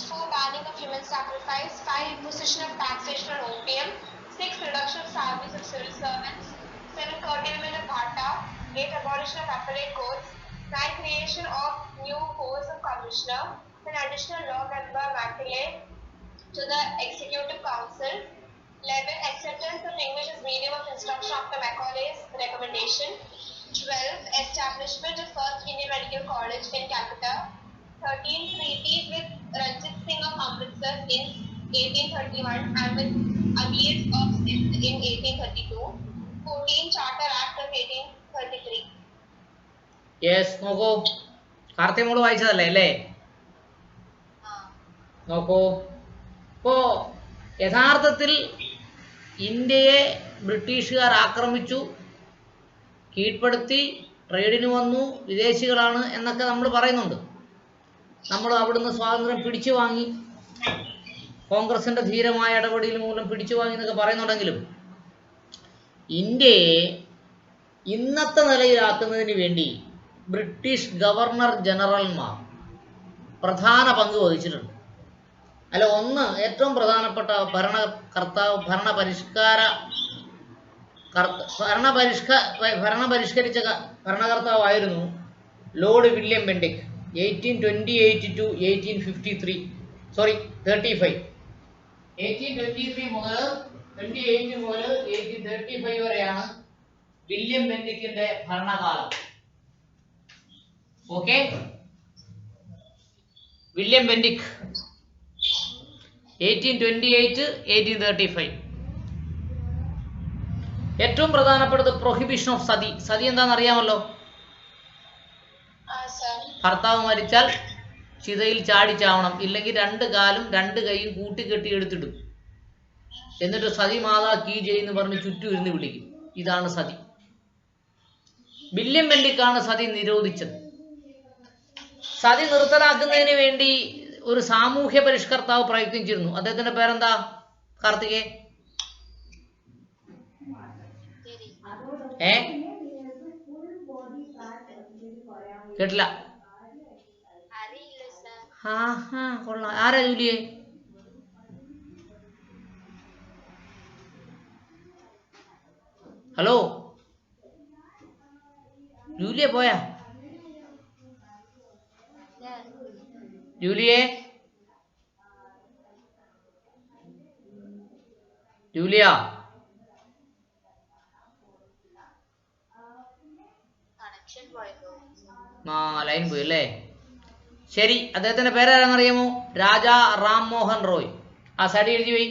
4. Banning of human sacrifice. 5. Imposition of taxation on opium. 6. Reduction of salaries of civil servants. 7. Curtailment of bhata. 8. Abolition of appellate courts. 9. Creation of new posts of commissioner. An additional law member MacLeay to the Executive Council. 11. Acceptance of English as medium of instruction after Macaulay's recommendation. 12. Establishment of first Indian Medical College in Calcutta. 13. Treaties with Ranjit Singh of Amritsar in 1831 and with Ameers of Sindh in 1832. 14. Charter Act of 1833. Yes, നോക്കൂ, കാർത്തി മോള് വായിച്ചതല്ലേ അല്ലേ? നോക്കൂ, ഇപ്പോ യഥാർത്ഥത്തിൽ ഇന്ത്യയെ ബ്രിട്ടീഷുകാർ ആക്രമിച്ചു, കീഴ്പ്പെടുത്തി, ട്രേഡിന് വന്നു, വിദേശികളാണ് എന്നൊക്കെ നമ്മൾ പറയുന്നുണ്ട്. നമ്മൾ അവിടുന്ന് സ്വാതന്ത്ര്യം പിടിച്ചു വാങ്ങി, കോൺഗ്രസിൻ്റെ ധീരമായ ഇടപെടൽ മൂലം പിടിച്ചു വാങ്ങി എന്നൊക്കെ പറയുന്നുണ്ടെങ്കിലും ഇന്ത്യയെ ഇന്നത്തെ നിലയിലാക്കുന്നതിന് വേണ്ടി ബ്രിട്ടീഷ് ഗവർണർ ജനറൽമാർ പ്രധാന പങ്ക് വഹിച്ചിട്ടുണ്ട്. അല്ല, ഒന്ന് ഏറ്റവും പ്രധാനപ്പെട്ട ഭരണപരിഷ്കരിച്ച ഭരണകർത്താവായിരുന്നു ലോർഡ് വില്യം ബെൻഡിക്. 1828 to 1853 35 1823 മുതൽ 28 മുതൽ 1835 വരെയാണ് വില്യം ബെൻഡിക്കിന്റെ ഭരണകാലം. Okay, William Bentinck 1828 1835. ഏറ്റവും പ്രധാനപ്പെട്ടത് പ്രൊഹിബിഷൻ ഓഫ് സതി. സതി എന്താണെന്ന് അറിയാമല്ലോ? ഭർത്താവ് മരിച്ചാൽ ചിതയിൽ ചാടിച്ചാവണം, ഇല്ലെങ്കിൽ 2 കാലും 2 കൈയും കൂട്ടിക്കെട്ടി എടുത്തിടും. എന്നിട്ട് സതി മാതാ കീ ജയ് പറഞ്ഞ് ചുറ്റും ഇരുന്ന് വിളിക്കും. ഇതാണ് സതി. വില്യം ബെൻഡിക്കാണ് സതി നിരോധിച്ചത്. സതി നിർത്തലാക്കുന്നതിന് വേണ്ടി ഒരു സാമൂഹ്യ പരിഷ്കർത്താവ് പ്രയത്നിച്ചിരുന്നു. അദ്ദേഹത്തിന്റെ പേരെന്താ കാർത്തികേ? കേട്ടില്ല. കൊള്ളാം. ആരാ ജൂലിയെ? ഹലോ, ജൂലിയ പോയാ? ജൂലിയ ലൈൻ പോയി അല്ലേ? ശരി, അദ്ദേഹത്തിന്റെ പേരാരെന്നറിയാമോ? രാജാ റാം മോഹൻ റോയ്. ആ സൈഡ് എഴുതി പോയി.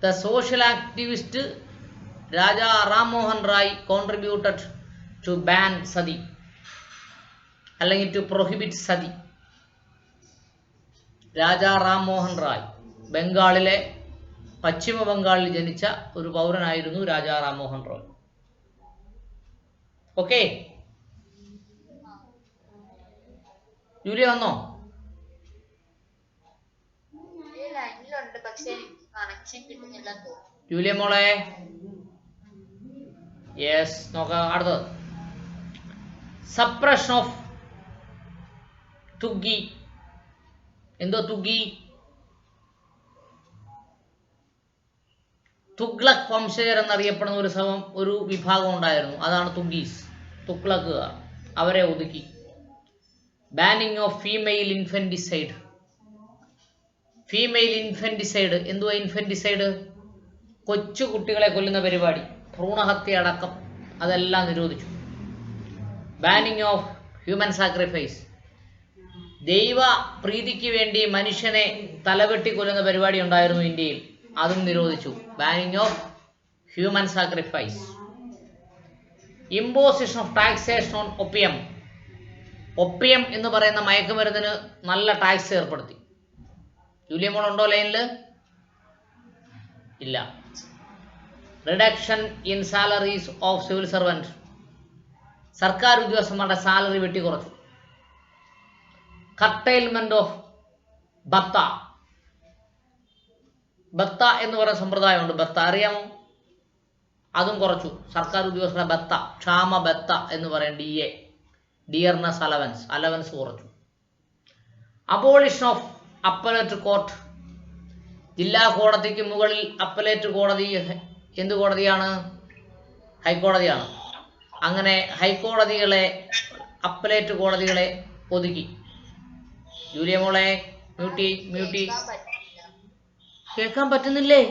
The social activist Raja Ram Mohan Roy contributed to ban sati അല്ലെങ്കിൽ to prohibit sati. Raja Ram Mohan Roy ബംഗാളിലെ പശ്ചിമ ബംഗാളിൽ ജനിച്ച ഒരു പൗരനായിരുന്നു രാജാ റാം മോഹൻ റോയ്. ഓക്കെ, ജൂലിയ വന്നോ? ജൂലിയ മോളെ, യെസ്. നോക്കാം അടുത്തത്. Suppression of thuggee. എന്തോ തുഗ്ഗി? തുഗ്ലക് വംശജർ എന്നറിയപ്പെടുന്ന ഒരു വിഭാഗം ഉണ്ടായിരുന്നു. അതാണ് തുഗ്ഗീസ്, തുഗ്ലക്കുകാർ. അവരെ ഒതുക്കി. Banning of female infanticide. Female infanticide എന്തുവാ? ഇൻഫന്റിസൈഡ് കൊച്ചു കുട്ടികളെ കൊല്ലുന്ന പരിപാടി, ഭ്രൂണഹത്യ അടക്കം, അതെല്ലാം നിരോധിച്ചു. Banning of human sacrifice. ദൈവ പ്രീതിക്ക് വേണ്ടി മനുഷ്യനെ തലവെട്ടി കൊല്ലുന്ന പരിപാടി ഉണ്ടായിരുന്നു ഇന്ത്യയിൽ, അതും നിരോധിച്ചു. Banning of human sacrifice. Imposition of taxation on opium. Opium എന്ന് പറയുന്ന മയക്കുമരുന്നിന് നല്ല ടാക്സ് ഏർപ്പെടുത്തി. ജൂലിയ മോൾ ഉണ്ടോ ലൈനിൽ? ഇല്ല. Reduction in salaries of civil servant. സർക്കാർ ഉദ്യോഗസ്ഥന്മാരുടെ സാലറി വെട്ടിക്കുറച്ചു. കർട്ടൈൽമെന്റ് ഓഫ് ബത്ത. ബത്ത എന്ന് പറയുന്ന സമ്പ്രദായമുണ്ട്. ബത്ത അറിയാമോ? അതും കുറച്ചു. സർക്കാർ ഉദ്യോഗസ്ഥരുടെ ബത്ത, ക്ഷാമ ബത്ത എന്ന് പറയും, DA. ഡിയർനെസ് അലവൻസ് കുറച്ചു. അബോളിഷൻ ഓഫ് അപ്പലേറ്റ് കോർട്ട്, ജില്ലാ കോടതിക്ക് മുകളിൽ അപ്പലേറ്റ് കോടതി എന്ത് കോടതിയാണ്? ഹൈക്കോടതിയാണ്. അങ്ങനെ ഹൈക്കോടതികളെ, അപ്പലേറ്റ് കോടതികളെ ഒതുക്കി. ജൂലിയ മോളെ മ്യൂട്ടി. കേൾക്കാൻ പറ്റുന്നില്ലേ?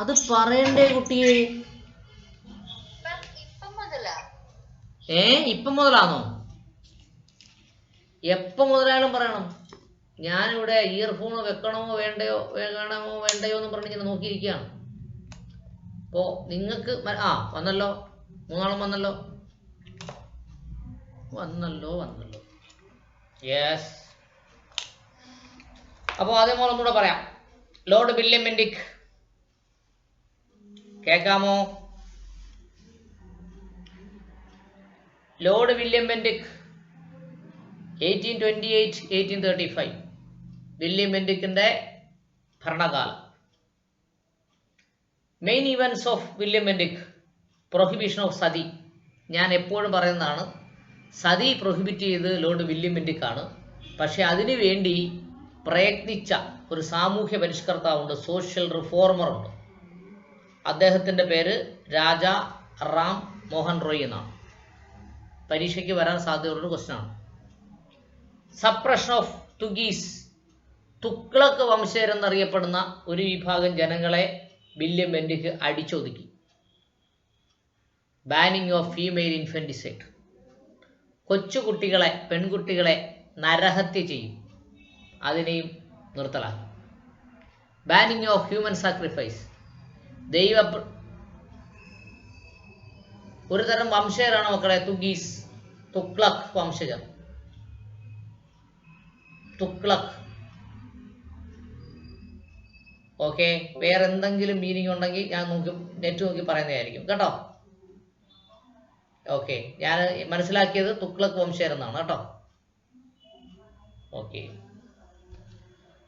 അത് പറയണ്ടേ കുട്ടിയെ? ഇപ്പം മുതലാണോ? എപ്പം മുതലായാലും പറയണം. ഞാനിവിടെ ഇയർഫോൺ വെക്കണമോ വേണ്ടയോ എന്ന് പറഞ്ഞ് ഇങ്ങനെ നോക്കിയിരിക്കുകയാണ്. അപ്പോൾ നിങ്ങൾക്ക് വന്നല്ലോ, മൂന്നാളും വന്നല്ലോ. യെസ്. അപ്പോൾ ആദ്യം ഒന്നുകൂടെ പറയാം. ലോർഡ് വില്യം ബെന്റിക്, കേൾക്കാമോ? ലോർഡ് വില്യം ബെന്റിക് 1828-1835 വില്യം ബെന്റിക്കിന്റെ ഭരണകാലം. Main events of William Bentinck. Prohibition of sati. ഞാൻ എപ്പോഴും പറയുന്നതാണ്, സതി പ്രൊഹിബിറ്റ് ചെയ്ത് ലോർഡ് വില്യം ബെന്റിക് ആണ്. പക്ഷെ അതിനു വേണ്ടി പ്രയത്നിച്ച ഒരു സാമൂഹ്യ പരിഷ്കർത്താവുണ്ട്, സോഷ്യൽ റിഫോർമറുണ്ട്. അദ്ദേഹത്തിൻ്റെ പേര് രാജാ റാം മോഹൻ റോയ് എന്നാണ്. പരീക്ഷയ്ക്ക് വരാൻ സാധ്യതയുള്ളൊരു ക്വസ്റ്റ്യനാണ്. Suppression of thuggees. തുഗ്ലക്ക് വംശജരെന്നറിയപ്പെടുന്ന ഒരു വിഭാഗം ജനങ്ങളെ വില്യം ബെന്റിക് അടിച്ചൊതുക്കി. Banning of female infanticide. കൊച്ചുകുട്ടികളെ, പെൺകുട്ടികളെ നരഹത്യ ചെയ്യും, അതിനെയും നിർത്തലാക്കി. Banning of human sacrifice. ഒരു തരം വംശജരാണ് മക്കളെ തുഗീസ്, തുഗ്ലക്ക് വംശജർ. തുഗ്ലക്ക്. ഓക്കെ, വേറെ എന്തെങ്കിലും മീനിങ് ഉണ്ടെങ്കിൽ ഞാൻ നെറ്റ് നോക്കി പറയുന്നതായിരിക്കും കേട്ടോ. ഓക്കെ, ഞാൻ മനസ്സിലാക്കിയത് തുഗ്ലക്ക് വംശജരെന്നാണ് കേട്ടോ. ഓക്കെ.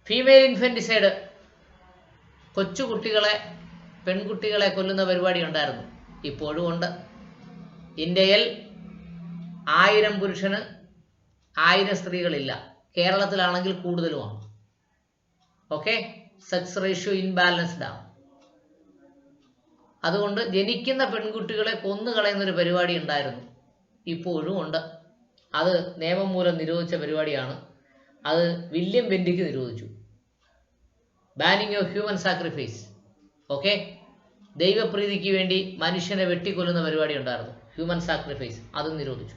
Female infanticide. കൊച്ചുകുട്ടികളെ, പെൺകുട്ടികളെ കൊല്ലുന്ന പരിപാടി ഉണ്ടായിരുന്നു, ഇപ്പോഴും ഉണ്ട്. ഇന്ത്യയിൽ 1000 പുരുഷന് 1000 സ്ത്രീകളില്ല. കേരളത്തിലാണെങ്കിൽ കൂടുതലുമാണ്. ഓക്കെ, സെക്സ് റേഷ്യോ ഇൻബാലൻസ്ഡ് ആണ്. അതുകൊണ്ട് ജനിക്കുന്ന പെൺകുട്ടികളെ കൊന്നുകളയുന്നൊരു പരിപാടി ഉണ്ടായിരുന്നു, ഇപ്പോഴും ഉണ്ട്. അത് നിയമം മൂലം നിരോധിച്ച പരിപാടിയാണ്. അത് വില്യം ബെന്റിക് നിരോധിച്ചു. Banning of human sacrifice. Okay, ദൈവപ്രീതിക്ക് വേണ്ടി മനുഷ്യനെ വെട്ടിക്കൊല്ലുന്ന പരിപാടി ഉണ്ടായിരുന്നു, ഹ്യൂമൻ സാക്രിഫൈസ്, അതും നിരോധിച്ചു.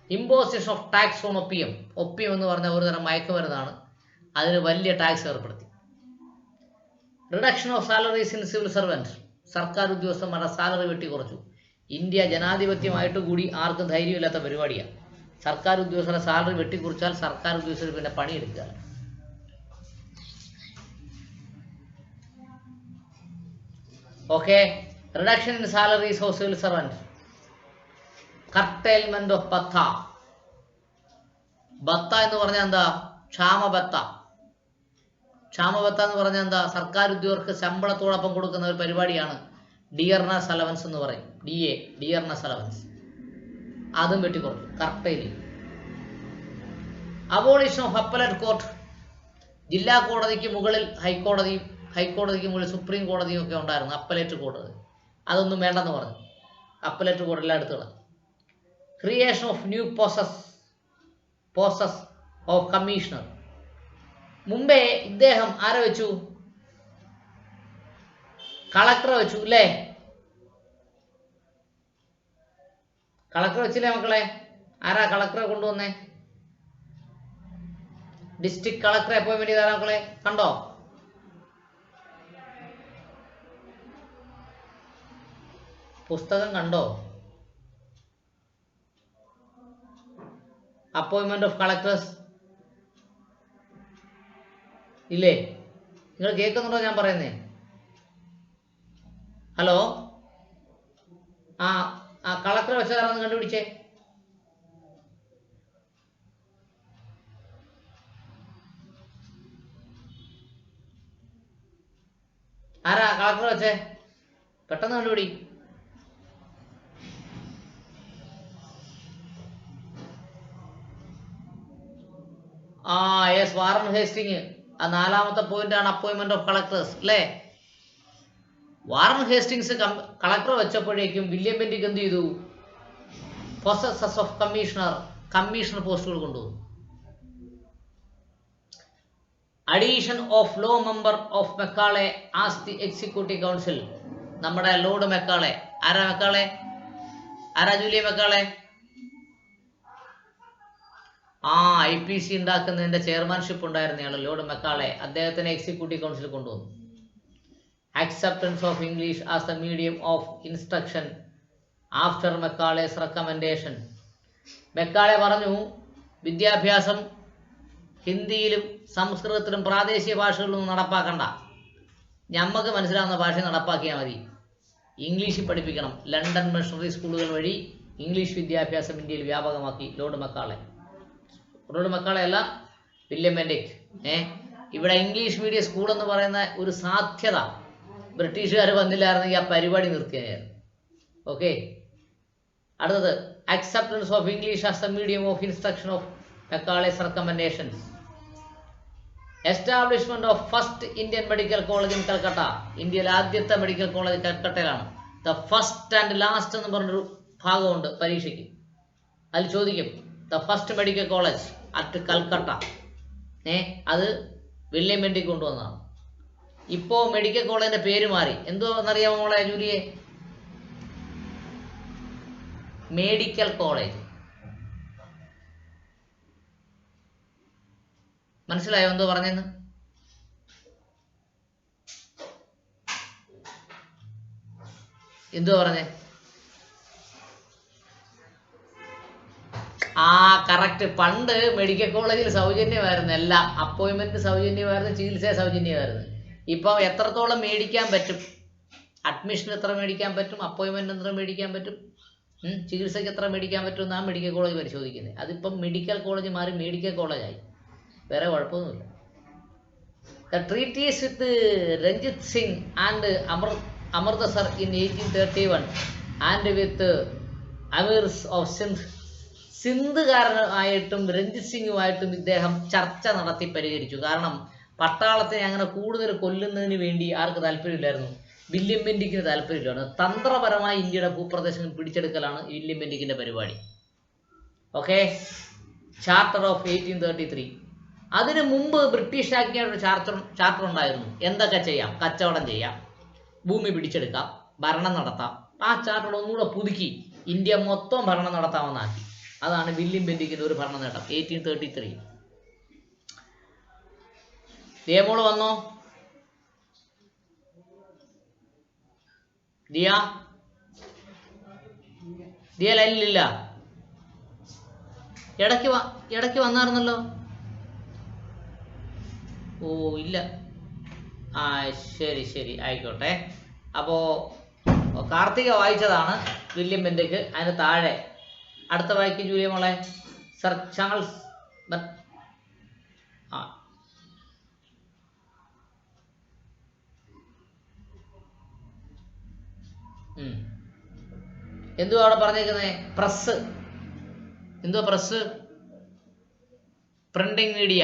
Imposition of tax on opium. Opium എന്ന് പറഞ്ഞ ഒരു തരം മയക്കുമരുന്നാണ്, അതിന് വലിയ ടാക്സ് ഏർപ്പെടുത്തി. Reduction of salaries in civil servant. സർക്കാർ ഉദ്യോഗസ്ഥന്മാരുടെ സാലറി വെട്ടിക്കുറച്ചു. ഇന്ത്യ ജനാധിപത്യമായിട്ട് കൂടി ആർക്കും ധൈര്യമില്ലാത്ത പരിപാടിയാണ്. സർക്കാർ ഉദ്യോഗസ്ഥരുടെ സാലറി വെട്ടിക്കുറിച്ചാൽ സർക്കാർ ഉദ്യോഗസ്ഥർ പിന്നെ പണിയെടുക്കുക. Okay, reduction in salaries of civil servant. Curtailment of batta. Batta എന്ന് പറഞ്ഞാൽ എന്താ? ക്ഷാമബത്ത. ക്ഷാമബത്ത എന്ന് പറഞ്ഞാൽ എന്താ? സർക്കാർ ഉദ്യോഗസ്ഥർക്ക് ശമ്പളത്തോടൊപ്പം കൊടുക്കുന്ന ഒരു പരിപാടിയാണ് ഡിയർനെസ് അലവൻസ് എന്ന് പറയും. ഡിയർനെസ് അലവൻസ്, അതും വെട്ടിക്കുറച്ചു. Curtailing. Abolition of appellate court. ജില്ലാ കോടതിക്ക് മുകളിൽ ഹൈക്കോടതിയും, ഹൈക്കോടതിക്ക് മുകളിൽ സുപ്രീം കോടതിയും ഒക്കെ ഉണ്ടായിരുന്നു. അപ്പലേറ്റ് കോടതി അതൊന്നും വേണ്ടെന്ന് പറഞ്ഞു. അപ്പലേറ്റ് കോടതിയെല്ലാം എടുത്തു കളഞ്ഞു. Creation of new poses of commissioner. മുമ്പേ ഇദ്ദേഹം ആരെ വെച്ചു? കളക്ടറെ വെച്ചു അല്ലേ? കളക്ടറെ വെച്ചില്ലേ മക്കളെ? ആരാ കളക്ടറെ കൊണ്ടുവന്നേ? ഡിസ്ട്രിക്ട് കളക്ടറെ അപ്പോയിന്റ്മെന്റ് ചെയ്താരാ മക്കളെ? കണ്ടോ? പുസ്തകം കണ്ടോ? അപ്പോയിന്റ്മെന്റ് ഓഫ് കളക്ടേഴ്സ് ഇല്ലേ? നിങ്ങൾ കേൾക്കുന്നുണ്ടോ ഞാൻ പറയുന്നേ? ഹലോ, ആ കളക്ടറെ വെച്ചതാരാന്ന് കണ്ടുപിടിച്ചേ. ആരാ കളക്ടറെ വെച്ചേ? പെട്ടെന്ന് കണ്ടുപിടി. Yes, Warren Hasting. ആ 4ാമത്തെ പോയിന്റ് ആണ് അപ്പോയിന്റ്മെന്റ് ഓഫ് കളക്ടേഴ്സ് അല്ലേ. വാറൻ ഹേസ്റ്റിങ്സ് കളക്ടർ വെച്ചപ്പോഴേക്കും വില്യം ബെന്റിക് എന്ത് ചെയ്തു? പൊസസസ് ഓഫ് കമ്മീഷണർ പോസ്റ്റുകൾ കൊണ്ടുവന്നു. Addition of law member of Macaulay as the executive council. നമ്മുടെ ലോർഡ് മെക്കാളെ. ആരാ മെക്കാളെ? ആരാ ജൂലിയ മെക്കാളെ? IPC ഉണ്ടാക്കുന്നതിന്റെ ചെയർമാൻഷിപ്പ് ഉണ്ടായിരുന്നയാള് ലോർഡ് മെക്കാളെ. അദ്ദേഹത്തിനെ എക്സിക്യൂട്ടീവ് കൗൺസിൽ കൊണ്ടുവന്നു. Acceptance of English as the medium of instruction after Macaulay's recommendation. Macaulay പറഞ്ഞു, വിദ്യാഭ്യാസം ഹിന്ദിയിലും സംസ്കൃതത്തിലും പ്രാദേശിക ഭാഷകളിലൊന്നും നടപ്പാക്കണ്ട, ഞമ്മക്ക് മനസ്സിലാവുന്ന ഭാഷ നടപ്പാക്കിയാൽ മതി, ഇംഗ്ലീഷിൽ പഠിപ്പിക്കണം. ലണ്ടൻ മിഷണറി സ്കൂളുകൾ വഴി ഇംഗ്ലീഷ് വിദ്യാഭ്യാസം ഇന്ത്യയിൽ വ്യാപകമാക്കി ലോർഡ് മെക്കാളെ. ലോർഡ് മെക്കാളെ അല്ല, വില്യം ബെന്റിക്. ഇവിടെ ഇംഗ്ലീഷ് മീഡിയം സ്കൂൾ എന്ന് പറയുന്ന ഒരു സാധ്യത ബ്രിട്ടീഷുകാർ വന്നില്ലായിരുന്നെങ്കിൽ ആ പരിപാടി നിർത്തിയായിരുന്നു. ഓക്കെ, അടുത്തത് acceptance of English as the medium of instruction of Macaulay's recommendations. Establishment of first Indian medical college in Calcutta. ഇന്ത്യയിലെ ആദ്യത്തെ മെഡിക്കൽ കോളേജ് കൽക്കട്ടയിലാണ്. ദ ഫസ്റ്റ് ആൻഡ് ലാസ്റ്റ് എന്ന് പറഞ്ഞൊരു ഭാഗമുണ്ട് പരീക്ഷയ്ക്ക്. അതിൽ ചോദിക്കും the first medical college at Calcutta. അത് വില്യം ബെന്റിക് കൊണ്ടുവന്നതാണ്. ഇപ്പോൾ മെഡിക്കൽ കോളേജിന്റെ പേര് മാറി. എന്തോന്നറിയാമോ മോളെ ജൂലിയെ? Medical college. മനസ്സിലായോ എന്തോ പറഞ്ഞെന്ന്? എന്തോ പറഞ്ഞേ? കറക്റ്റ്. പണ്ട് മെഡിക്കൽ കോളേജിൽ സൗജന്യമായിരുന്നു എല്ലാം. അപ്പോയിന്റ്മെന്റ് സൗജന്യമായിരുന്നു, ചികിത്സ സൗജന്യമായിരുന്നു. ഇപ്പം എത്രത്തോളം മേടിക്കാൻ പറ്റും? അഡ്മിഷൻ എത്ര മേടിക്കാൻ പറ്റും, അപ്പോയിന്റ്മെന്റ് എത്ര മേടിക്കാൻ പറ്റും, ചികിത്സയ്ക്ക് എത്ര മേടിക്കാൻ പറ്റും എന്നാണ് മെഡിക്കൽ കോളേജ് പരിശോധിക്കുന്നത്. അതിപ്പം മെഡിക്കൽ കോളേജ് മാറി മെഡിക്കൽ കോളേജായി. വേറെ കുഴപ്പമൊന്നുമില്ല. The treaties with Ranjit Singh and Amritsar in 1831 and with amirs of Sindh. സിന്ധുകാരനായിട്ടും രഞ്ജിത് സിംഗുമായിട്ടും ഇദ്ദേഹം ചർച്ച നടത്തി പരിഹരിച്ചു. കാരണം പട്ടാളത്തെ അങ്ങനെ കൂടുതൽ കൊല്ലുന്നതിന് വേണ്ടി ആർക്ക് താല്പര്യമില്ലായിരുന്നു? വില്യം ബെന്റിക്കിന് താല്പര്യമില്ലായിരുന്നു. തന്ത്രപരമായി ഇന്ത്യയുടെ ഭൂപ്രദേശങ്ങൾ പിടിച്ചെടുക്കലാണ് വില്യം ബെന്റിക്കിന്റെ പരിപാടി. Okay, charter of 1833. അതിനു മുമ്പ് ബ്രിട്ടീഷ് രാജ്ഞിയുടെ ചാർട്ടർ ഉണ്ടായിരുന്നു. എന്തൊക്കെ ചെയ്യാം? കച്ചവടം ചെയ്യാം, ഭൂമി പിടിച്ചെടുക്കാം, ഭരണം നടത്താം. ആ ചാർട്ടർ ഒന്നുകൂടെ പുതുക്കി ഇന്ത്യ മൊത്തം ഭരണം നടത്താമെന്നാക്കി. അതാണ് വില്യം ബെന്റിക്കിന്റെ ഒരു ഭരണ നേട്ടം. 1833. ദിയമോള് വന്നോ? ദിയ ലൈനിലില്ല. ഇടയ്ക്ക് വന്നായിരുന്നല്ലോ. ഓ ഇല്ല. ശരി ആയിക്കോട്ടെ. അപ്പോൾ കാർത്തിക വായിച്ചതാണ് വില്യം ബെന്റിക്. അതിന് താഴെ അടുത്ത വായിക്കും ജൂലിയ മോളെ. സർ ചാൾസ് എന്തുവാ അവിടെ പറഞ്ഞേക്കുന്നത്? പ്രസ്. എന്തുവാ പ്രസ്? Printing media.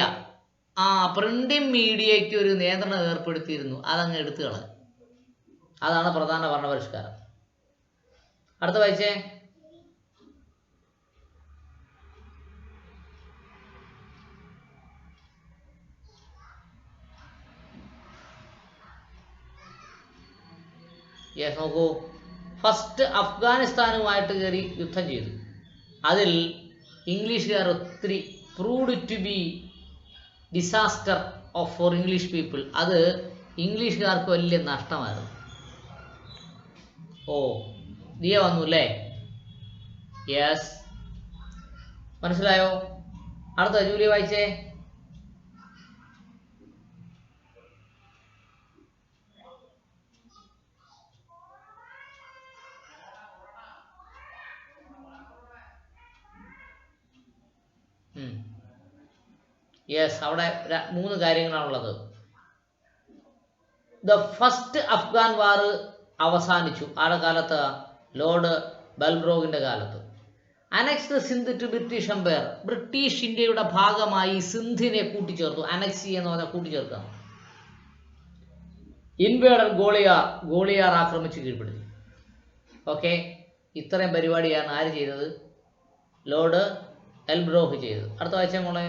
പ്രിന്റിംഗ് മീഡിയയ്ക്ക് ഒരു നിയന്ത്രണം ഏർപ്പെടുത്തിയിരുന്നു. അതങ്ങ് എടുത്തു കളഞ്ഞു. അതാണ് പ്രധാന ഭരണപരിഷ്കാരം. അടുത്ത വായിച്ചേ. നോക്കൂ, ഫസ്റ്റ് അഫ്ഗാനിസ്ഥാനുമായിട്ട് കയറി യുദ്ധം ചെയ്തു. അതിൽ ഇംഗ്ലീഷുകാർ ഒത്തിരി proved to be disaster for English people. അത് ഇംഗ്ലീഷുകാർക്ക് വലിയ നഷ്ടമായിരുന്നു. ദിയ വന്നു അല്ലേ? യെസ്, മനസ്സിലായോ? അടുത്ത ജൂലി വായിച്ചേ. യെസ്, അവിടെ 3 കാര്യങ്ങളാണുള്ളത്. ദ ഫസ്റ്റ് അഫ്ഗാൻ വാർ അവസാനിച്ചു. ആരുടെ കാലത്ത്? ലോർഡ് ബൽബ്രോഗിന്റെ കാലത്ത്. Annex Sindh to British empire. British ഇന്ത്യയുടെ ഭാഗമായി സിന്ധിനെ കൂട്ടിച്ചേർത്തു. അനക്സി എന്ന് പറഞ്ഞാൽ കൂട്ടിച്ചേർക്കുക. ഇൻവേഡർ ഗോളിയാർ ആക്രമിച്ച് കീഴ്പ്പെടുത്തി. ഓക്കെ, ഇത്രയും പരിപാടിയാണ് ആര് ചെയ്തത്? ലോർഡ് എൽബ്രോഹ് ചെയ്തത്. അടുത്ത വായിച്ച മോളെ.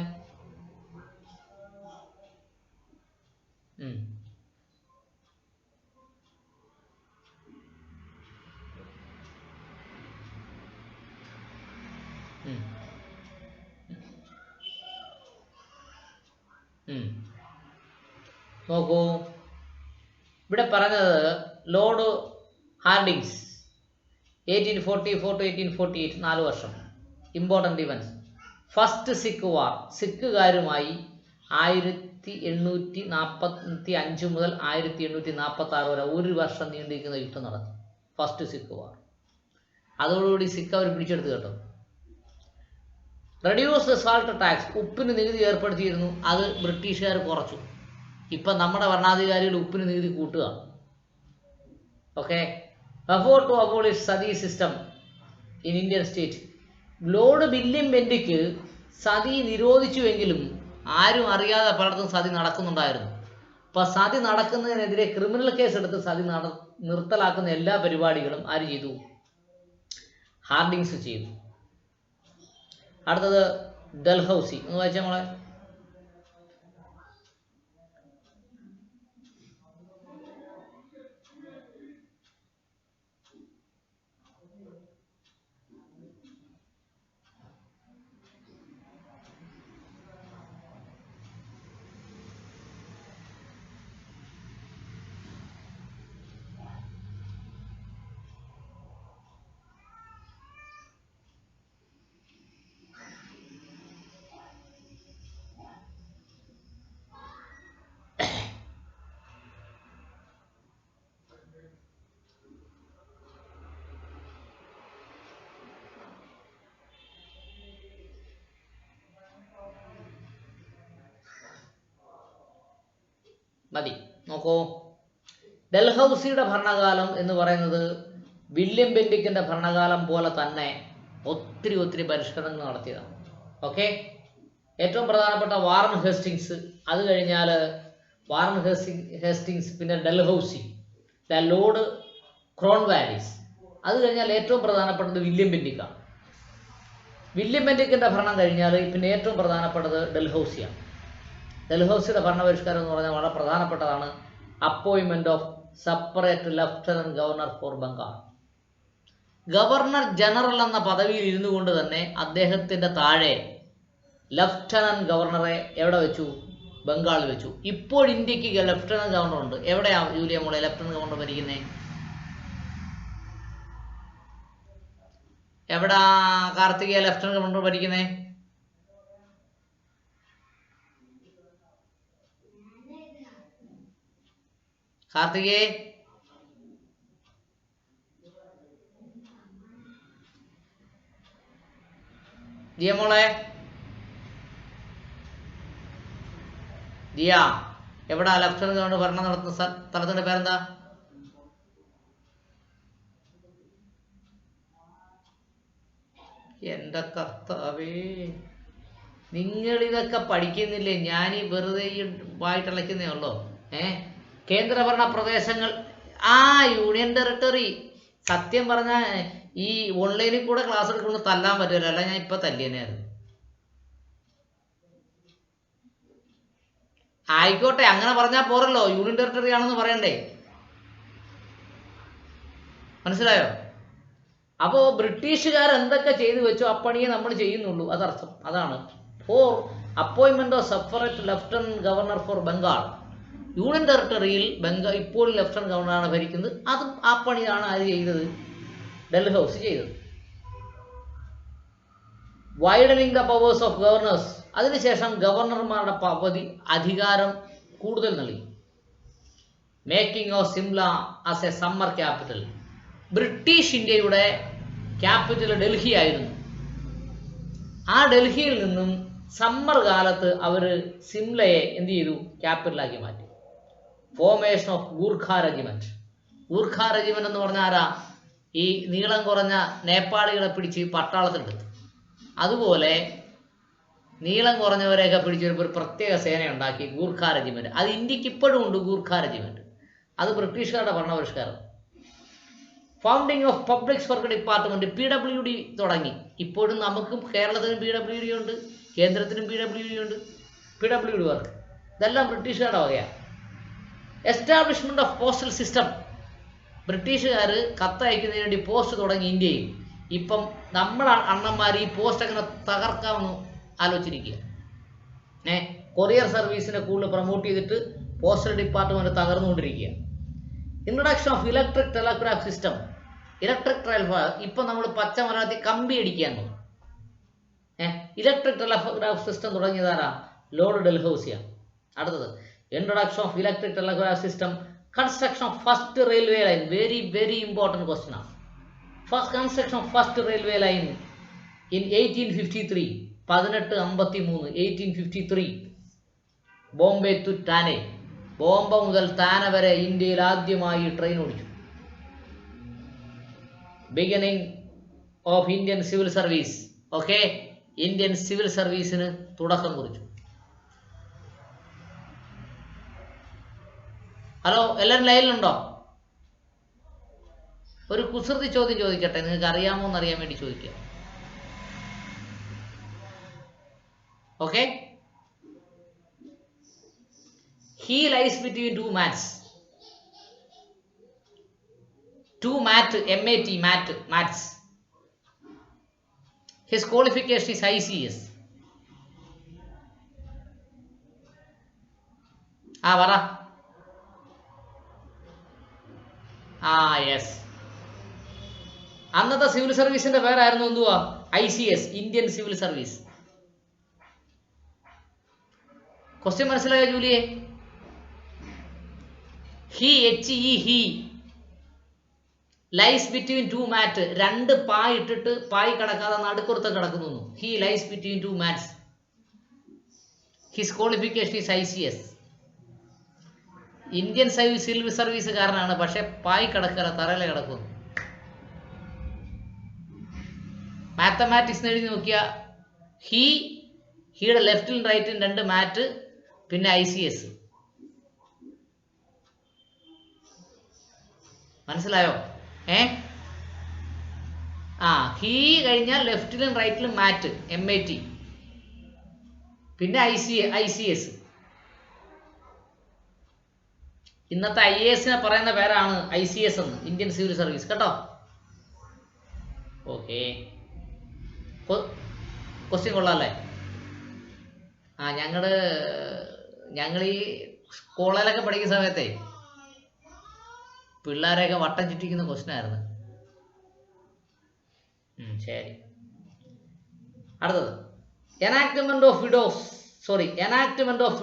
നോക്കൂ, ഇവിടെ പറഞ്ഞത് ലോർഡ് ഹാർഡിങ്സ് 1844 to 1848, 4 വർഷം. Important events. ഫസ്റ്റ് സിഖ് വാർ, സിഖുകാരുമായി 1845 മുതൽ 1846 വരെ 1 വർഷം നീണ്ടിരിക്കുന്ന യുദ്ധം നടന്നു. ഫസ്റ്റ് സിഖ് വാർ. അതോടുകൂടി സിഖ് അവർ പിടിച്ചെടുത്ത് കേട്ടോ. റെഡ്യൂസ് ദ സാൾട്ട് ടാക്സ്, ഉപ്പിന് നികുതി ഏർപ്പെടുത്തിയിരുന്നു, അത് ബ്രിട്ടീഷുകാർ കുറച്ചു. ഇപ്പം നമ്മുടെ ഭരണാധികാരികൾ ഉപ്പിന് നികുതി കൂട്ടുകയാണ്. Okay. Effort to abolish sati system in Indian state. Lord William Bentinck sati നിരോധിച്ചുവെങ്കിലും ആരും അറിയാതെ പലയിടത്തും സതി നടക്കുന്നുണ്ടായിരുന്നു. അപ്പം സതി നടക്കുന്നതിനെതിരെ ക്രിമിനൽ കേസ് എടുത്ത് സതി നിർത്തലാക്കുന്ന എല്ലാ പരിപാടികളും ആര് ചെയ്തു? ഹാർഡിങ്സ് ചെയ്തു. അടുത്തത് ഡൽഹൌസി. ഒന്ന് വായിച്ചാൽ മോളെ. മതി. നോക്കൂ, ഡൽഹൌസിയുടെ ഭരണകാലം എന്ന് പറയുന്നത് വില്യം ബെന്റിക്കിൻ്റെ ഭരണകാലം പോലെ തന്നെ ഒത്തിരി പരിഷ്കരണങ്ങൾ നടത്തിയതാണ്. ഓക്കെ. ഏറ്റവും പ്രധാനപ്പെട്ട വാറൻ ഹേസ്റ്റിങ്സ്, അത് കഴിഞ്ഞാൽ വാറൻ ഹേസ്റ്റിങ്സ്, പിന്നെ ഡൽഹൌസി, ദ ലോർഡ് ക്രോൺവാലിസ്, അത് കഴിഞ്ഞാൽ ഏറ്റവും പ്രധാനപ്പെട്ടത് വില്യം ബെന്റിക്കാണ്. വില്യം ബെന്റിക്കിൻ്റെ ഭരണം കഴിഞ്ഞാൽ പിന്നെ ഏറ്റവും പ്രധാനപ്പെട്ടത് ഡൽഹൌസിയാണ്. ഡൽഹൌസിയുടെ ഭരണപരിഷ്കാരം എന്ന് പറഞ്ഞാൽ വളരെ പ്രധാനപ്പെട്ടതാണ്. Appointment of separate lieutenant governor for Bengal. Governor general എന്ന പദവിയിൽ ഇരുന്നു കൊണ്ട് തന്നെ അദ്ദേഹത്തിൻ്റെ താഴെ ലഫ്റ്റനന്റ് ഗവർണറെ എവിടെ വെച്ചു? ബംഗാളിൽ വെച്ചു. ഇപ്പോൾ ഇന്ത്യക്ക് ലഫ്റ്റനന്റ് ഗവർണർ ഉണ്ട്. എവിടെയാണ് ജൂലിയ മോളെ ലഫ്റ്റനന്റ് ഗവർണർ ഭരിക്കുന്നത്? എവിടാ കാർത്തികേയ ലഫ്റ്റനന്റ് ഗവർണർ ഭരിക്കുന്നത്? കാർത്തികേ, ജിയ മോളെ, ജിയ, എവിടാ ലഫ്റ്റനന്റ് ഗവർണർ ഭരണം നടത്തുന്ന സ്ഥലത്തിന്റെ പേരെന്താ? എൻ്റെ കർത്താവേ, നിങ്ങളിതൊക്കെ പഠിക്കുന്നില്ലേ? ഞാനീ വെറുതെ വായിട്ടളയ്ക്കുന്നേ ഉള്ളോ? കേന്ദ്രഭരണ പ്രദേശങ്ങൾ, യൂണിയൻ ടെറിട്ടറി. സത്യം പറഞ്ഞാൽ ഈ ഓൺലൈനിൽ കൂടെ ക്ലാസ് എടുക്കുമ്പോൾ തല്ലാൻ പറ്റുമല്ലോ, അല്ല ഞാൻ ഇപ്പം തല്ലിയനെയായിരുന്നു. ആയിക്കോട്ടെ, അങ്ങനെ പറഞ്ഞാൽ പോരല്ലോ, യൂണിയൻ ടെറിട്ടറി ആണെന്ന് പറയണ്ടേ? മനസ്സിലായോ? അപ്പോൾ ബ്രിട്ടീഷുകാർ എന്തൊക്കെ ചെയ്തു വെച്ചോ അപ്പണിയെ നമ്മൾ ചെയ്യുന്നുള്ളൂ, അതർത്ഥം. അതാണ് ഫോർ അപ്പോയിൻമെന്റ് of separate lieutenant governor for Bengal. Union ടെറിട്ടറിയിൽ ഇപ്പോൾ ലഫ്റ്റനന്റ് ഗവർണറാണ് ഭരിക്കുന്നത്. അതും ആ പണിയാണ് ആര് ചെയ്തത്? ഡൽഹൌസി ചെയ്തത്. Widening the powers of governors. അതിനുശേഷം ഗവർണർമാരുടെ അധികാരം കൂടുതൽ നൽകി. Making of Simla as a summer capital. British ഇന്ത്യയുടെ ക്യാപിറ്റൽ ഡൽഹി ആയിരുന്നു. ആ ഡൽഹിയിൽ നിന്നും സമ്മർ കാലത്ത് അവർ സിംലയെ എന്ത് ചെയ്തു? ക്യാപിറ്റലാക്കി മാറ്റി. Formation of Gurkha regiment. Gurkha regiment എന്ന് പറഞ്ഞാൽ ആരാ? ഈ നീളം കുറഞ്ഞ നേപ്പാളികളെ പിടിച്ച് പട്ടാളത്തിലെടുത്തു. അതുപോലെ നീളം കുറഞ്ഞവരെയൊക്കെ പിടിച്ചൊരു ഒരു പ്രത്യേക സേന ഉണ്ടാക്കി ഗൂർഖ റെജിമെൻറ്റ്. അത് ഇന്ത്യക്ക് ഇപ്പോഴും ഉണ്ട് ഗൂർഖ റെജിമെൻറ്റ്. അത് ബ്രിട്ടീഷുകാരുടെ ഭരണപരിഷ്കാരം. Founding of public work department PWD തുടങ്ങി. ഇപ്പോഴും നമുക്കും കേരളത്തിനും PWD ഉണ്ട്, കേന്ദ്രത്തിനും PWD ഉണ്ട്. PWD വർക്ക് ഇതെല്ലാം ബ്രിട്ടീഷുകാരുടെ വകയാണ്. Establishment of postal system. ബ്രിട്ടീഷുകാർ കത്തയക്കുന്നതിന് വേണ്ടി പോസ്റ്റ് തുടങ്ങി ഇന്ത്യയിൽ. ഇപ്പം നമ്മൾ അണ്ണന്മാർ ഈ പോസ്റ്റ് എങ്ങനെ തകർക്കാമെന്ന് ആലോചിച്ചിരിക്കുക. കൊറിയർ സർവീസിനെ കൂടുതൽ പ്രൊമോട്ട് ചെയ്തിട്ട് പോസ്റ്റൽ ഡിപ്പാർട്ട്മെൻറ്റ് തകർന്നുകൊണ്ടിരിക്കുക. Introduction of electric telegraph system. Electric telegraph ഇപ്പം നമ്മൾ പച്ച മലയാളത്തിൽ കമ്പി അടിക്കാൻ തോന്നും. ഇലക്ട്രിക് ടെലഗ്രാഫ് സിസ്റ്റം തുടങ്ങിയതാരാ? ലോർഡ് ഡൽഹൌസിയാണ്. അടുത്തത് introduction of electric telegraph system. Construction of first railway line. Very very important question ആണ്. First construction of first railway line in 1853. 1853 1853. Bombay to Thane. Bombay മുതൽ താന വരെ ഇന്ത്യയിൽ ആദ്യമായി ട്രെയിൻ ഓടിച്ചു. Beginning of Indian civil service. Okay, Indian civil സർവീസിന് തുടക്കം കുറിച്ചു. Hello, എല്ലാവരും ലൈനിലുണ്ടോ? ഒരു കുസൃതി ചോദ്യം ചോദിക്കട്ടെ, നിങ്ങൾക്ക് അറിയാമോ എന്നറിയാൻ വേണ്ടി ചോദിക്കുക. Okay, he lies between two mats. Two mat, MAT, mats. His qualification is ICS. പറ. യെസ്. അന്നത്തെ സിവിൽ സർവീസിന്റെ പേരായിരുന്നു എന്തുവാ? ICS, Indian civil service. Question മനസ്സിലായോ ജൂലിയെ? he lies between two mat. രണ്ട് പായ് ഇട്ടിട്ട് പായ് കിടക്കാതെ നടുക്കുറത്ത് കിടക്കുന്നു. he lies between two mats. His qualification is ICS. Indian civil സർവീസുകാരനാണ്, പക്ഷെ പായ് കിടക്കല, തറയില കിടക്കുന്നു. മാത്തമാറ്റിക്സ് എഴുതി നോക്കിയ ഹിയുടെ ലെഫ്റ്റിലും റൈറ്റിലും രണ്ട് മാറ്റ്, പിന്നെ ICS. മനസ്സിലായോ? ഹി കഴിഞ്ഞാൽ ലെഫ്റ്റിലും റൈറ്റിലും മാറ്റ്, MAT, പിന്നെ ICS. ഇന്നത്തെ IAS പറയുന്ന പേരാണ് ICS എന്ന്, ഇന്ത്യൻ സിവിൽ സർവീസ്. കേട്ടോ? ഓക്കെ, ക്വസ്റ്റ്യൻ കൊള്ളാല്ലേ? ഞങ്ങൾ ഈ കോളേജിലൊക്കെ പഠിക്കുന്ന സമയത്തെ പിള്ളേരെയൊക്കെ വട്ടം ചുറ്റിക്കുന്ന ക്വസ്റ്റ്യൻ ആയിരുന്നു. ശരി, അടുത്തത് enactment of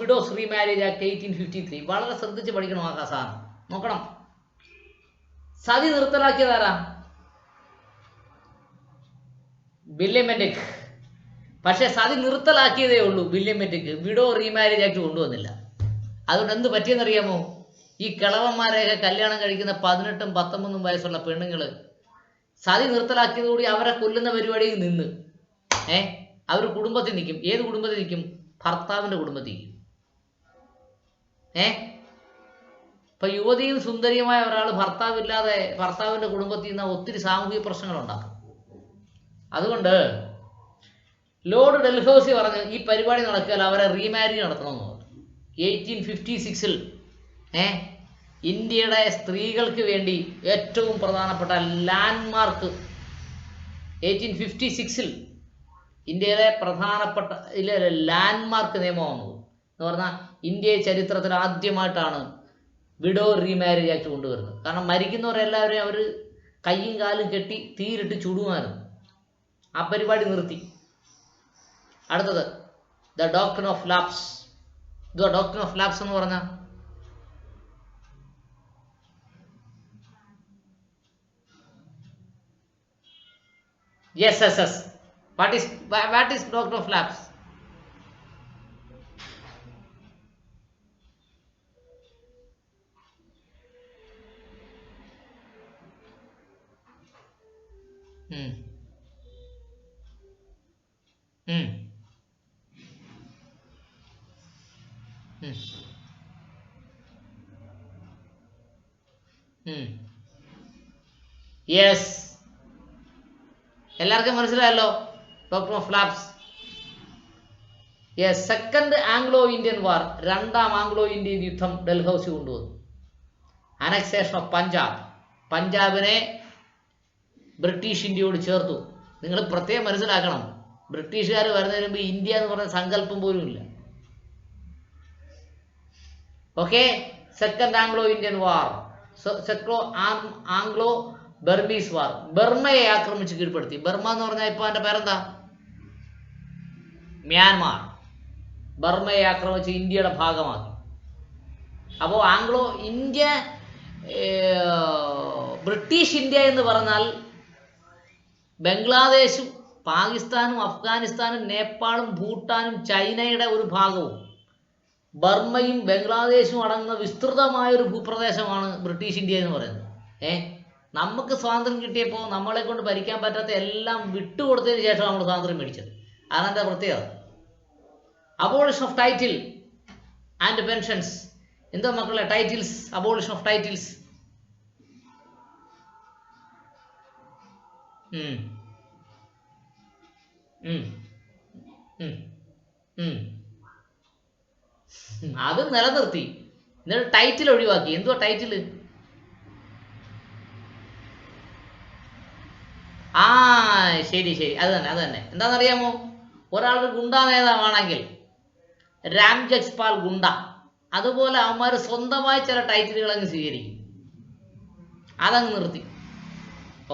widows remarriage act 1853. വളരെ ശ്രദ്ധിച്ച് പഠിക്കണം ആ സാധനം. നോക്കണം. സതി നിർത്തലാക്കിയതാരാ? William Bentinck. പക്ഷെ സതി നിർത്തലാക്കിയതേ ഉള്ളൂ William Bentinck. Widow remarriage act കൊണ്ടുവന്നില്ല. അതുകൊണ്ട് എന്ത് പറ്റിയെന്നറിയാമോ? ഈ കിളവന്മാരെയൊക്കെ കല്യാണം കഴിക്കുന്ന 18ഉം 19ഉം വയസ്സുള്ള പെണ്ണുങ്ങൾ സതി നിർത്തലാക്കിയതോടുകൂടി അവരെ കൊല്ലുന്ന പരിപാടിയിൽ നിന്ന് അവർ കുടുംബത്തിൽ നിൽക്കും. ഏത് കുടുംബത്തിൽ നിൽക്കും? ഭർത്താവിൻ്റെ കുടുംബത്തിൽ നിൽക്കും. ഇപ്പൊ യുവതിയും സുന്ദരിയുമായ ഒരാൾ ഭർത്താവില്ലാതെ ഭർത്താവിൻ്റെ കുടുംബത്തിൽ നിന്ന് ഒത്തിരി സാമൂഹിക പ്രശ്നങ്ങളുണ്ടാക്കും. അതുകൊണ്ട് ലോർഡ് ഡൽഹൌസി പറഞ്ഞ് ഈ പരിപാടി നടക്കിയാൽ അവരെ റീമാരേജ് നടത്തണമെന്ന് പറഞ്ഞു. 1856 ഇന്ത്യയുടെ സ്ത്രീകൾക്ക് വേണ്ടി ഏറ്റവും പ്രധാനപ്പെട്ട ലാൻഡ്മാർക്ക് 1856 ഇന്ത്യയിലെ പ്രധാനപ്പെട്ട ലാൻഡ്മാർക്ക് നിയമം വന്നത് എന്ന് പറഞ്ഞാൽ ഇന്ത്യ ചരിത്രത്തിൽ ആദ്യമായിട്ടാണ് വിഡോ റീമാരേജ് ആക്ട് കൊണ്ടുവരുന്നത്. കാരണം മരിക്കുന്നവരെല്ലാവരെയും അവർ കയ്യും കാലും കെട്ടി തീയിലിട്ട് ചുടുമായിരുന്നു. ആ പരിപാടി നിർത്തി. അടുത്തത് the doctrine of lapse. Doctrine of lapse എന്ന് പറഞ്ഞാൽ yes. What is doctrine of lapse? ഉം. ഉം. ഉം. യെസ്, എല്ലാവർക്കും മനസ്സിലായല്ലോ. Doctor of flaps. Yes, second Anglo Indian വാർ, രണ്ടാം ആംഗ്ലോ ഇന്ത്യൻ യുദ്ധം ഡൽഹൌസി കൊണ്ടുവന്നു. അനക്സേഷൻ ഓഫ് പഞ്ചാബ്, പഞ്ചാബിനെ ബ്രിട്ടീഷ് ഇന്ത്യയോട് ചേർത്തു. നിങ്ങൾ പ്രത്യേകം മനസ്സിലാക്കണം, ബ്രിട്ടീഷുകാർ വരുന്നതിന് മുമ്പ് ഇന്ത്യ എന്ന് പറഞ്ഞ സങ്കല്പം പോലും ഇല്ല. Okay, second Anglo Indian war, Anglo Burmese war. ബർമയെ ആക്രമിച്ച് കീഴ്പ്പെടുത്തി. ബർമ എന്ന് പറഞ്ഞാൽ ഇപ്പൊ അതിന്റെ പേരെന്താ? മ്യാൻമാർ. ബർമയെ ആക്രമിച്ച് ഇന്ത്യയുടെ ഭാഗമാക്കി. അപ്പോൾ ആംഗ്ലോ ഇന്ത്യ, ബ്രിട്ടീഷ് ഇന്ത്യ എന്ന് പറഞ്ഞാൽ ബംഗ്ലാദേശും പാകിസ്ഥാനും അഫ്ഗാനിസ്ഥാനും നേപ്പാളും ഭൂട്ടാനും ചൈനയുടെ ഒരു ഭാഗവും ബർമ്മയും ബംഗ്ലാദേശും അടങ്ങുന്ന വിസ്തൃതമായൊരു ഭൂപ്രദേശമാണ് ബ്രിട്ടീഷ് ഇന്ത്യ എന്ന് പറയുന്നത്. നമുക്ക് സ്വാതന്ത്ര്യം കിട്ടിയപ്പോൾ നമ്മളെ കൊണ്ട് ഭരിക്കാൻ പറ്റാത്ത എല്ലാം വിട്ടുകൊടുത്തതിന് ശേഷം നമ്മൾ സ്വാതന്ത്ര്യം മേടിച്ചത്. അതെന്താ പ്രത്യേകത? Abolition of title and pensions. എന്താ മക്കളെ ടൈറ്റിൽസ്? Abolition of titles. അത് നിലനിർത്തി, എന്നിട്ട് ടൈറ്റിൽ ഒഴിവാക്കി. എന്തുവാ ടൈറ്റിൽ? ആ ശരി ശരി, അത് തന്നെ അത് തന്നെ. എന്താണെന്നറിയാമോ? ഒരാൾക്ക് ഗുണ്ടാ നേതാവാണെങ്കിൽ രാം ജഗ്പാൽ ഗുണ്ട, അതുപോലെ അവന്മാർ സ്വന്തമായി ചില ടൈറ്റിലുകൾ അങ്ങ് സ്വീകരിക്കും, അതങ്ങ് നിർത്തി.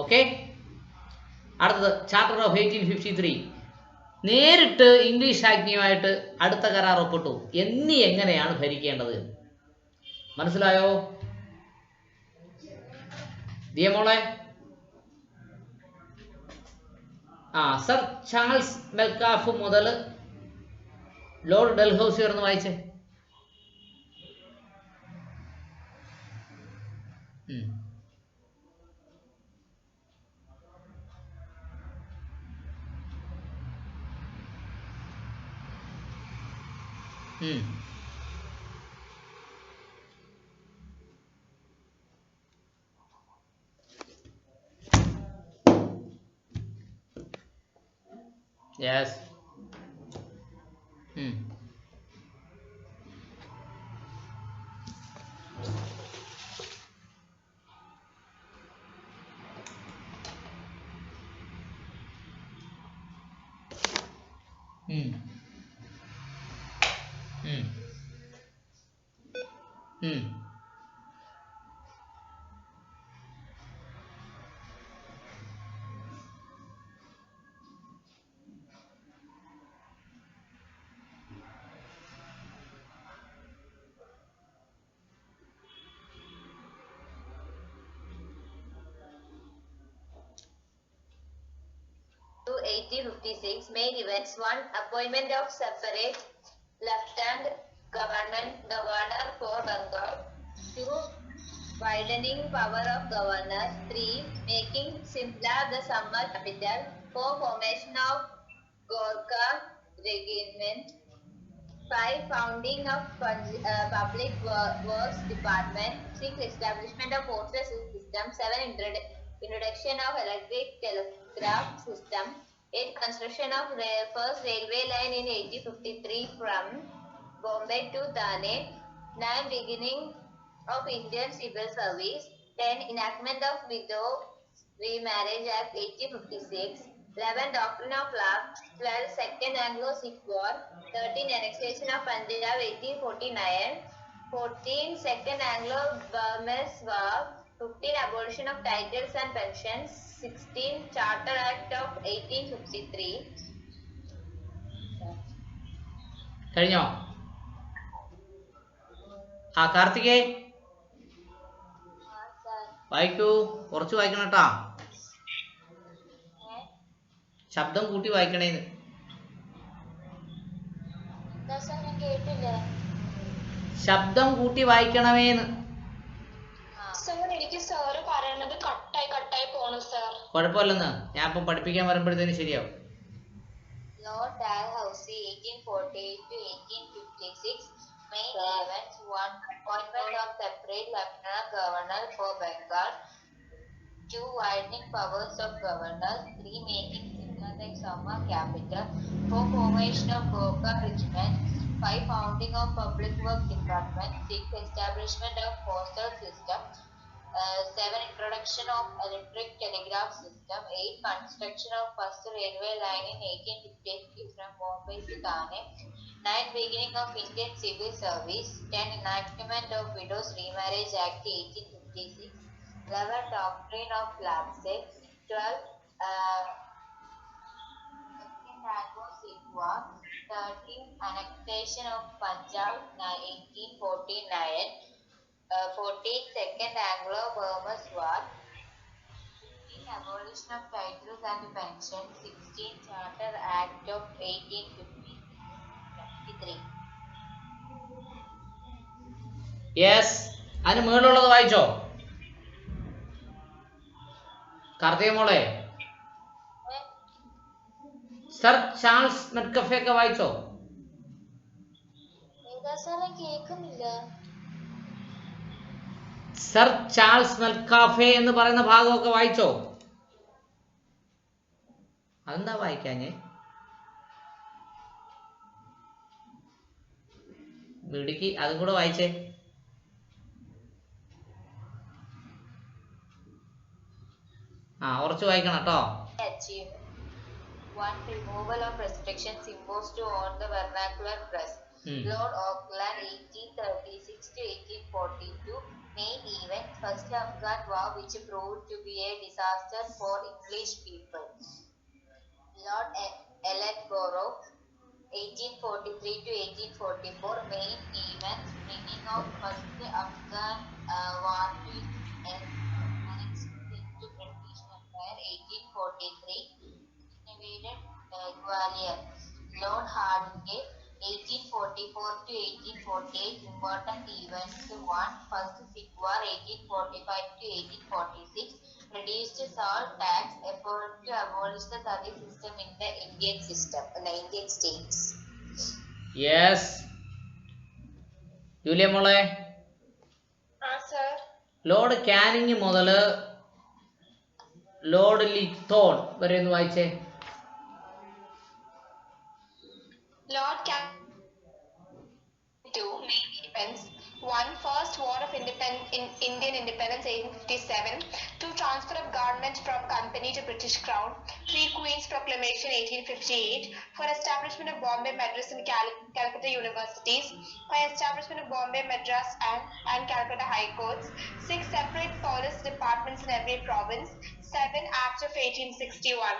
ഓക്കെ, അടുത്തത് ചാർട്ടർ ഓഫ് 1853. നേരിട്ട് ഇംഗ്ലീഷ് ആജ്ഞയുമായിട്ട് അടുത്ത കരാർ ഒപ്പിട്ടു. എന്നീ എങ്ങനെയാണ് ഭരിക്കേണ്ടത്? മനസ്സിലായോ ദിയമോളെ? സർ ചാൾസ് മെൽകാഫ് മുതൽ ലോർഡ് ഡൽഹൌസി വരെ വായിച്ചേ. Yes. To 1856 main events: 1. Appointment of separate lieutenant governor for Bengal. 2. Widening power of governors. 3. Making Simla the summer capital. 4. Formation of Gorkha Regiment. 5. Founding of Public Works Department. 6. Establishment of postal system. 7. Introduction of electric telegraph system. 8. Construction of first railway line in 1853 from Bombay to Thane. 9. Beginning of Indian Civil Service. 10. Enactment of Widow Remarriage Act 1856. 11. Doctrine of Love. 12. Second Anglo-Sikh War. 13. Annexation of Punjab 1849. 14. Second Anglo-Burmese War. 15. Abolition of titles and pensions. 16. Charter Act of 1853. കഴിഞ്ഞോ? കാർത്തികേ വായിക്കൂ, കുറച്ച് വായിക്കണം കേട്ടാ. ശബ്ദം കൂട്ടി വായിക്കണേന്ന്. ശബ്ദം കൂട്ടി വായിക്കണമേന്ന്. എനിക്ക് സാറ് പറയണത് കട്ടായി പോണു സാർ. കുഴപ്പമില്ലെന്ന്, ഞാൻ ഇപ്പം പഠിപ്പിക്കാൻ വരുമ്പോഴത്തേന് ശരിയാവും. Lord Dalhousie, 1848 to 1856. Main events: 1. Appointment of separate Lieutenant Governor for Bengal. 2. Widening powers of governors. 3. Making Simla the summer capital. 4. Formation of Gorkha Regiment. 5. Founding of Public Works Department. 6. Establishment of postal system. 7. Introduction of electric telegraph system. 8. Construction of first railway line in 1858 from Bombay to Thane. 9. Beginning of Indian Civil Service. 10. Enactment of Widows Remarriage Act 1856. 11. Doctrine of lapses. 12. Second Anglo-Sikh War. 13. Annexation of Punjab 1849. 14. Second Anglo-Burmese War. 15. Abolition of titles and pensions. 16. Charter Act of 1853. Yes, അതിന് മുകളിലുള്ളത് വായിച്ചോ കാർത്തിക മോളെ? Sir Charles മെറ്റ്കഫെ ഒക്കെ വായിച്ചോ? കേൾക്കുന്നില്ല. Sir Charles മെറ്റ്കഫെ എന്ന് പറയുന്ന ഭാഗമൊക്കെ വായിച്ചോ? അതെന്താ വായിക്കാഞ്ഞേ? വീടിക്ക് അതും കൂടെ വായിച്ചേ. ഉറച്ചു വായിക്കണം കേട്ടോ. Achievement. 1. Removal of restrictions imposed on the vernacular press. Lord Auckland, 1836 to 1842. Main event: First Afghan War, which proved to be a disaster for English people. Lord Ellenborough, 1843 to 1844. Main events: bringing of First Afghan War to end, annexed into British Empire 1843. Invaded Gwalior. Lord Hardinge, 1844 to 1848. Important events: 1. First Sikh War 1845 to 1846. Reduced salt tax. Effort to abolish the sati system in the Indian states. Yes, Julia മോളെ. Sir. Lord Canning മുതൽ Lord ലിത്തോൺ വരെ ഒന്ന് വായിച്ചേ. Lord Canning. 2. Main events: 1. First War of Indian Independence 1857. 2. Transfer of government from Company to British Crown. 3. Queen's Proclamation 1858. 4. Establishment of Bombay, Madras and Calcutta Universities. 5. Establishment of Bombay, Madras and Calcutta High Courts. 6. Separate police departments in every province. 7. Act of 1861.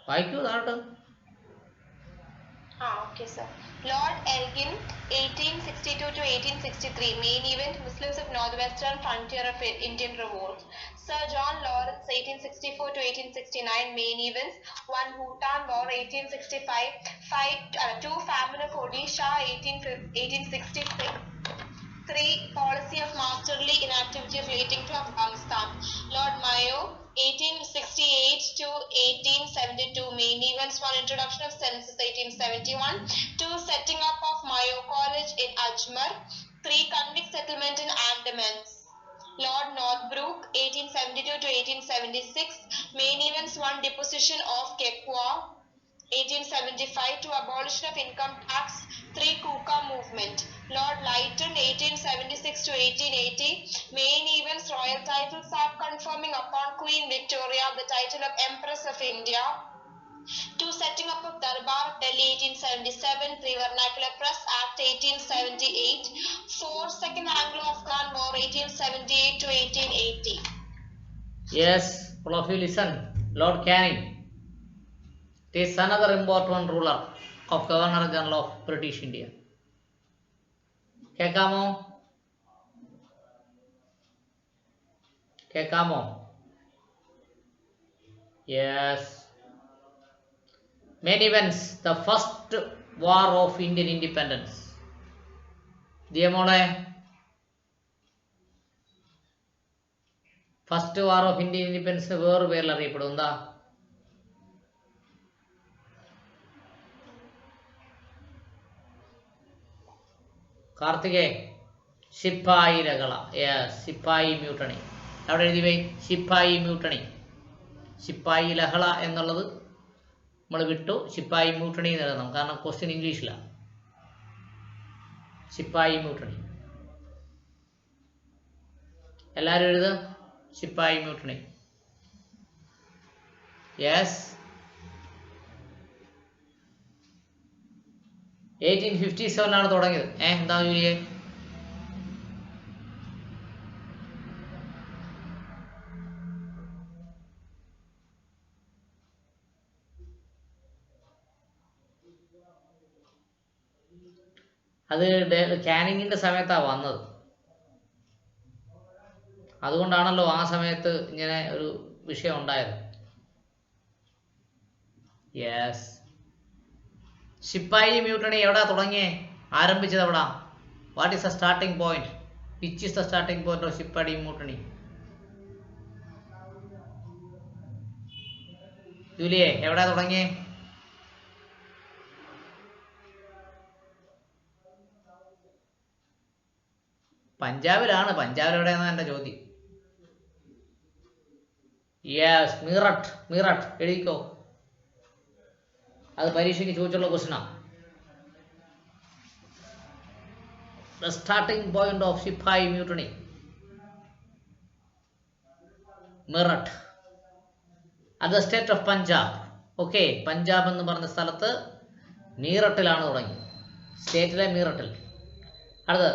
വായിക്കൂ താഴോട്ട്. Okay, sir. Lord Elgin, 1862 to 1863. Main event: Muslims of northwestern frontier of Indian revolt. Sir John Lawrence, 1864 to 1869. Main events: 1. Bhutan War, 1865. 2. Famine of Odisha, 1866. 3. Policy of masterly inactivity relating to Afghanistan. Lord Mayo, 1868 to 1872. Main events: 1. Introduction of census 1871. 2. Setting up of Mayo College in Ajmer. 3. Convict settlement in Andamans. Lord Northbrook, 1872 to 1876. Main events: 1. Deposition of Kekwa 1875. 2. Abolition of income tax. 3. Kuka movement. Lord Lytton, 1876 to 1880. Main events: Royal Titles Act confirming upon Queen Victoria the title of Empress of India. 2. Setting up of Darbar of Delhi 1877. 3. Vernacular Press Act 1878. 4. Second Anglo-Afghan War 1878 to 1880. Yes, all of you listen. Lord Canning is another important ruler of Governor General of British India. കേൾക്കാമോ? Yes. Main events: the first war of Indian independence. ദിയമോളെ, first war of Indian independence വേറെ പേരിൽ അറിയപ്പെടും. എന്താ? കാർത്തികേ, ശിപ്പായി ലഹള. ശിപ്പായി മ്യൂട്ടണി. അവിടെ എഴുതി പോയി ശിപ്പായി മ്യൂട്ടണി. ശിപ്പായി ലഹള എന്നുള്ളത് നമ്മൾ വിട്ടു. ശിപ്പായി മ്യൂട്ടണി എന്ന് എഴുതണം, കാരണം ക്വസ്റ്റ്യൻ ഇംഗ്ലീഷിലാണ്. ശിപ്പായി മ്യൂട്ടണി എല്ലാവരും എഴുതുക. ശിപ്പായി മ്യൂട്ടണി. യെസ്, 1857 തുടങ്ങിയത്. എന്താ ജോലിയെ? അത് കാനിങ്ങിന്റെ സമയത്താണ് വന്നത്. അതുകൊണ്ടാണല്ലോ ആ സമയത്ത് ഇങ്ങനെ ഒരു വിഷയം ഉണ്ടായത്. യെസ്, ശിപ്പായി മ്യൂട്ടണി എവിടെ തുടങ്ങിയേ? ആരംഭിച്ചത് എവിടാ? What is the starting point? Which is the starting point of ശിപ്പായി മ്യൂട്ടണി? ജൂലിയെ, എവിടെ തുടങ്ങിയേ? പഞ്ചാബിലാണ്. പഞ്ചാബിൽ എവിടെയാണ് എൻ്റെ ചോദ്യം. യെസ്, മീററ്റ്. മീററ്റ് എഴുതിക്കോ. അത് പരീക്ഷയ്ക്ക് ചോദിച്ചുള്ള ക്വസ്റ്റ്യനാണ്. ദ സ്റ്റാർട്ടിംഗ് പോയിന്റ് ഓഫ് ശിപ്പായി മ്യൂട്ടണി, മീററ്റ്, അത് state of Punjab. Okay, Punjab എന്ന് പറഞ്ഞ സ്ഥലത്ത് മീററ്റിലാണ് തുടങ്ങിയത്. സ്റ്റേറ്റിലെ മീററ്റിൽ. അടുത്ത്,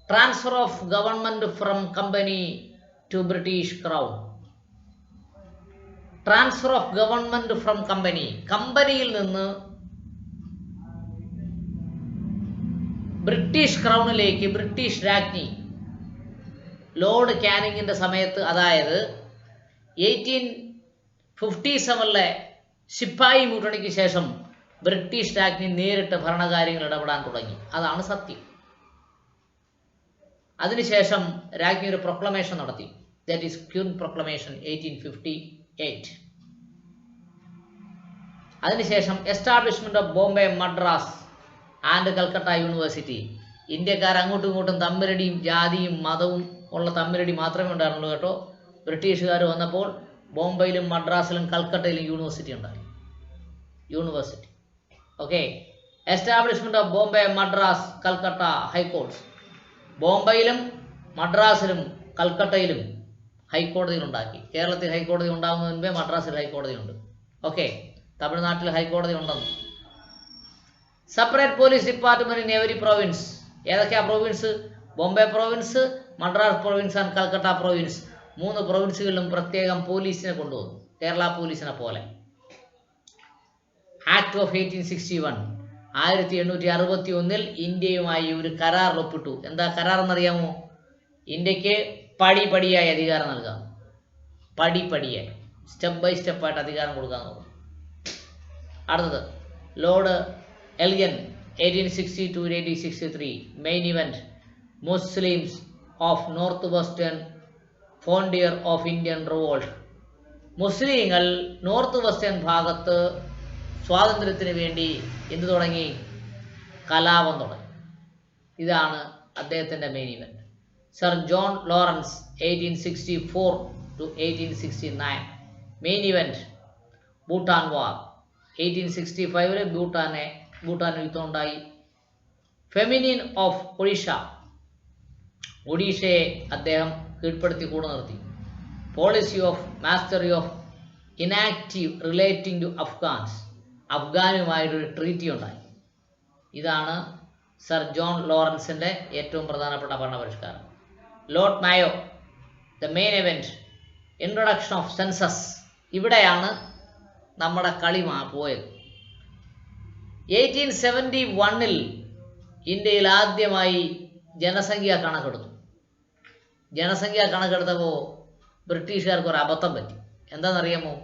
transfer of government from company to British crown. Transfer of government from company, കമ്പനിയിൽ നിന്ന് ബ്രിട്ടീഷ് ക്രൗണിലേക്ക് ബ്രിട്ടീഷ് രാജ്ഞി ലോർഡ് കാനിങ്ങിന്റെ സമയത്ത്, അതായത് 1857 ശിപ്പായി മ്യൂട്ടണിക്ക് ശേഷം ബ്രിട്ടീഷ് രാജ്ഞി നേരിട്ട് ഭരണകാര്യങ്ങൾ ഇടപെടാൻ തുടങ്ങി. അതാണ് സത്യം. അതിനുശേഷം രാജ്ഞി ഒരു പ്രൊക്ലമേഷൻ നടത്തി. That is queen proclamation 1858. അതിനുശേഷം establishment of Bombay, Madras and Calcutta university. ഇന്ത്യക്കാർ അങ്ങോട്ടും ഇങ്ങോട്ടും തമ്മിലടിയും ജാതിയും മതവും ഉള്ള തമ്മിലടി മാത്രമേ ഉണ്ടായിരുന്നുള്ളൂ കേട്ടോ. ബ്രിട്ടീഷുകാർ വന്നപ്പോൾ ബോംബെയിലും മദ്രാസിലും കൽക്കട്ടയിലും യൂണിവേഴ്സിറ്റി ഉണ്ടായി. University. Okay, establishment of Bombay, Madras, Calcutta high courts. ബോംബെയിലും മദ്രാസിലും കൽക്കട്ടയിലും ഹൈക്കോടതികളുണ്ടാക്കി. കേരളത്തിൽ ഹൈക്കോടതി ഉണ്ടാകുന്നതിന് മുൻപേ മദ്രാസിൽ ഹൈക്കോടതിയുണ്ട്. ഓക്കെ, തമിഴ്നാട്ടിൽ ഹൈക്കോടതി ഉണ്ടെന്ന്. Separate police department in every province. ഏതൊക്കെയാ province? Bombay province, Madras province and Calcutta province. 3 പ്രൊവിൻസുകളിലും പ്രത്യേകം പോലീസിനെ കൊണ്ടുവന്നു, കേരള പോലീസിനെ പോലെ. ആക്ട് ഓഫ് 1861, 1861 ഇന്ത്യയുമായി ഒരു കരാർ ഒപ്പിട്ടു. എന്താ കരാർ എന്നറിയാമോ? ഇന്ത്യക്ക് പടിപടിയായി അധികാരം നൽകാം. പടിപടിയായി, സ്റ്റെപ്പ് ബൈ സ്റ്റെപ്പായിട്ട് അധികാരം കൊടുക്കാൻ നോക്കും. അടുത്തത്, Lord Elgin 1862-1863. Main event, Muslims of north western frontier of Indian revolt. മുസ്ലിങ്ങൾ നോർത്ത് വെസ്റ്റേൺ ഭാഗത്ത് സ്വാതന്ത്ര്യത്തിന് വേണ്ടി എന്ത് തുടങ്ങി? കലാപം തുടങ്ങി. ഇതാണ് അദ്ദേഹത്തിൻ്റെ main event. Sir John Lawrence 1864-1869. Main event, Bhutan war. 1865 Bhutan യുദ്ധം ഉണ്ടായി. ഫെമിനിൻ ഓഫ് ഒഡീഷ, ഒഡീഷയെ അദ്ദേഹം കീഴ്പ്പെടുത്തി കൂടെ നിർത്തി. Policy of mastery of inactive relating to Afghans. അഫ്ഗാനുമായിട്ടൊരു ട്രീറ്റി ഉണ്ടായി. ഇതാണ് സർ ജോൺ ലോറൻസിൻ്റെ ഏറ്റവും പ്രധാനപ്പെട്ട ഭരണപരിഷ്കാരം. Lord Mayo, the main event, introduction of census. ഇവിടെയാണ് നമ്മുടെ കളി പോയത്. 1871 ഇന്ത്യയിൽ ആദ്യമായി ജനസംഖ്യാ കണക്കെടുത്തു. ജനസംഖ്യാ കണക്കെടുത്തപ്പോൾ ബ്രിട്ടീഷുകാർക്ക് ഒരു അബദ്ധം പറ്റി. എന്താണെന്നറിയാമോ?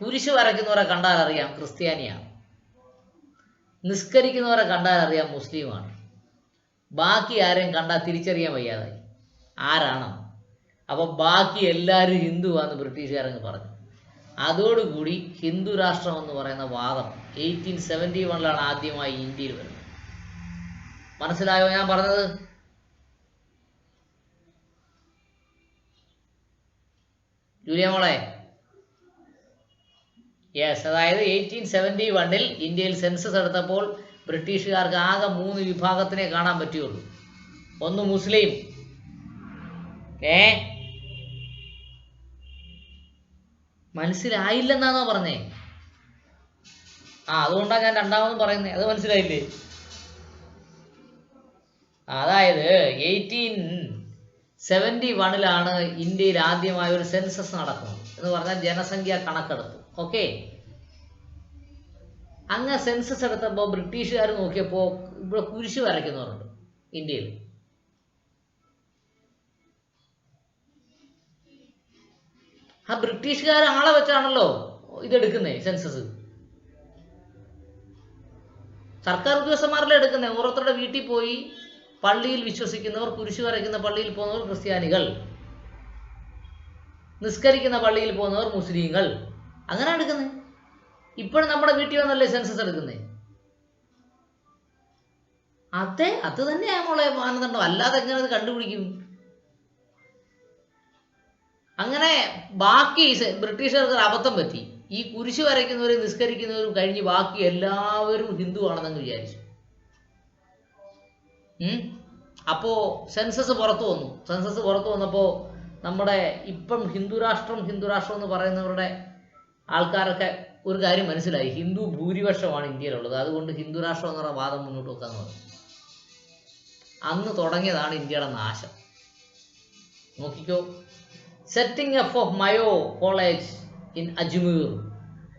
കുരിശ് വരയ്ക്കുന്നവരെ കണ്ടാൽ അറിയാം ക്രിസ്ത്യാനിയാണ്, നിസ്കരിക്കുന്നവരെ കണ്ടാൽ അറിയാം മുസ്ലിമാണ്, ബാക്കി ആരെയും കണ്ടാൽ തിരിച്ചറിയാൻ വയ്യാതായി ആരാണ്. അപ്പോൾ ബാക്കി എല്ലാവരും ഹിന്ദുവാന്ന് ബ്രിട്ടീഷുകാരങ്ങ് പറഞ്ഞു. അതോടുകൂടി ഹിന്ദു രാഷ്ട്രം എന്ന് പറയുന്ന വാദം 1871 ആദ്യമായി ഇന്ത്യയിൽ വരുന്നത്. മനസ്സിലായോ ഞാൻ പറഞ്ഞത്? ജൂലിയ മോളെ, യെസ്. അതായത് 1871 ഇന്ത്യയിൽ സെൻസസ് എടുത്തപ്പോൾ ബ്രിട്ടീഷുകാർക്ക് ആകെ 3 വിഭാഗത്തിനെ കാണാൻ പറ്റുള്ളൂ. ഒന്ന് മുസ്ലിം, മനസ്സിലായില്ലെന്നാണോ പറഞ്ഞേ? അതുകൊണ്ടാണ് ഞാൻ രണ്ടാമതും പറയുന്നത്. അത് മനസ്സിലായില്ലേ? അതായത് 1871 ഇന്ത്യയിൽ ആദ്യമായ ഒരു സെൻസസ് നടക്കുന്നത്, എന്ന് പറഞ്ഞാൽ ജനസംഖ്യ കണക്കെടുപ്പ്. ഓക്കെ, അങ്ങ് സെൻസസ് എടുത്തപ്പോൾ ബ്രിട്ടീഷുകാർ നോക്കിയപ്പോൾ ഇവിടെ കുരിശ് വരയ്ക്കുന്നവരുണ്ട് ഇന്ത്യയിൽ. ആ ബ്രിട്ടീഷുകാർ ആളെ വെച്ചാണല്ലോ ഇതെടുക്കുന്നേ സെൻസസ്. സർക്കാർ ഉദ്യോഗസ്ഥന്മാരല്ലേ എടുക്കുന്നത്. ഓരോരുത്തരുടെ വീട്ടിൽ പോയി പള്ളിയിൽ വിശ്വസിക്കുന്നവർ, കുരിശ് വരയ്ക്കുന്ന പള്ളിയിൽ പോകുന്നവർ ക്രിസ്ത്യാനികൾ, നിസ്കരിക്കുന്ന പള്ളിയിൽ പോകുന്നവർ മുസ്ലിങ്ങൾ, അങ്ങനെ എടുക്കുന്നത്. ഇപ്പോഴും നമ്മുടെ വീട്ടിൽ വന്നല്ലേ സെൻസസ് എടുക്കുന്നത്. അതെ, അത് തന്നെയാ മോളെ മാനദണ്ഡം. അല്ലാതെ എങ്ങനെ അത് കണ്ടുപിടിക്കും? അങ്ങനെ ബാക്കി ബ്രിട്ടീഷുകാർക്ക് അബദ്ധം പറ്റി. ഈ കുരിശ് വരയ്ക്കുന്നവരും നിസ്കരിക്കുന്നവരും കഴിഞ്ഞ് ബാക്കി എല്ലാവരും ഹിന്ദു ആണെന്നങ്ങ് വിചാരിച്ചു. അപ്പോ സെൻസസ് പുറത്തു വന്നു. സെൻസസ് പുറത്തു വന്നപ്പോൾ നമ്മുടെ ഇപ്പം ഹിന്ദുരാഷ്ട്രം എന്ന് പറയുന്നവരുടെ ആൾക്കാരൊക്കെ ഒരു കാര്യം മനസ്സിലായി, ഹിന്ദു ഭൂരിപക്ഷമാണ് ഇന്ത്യയിലുള്ളത്, അതുകൊണ്ട് ഹിന്ദുരാഷ്ട്രം എന്നുള്ള വാദം മുന്നോട്ട് വെക്കാന്ന് പറഞ്ഞു. അന്ന് തുടങ്ങിയതാണ് ഇന്ത്യയുടെ നാശം. നോക്കിക്കോ, setting up of Mayo college in Ajmer.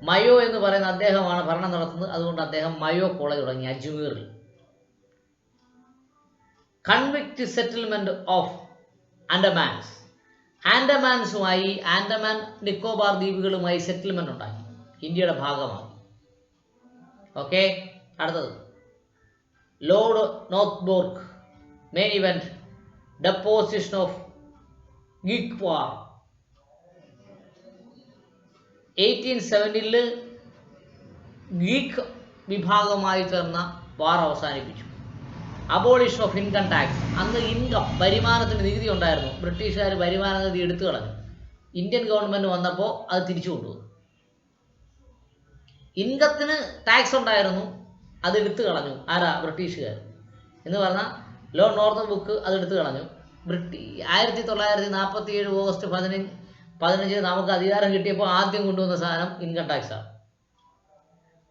Mayo എന്ന് പറയുന്ന അദ്ദേഹമാണ് ഭരണം നടത്തുന്നത്, അതുകൊണ്ട് അദ്ദേഹം മയോ കോളേജ് തുടങ്ങി അജ്മീറിൽ. Convict settlement of Andamans. ആൻഡമാൻസുമായി, ആൻഡമാൻ നിക്കോബാർ ദ്വീപുകളുമായി സെറ്റിൽമെന്റ് ഉണ്ടാക്കി, ഇന്ത്യയുടെ ഭാഗമായി. ഓക്കെ, അടുത്തത് Lord Northbrook. Main event deposition of Gaekwar. 1870 ഗീക്ക് വിഭാഗമായി ചേർന്ന വാർ അവസാനിപ്പിച്ചു. Abolition of income tax. അന്ന് ഇൻകം, വരുമാനത്തിന് നികുതി ഉണ്ടായിരുന്നു. ബ്രിട്ടീഷുകാർ വരുമാന നികുതി എടുത്തു കളഞ്ഞു. ഇന്ത്യൻ ഗവൺമെന്റ് വന്നപ്പോൾ അത് തിരിച്ചു കൊണ്ടുവന്നു. ഇൻകത്തിന് ടാക്സ് ഉണ്ടായിരുന്നു, അത് എടുത്തു കളഞ്ഞു. ആരാ? ബ്രിട്ടീഷുകാർ. എന്ന് പറഞ്ഞാൽ ലോർഡ് നോർത്ത് ബുക്ക് അത് എടുത്തു കളഞ്ഞു. 1947 ഓഗസ്റ്റ് 15 നമുക്ക് അധികാരം കിട്ടിയപ്പോൾ ആദ്യം കൊണ്ടുവന്ന സാധനം ഇൻകം ടാക്സ് ആണ്.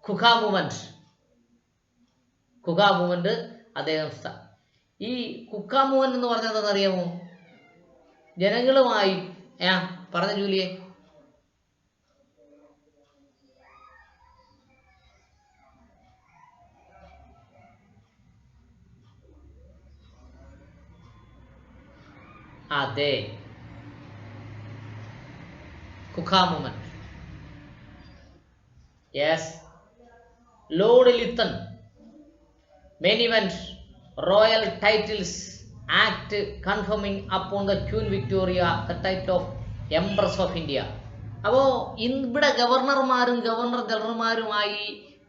ഖുഖ മൂവ്മെന്റ് അദ്ദേഹം. ഈ ഖുഖ മൂവ്മെന്റ് എന്ന് പറഞ്ഞാൽ എന്താണെന്നറിയാമോ? ജനങ്ങളുമായി പറഞ്ഞ ജൂലിയെ, അതെ, Kuka movement. Yes. Lord Lytton. Main event royal titles act confirming upon the queen Victoria the title of empress of India. അപ്പോൾ ഇവിടെ ഗവർണർമാരും ഗവർണർ ജനറൽമാരുമായി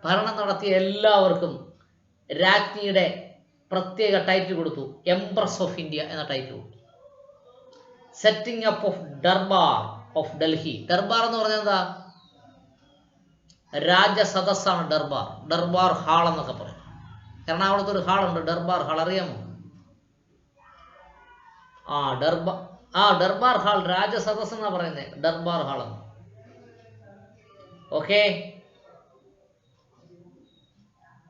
ഭരണം നടത്തിയ എല്ലാവർക്കും രാജ്ഞിയുടെ പ്രത്യേക ടൈറ്റിൽ കൊടുത്തു, എംപ്രസ് ഓഫ് ഇന്ത്യ എന്ന ടൈറ്റിൽ കൊടുത്തു. Setting up of durbar of Delhi. Durbar എന്ന് പറഞ്ഞാൽ എന്താ? രാജസദസ്സാണ് ദർബാർ. ദർബാർ ഹാൾ എന്നൊക്കെ പറയും. എറണാകുളത്ത് ഒരു ഹാളുണ്ട്, ദർബാർ ഹാൾ, അറിയാമോ? ദർബാർ ഹാൾ, രാജസദസ് എന്നാ പറയുന്നത്, durbar hall. Okay.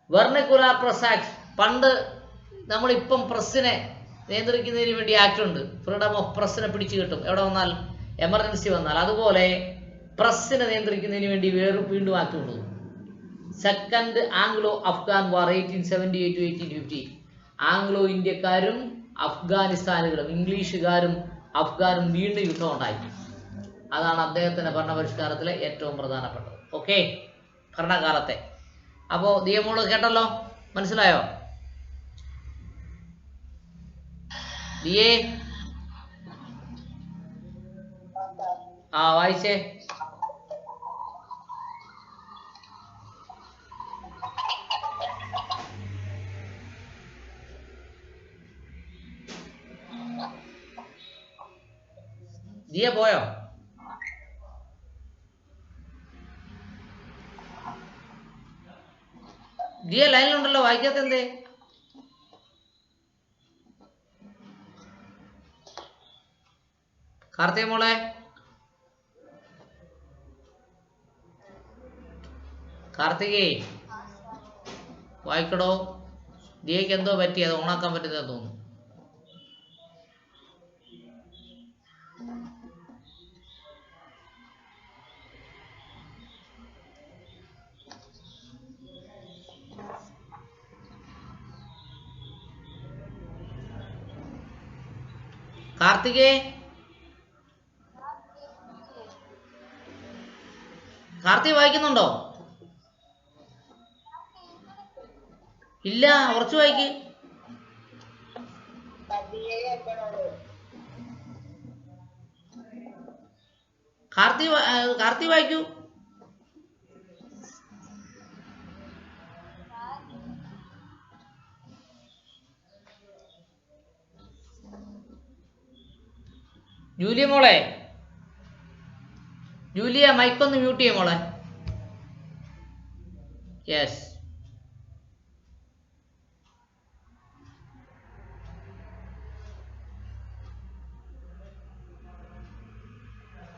Vernacular press act. പണ്ട് നമ്മളിപ്പം പ്രസ്സിനെ നിയന്ത്രിക്കുന്നതിന് വേണ്ടി ആക്ട് ഉണ്ട്. ഫ്രീഡം ഓഫ് പ്രസ്സിനെ പിടിച്ചു കിട്ടും എവിടെ വന്നാൽ, എമർജൻസി വന്നാൽ. അതുപോലെ പ്രസ്സിനെ നിയന്ത്രിക്കുന്നതിന് വേണ്ടി വീണ്ടും ആക്ട് കൊണ്ടുവന്നു. സെക്കൻഡ് ആംഗ്ലോ അഫ്ഗാൻ വാർ 1878-1850. ആംഗ്ലോ ഇന്ത്യക്കാരും അഫ്ഗാനിസ്ഥാനികളും, ഇംഗ്ലീഷുകാരും അഫ്ഗാനും വീണ്ടും യുദ്ധം ഉണ്ടാക്കി. അതാണ് അദ്ദേഹത്തിന്റെ ഭരണപരിഷ്കാരത്തിലെ ഏറ്റവും പ്രധാനപ്പെട്ടത്. ഓക്കെ, ഭരണകാലത്തെ. അപ്പോൾ ദിയമോള് കേട്ടല്ലോ, മനസ്സിലായോ? ദിയേ വായിച്ചേ. ദിയ പോയോ? ദിയ ലൈനിലുണ്ടല്ലോ, വായിക്കാത്ത എന്തേ? കാർത്തിക മോളെ, കാർത്തികേ വായിക്കടോ. ദിയക്ക് എന്തോ പറ്റി, അത് ഓണാക്കാൻ പറ്റുന്നതെന്ന് തോന്നുന്നു. കാർത്തികേ, കാർത്തിക വായിക്കുന്നുണ്ടോ? ഇല്ല, കുറച്ച് വായിക്ക്. കാർത്തി വായിക്കൂ. ജൂലിയ മോളെ, ജൂലിയ മൈക്കൊന്ന് മ്യൂട്ട് ചെയ്യ മോളെ. യെസ്.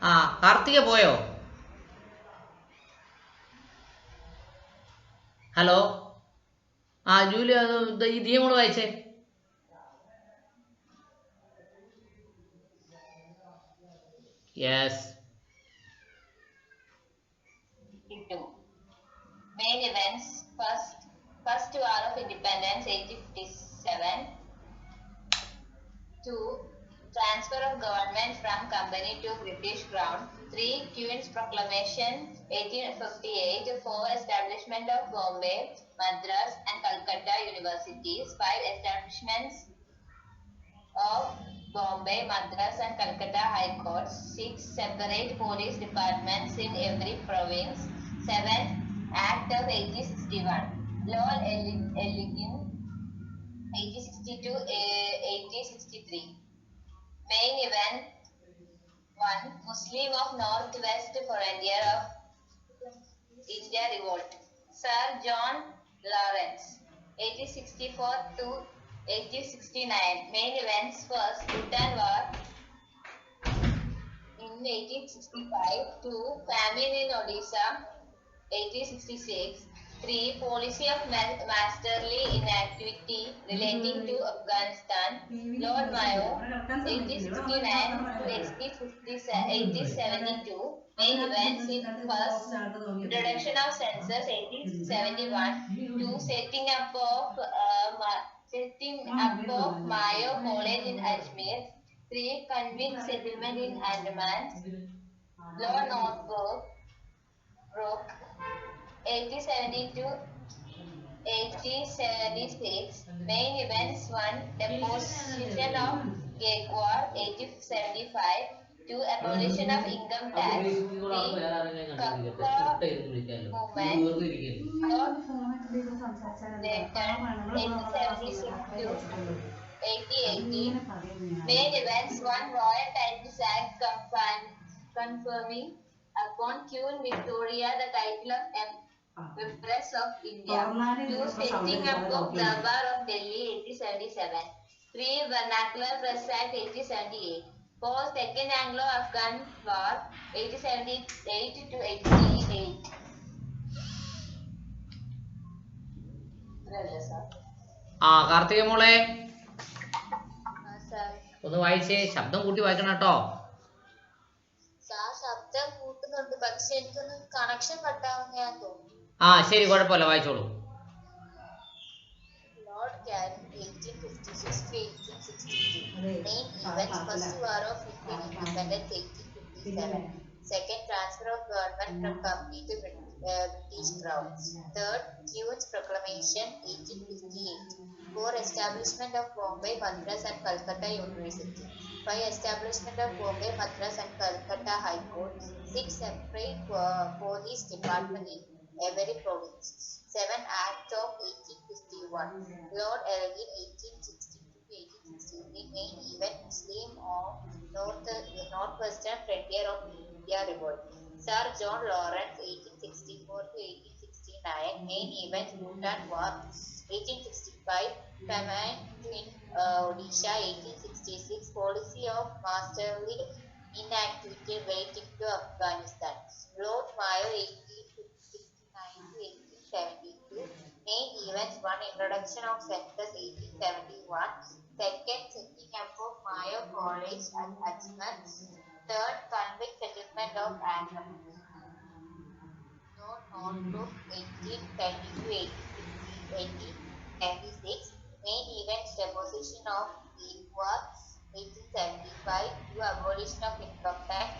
ആ, കാർത്തിക പോയോ? ഹലോ. ആ ജൂലിയ, ഈ ദിയ മോള് വായിച്ചേ. Yes. Main events: first war of independence 1857. 2. Transfer of government from company to British crown. 3. Queen's Proclamation 1858. 4. Establishment of Bombay, Madras and Calcutta universities. 5. Establishments of Bombay, Madras and Calcutta High Courts. 6. Separate police departments in every province. 7. Act of 1861. Law Elgin 1862-1863. Main event: 1. Muslim of Northwest Frontier of India revolt. Sir John Lawrence 1864-1869. Main events: first, Bhutan War in 1865. 2. Famine in Odisha 1866. 3. Policy of masterly inactivity relating to Afghanistan. Lord Mayo 1869-1872. Main events in first, introduction of census 1871. 2. Setting up of Mayo College in Ajmer. 3. Convict settlement in Andaman. Lord Northbrook 1870-1876. Main events: 1. Deposition of Gaekwar 1875. 2. Abolition of income tax. 3. Kappa movement. Lord Layton 1876-1880. Main events: 1. Royal Titles Act confirming upon Queen Victoria the title of Empress of India. 2. Setting up of Darbar of Delhi 1877. 3. Vernacular Press Act 1878. 4. Second Anglo-Afghan War 1878-1888. ആ കാർത്തിക മോളെ, Sir. ഒന്ന് വായിച്ചേ. ശബ്ദം കൂട്ടി വായിക്കണം കേട്ടോ. ശബ്ദം കൂട്ടുന്നുണ്ട്, പക്ഷെ എനിക്കൊന്ന് കണക്ഷൻ കട്ടാവുന്നതാന്ന് തോന്നുന്നു. ആ ശരി, കുഴപ്പമില്ല, വായിച്ചോളൂ. Lord Canning 1856-1862. Main events: first war of Indian independence 1857. Second, transfer of government from company to British crown. Third, Queen's Proclamation 1858. 4. Establishment of Bombay, Madras and Calcutta University. 5. Establishment of Bombay, Madras and Calcutta High Court. 6. Separate police department in every province. 7. Act of 1851. Lord Elgin 1862-1883. 1816, the main event, Muslim of northwestern frontier of India revolt. Sir John Lawrence, 1864 to 1869, main event, Bhutan War, 1865, famine in Odisha, 1866, policy of masterly inactivity waiting to Afghanistan. Lord Mayo, 1859 to 1872, main events, 1. Introduction of census, 1871, 2nd. Setting up of Mayo College at Ajmer, 3rd. Convict settlement of Andaman. Notebook, 1832 to 1896, main events, deposition of Gaekwar, 1875, to abolition of income tax,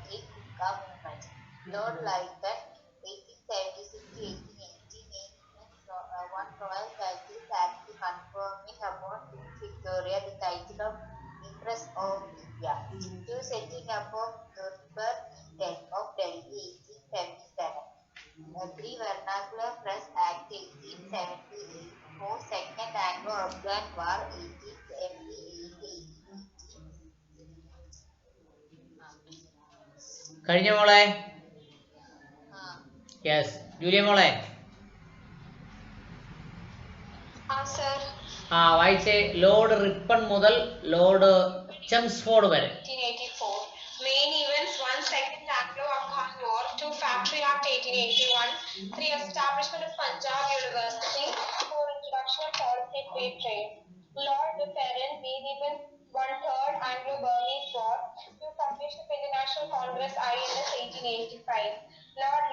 Great Gurkha movement. Lord Lytton, 1876 to 1880, main events, 1. Royal Justice Act conferring upon Queen Victoria the title of Empress of India. 2. Setting up of Durbar of Delhi, 1877. 3. Vernacular Press Act, 1878. 4. Second Anglo-Afghan War, 1878. കഴിഞ്ഞ മോളെ? Yes. Julia മോളെ Sir. വായിച്ചേ. Lord Ripon മുതൽ Lord Chelmsford വരെ. 1884. Main events, 1. Second Anglo-Afghan War, 2. Factory Act, 1881, 3. Establishment of Punjab University, 4. Introduction of policy free trade. Lord Dufferin, main events, 1. Third Anglo-Burmese War, 2. Formation of International Congress, INS, 1885. Lord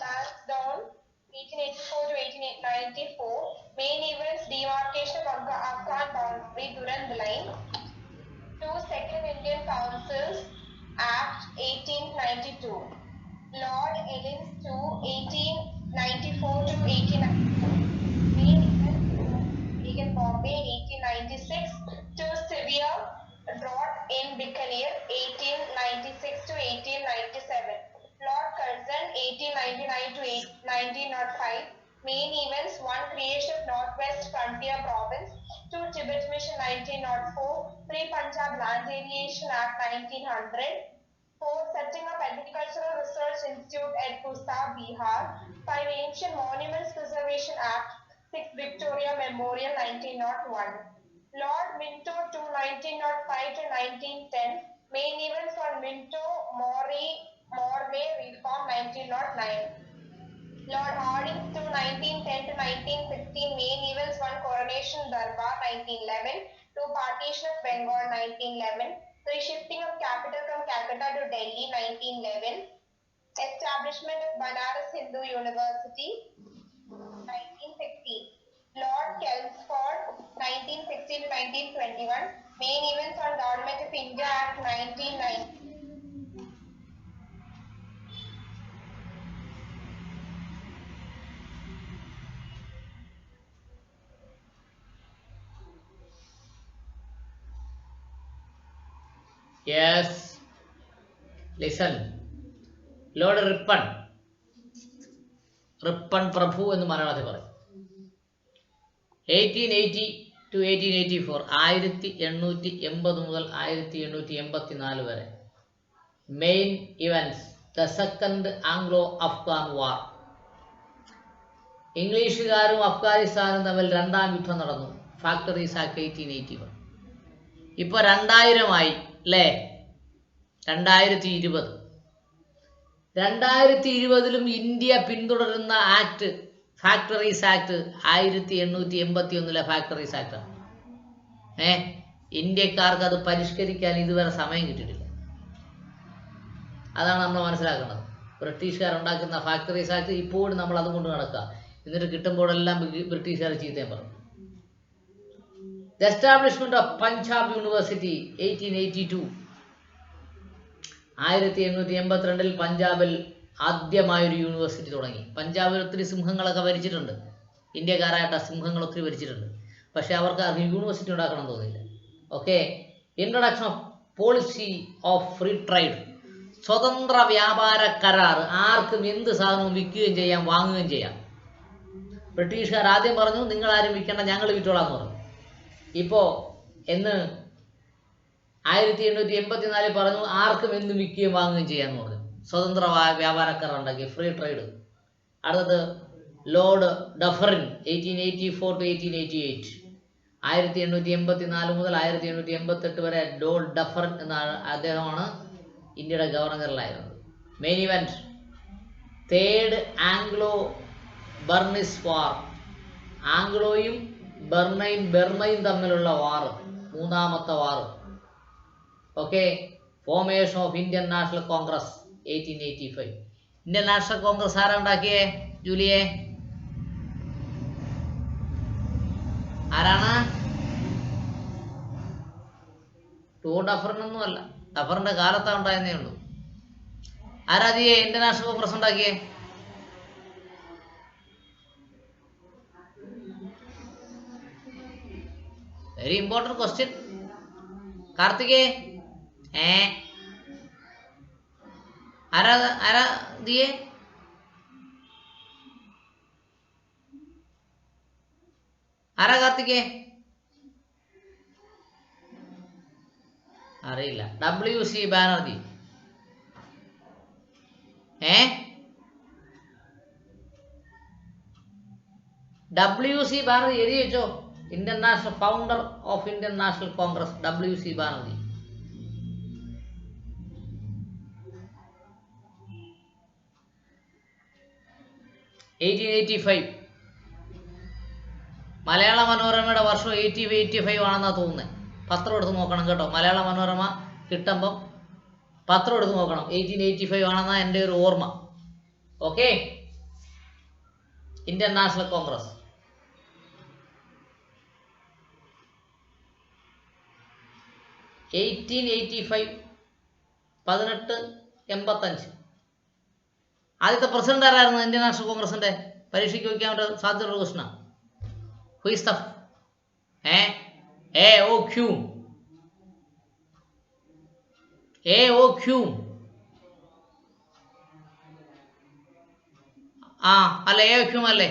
Lansdowne, 1884 to 1894, main events, demarcation of Afghan boundary, Durand Line. 2. Second Indian Councils Act, 1892. Lord Ellens, 2. 1894 to 1894. Main events, Reagan Bombay, 1896. 2. Severe drought in Bikaner, 1896 to 1897. Lord Curzon, 1899 to 1905. Main events, 1. Creation of Northwest Frontier Province, 2. Tibet Mission, 1904, 3. Punjab Land Aviation Act, 1900, 4. Setting up Agricultural Research Institute at Pusa, Bihar, 5. Ancient Monuments Preservation Act, 6. Victoria Memorial, 1901. Lord Minto, 2. 1905 to 1910, main events on Minto, Morley Reform, 1909. Lord Harding, 2. 1910 to 1915, main events, 1. Coronation Darbar, 1911, 2. Partition of Bengal, 1911, 3. Shifting of capital from Calcutta to Delhi, 1911, establishment of Banaras Hindu University, 1916. Lord Chelmsford, 1916 to 1921, main events on Government of India Act, 1990. Yes. Listen. Lord Ripon. Ripon പ്രഭു എന്ന് മലയാളത്തിൽ പറയും. 1880 to 1884, 1880 മുതൽ 1884 വരെ. Main events, the second Anglo Afghan war. ഇംഗ്ലീഷുകാരും അഫ്ഗാനിസ്ഥാനും തമ്മിൽ രണ്ടാം യുദ്ധം നടന്നു. Factories act 1881. ഇപ്പോൾ 2000 ആയി അല്ലേ? 2020. 2020 ഇന്ത്യ പിന്തുടരുന്ന ആക്ട് ഫാക്ടറീസ് ആക്ട് 1881 ഫാക്ടറീസ് ആക്ടാണ്. ഇന്ത്യക്കാർക്ക് അത് പരിഷ്കരിക്കാൻ ഇതുവരെ സമയം കിട്ടിയിട്ടില്ല. അതാണ് നമ്മൾ മനസ്സിലാക്കേണ്ടത്. ബ്രിട്ടീഷുകാരുണ്ടാക്കുന്ന ഫാക്ടറീസ് ആക്ട് ഇപ്പോഴും നമ്മൾ അതുകൊണ്ട് നടക്കുക. എന്നിട്ട് കിട്ടുമ്പോഴെല്ലാം ബ്രിട്ടീഷുകാർ ചീത്തയും പറഞ്ഞു. The establishment of Punjab university 1882. 1882 പഞ്ചാബിൽ ആദ്യമായൊരു യൂണിവേഴ്സിറ്റി തുടങ്ങി. പഞ്ചാബിൽ ഒത്തിരി സിംഹങ്ങളൊക്കെ ഭരിച്ചിട്ടുണ്ട്. ഇന്ത്യക്കാരായിട്ട് സിംഹങ്ങൾ ഒത്തിരി ഭരിച്ചിട്ടുണ്ട്. പക്ഷേ അവർക്ക് അത് യൂണിവേഴ്സിറ്റി ഉണ്ടാക്കണം തോന്നിയില്ല. Okay. Introduction of policy of free trade, സ്വതന്ത്ര വ്യാപാര കരാർ. ആർക്കും എന്ത് സാധനവും വിൽക്കുകയും ചെയ്യാം, വാങ്ങുകയും ചെയ്യാം. ബ്രിട്ടീഷുകാർ ആദ്യം പറഞ്ഞു നിങ്ങൾ ആരും വിൽക്കേണ്ട, ഞങ്ങൾ വിറ്റോളാന്ന് പറഞ്ഞു. ഇപ്പോൾ എന്ന് 1884 പറഞ്ഞു ആർക്കും എന്തും വിൽക്കുകയും വാങ്ങുകയും ചെയ്യാമെന്ന് പറഞ്ഞു. സ്വതന്ത്ര വ്യാപാര കരാർ ഉണ്ടാക്കി, ഫ്രീ ട്രേഡ്. അടുത്തത് ലോർഡ് ഡഫറിൻ 1884 to 1888. 1884 മുതൽ 1888 വരെ ലോർഡ് ഡഫറിൻ എന്ന അദ്ദേഹമാണ് ഇന്ത്യയുടെ ഗവർണറിലായിരുന്നത്. Main event third Anglo Burmese war. ആംഗ്ലോയും ബർമയും തമ്മിലുള്ള വാർ, മൂന്നാമത്തെ war. Okay. Formation of Indian National Congress 1885. Indian National Congress ആരാ ഉണ്ടാക്കിയേ ജൂലിയെ? ആരാണ്? ഡഫറിനൊന്നുമല്ല, ഡഫറിന്റെ കാലത്താ ഉണ്ടായെന്നേ ഉള്ളൂ. ആരാധിയെ ഇന്ത്യൻ നാഷണൽ കോൺഗ്രസ് ഉണ്ടാക്കിയേ? Very important question. കാർത്തികേ ആരാ ദിയെ? ആരാ കാർത്തികേ? അറിയില്ല. WC ബാനർജി. WC ബാനർജി എഴുതി വെച്ചോ. Indian national founder of Indian National Congress WC Banerjee. മലയാള മനോരമയുടെ വർഷം 85 ആണെന്നാ തോന്നുന്നത്. പത്രം എടുത്ത് നോക്കണം കേട്ടോ. മലയാള മനോരമ കിട്ടുമ്പം പത്രം എടുത്ത് നോക്കണം. 1885 ആണെന്നാ എൻ്റെ ഒരു ഓർമ്മ. ഓക്കെ. Indian National Congress 1885 1885. ആദ്യത്തെ പ്രസിഡന്റ് ആരായിരുന്നു ഇന്ത്യൻ നാഷണൽ കോൺഗ്രസിന്റെ? പരീക്ഷയ്ക്ക് വയ്ക്കാൻ സാധ്യതയുള്ള ക്വസ്റ്റ്യനാണ്. Who is the A.O. Hume. A.O. Hume. അല്ലേ? A.O. Hume അല്ലേ?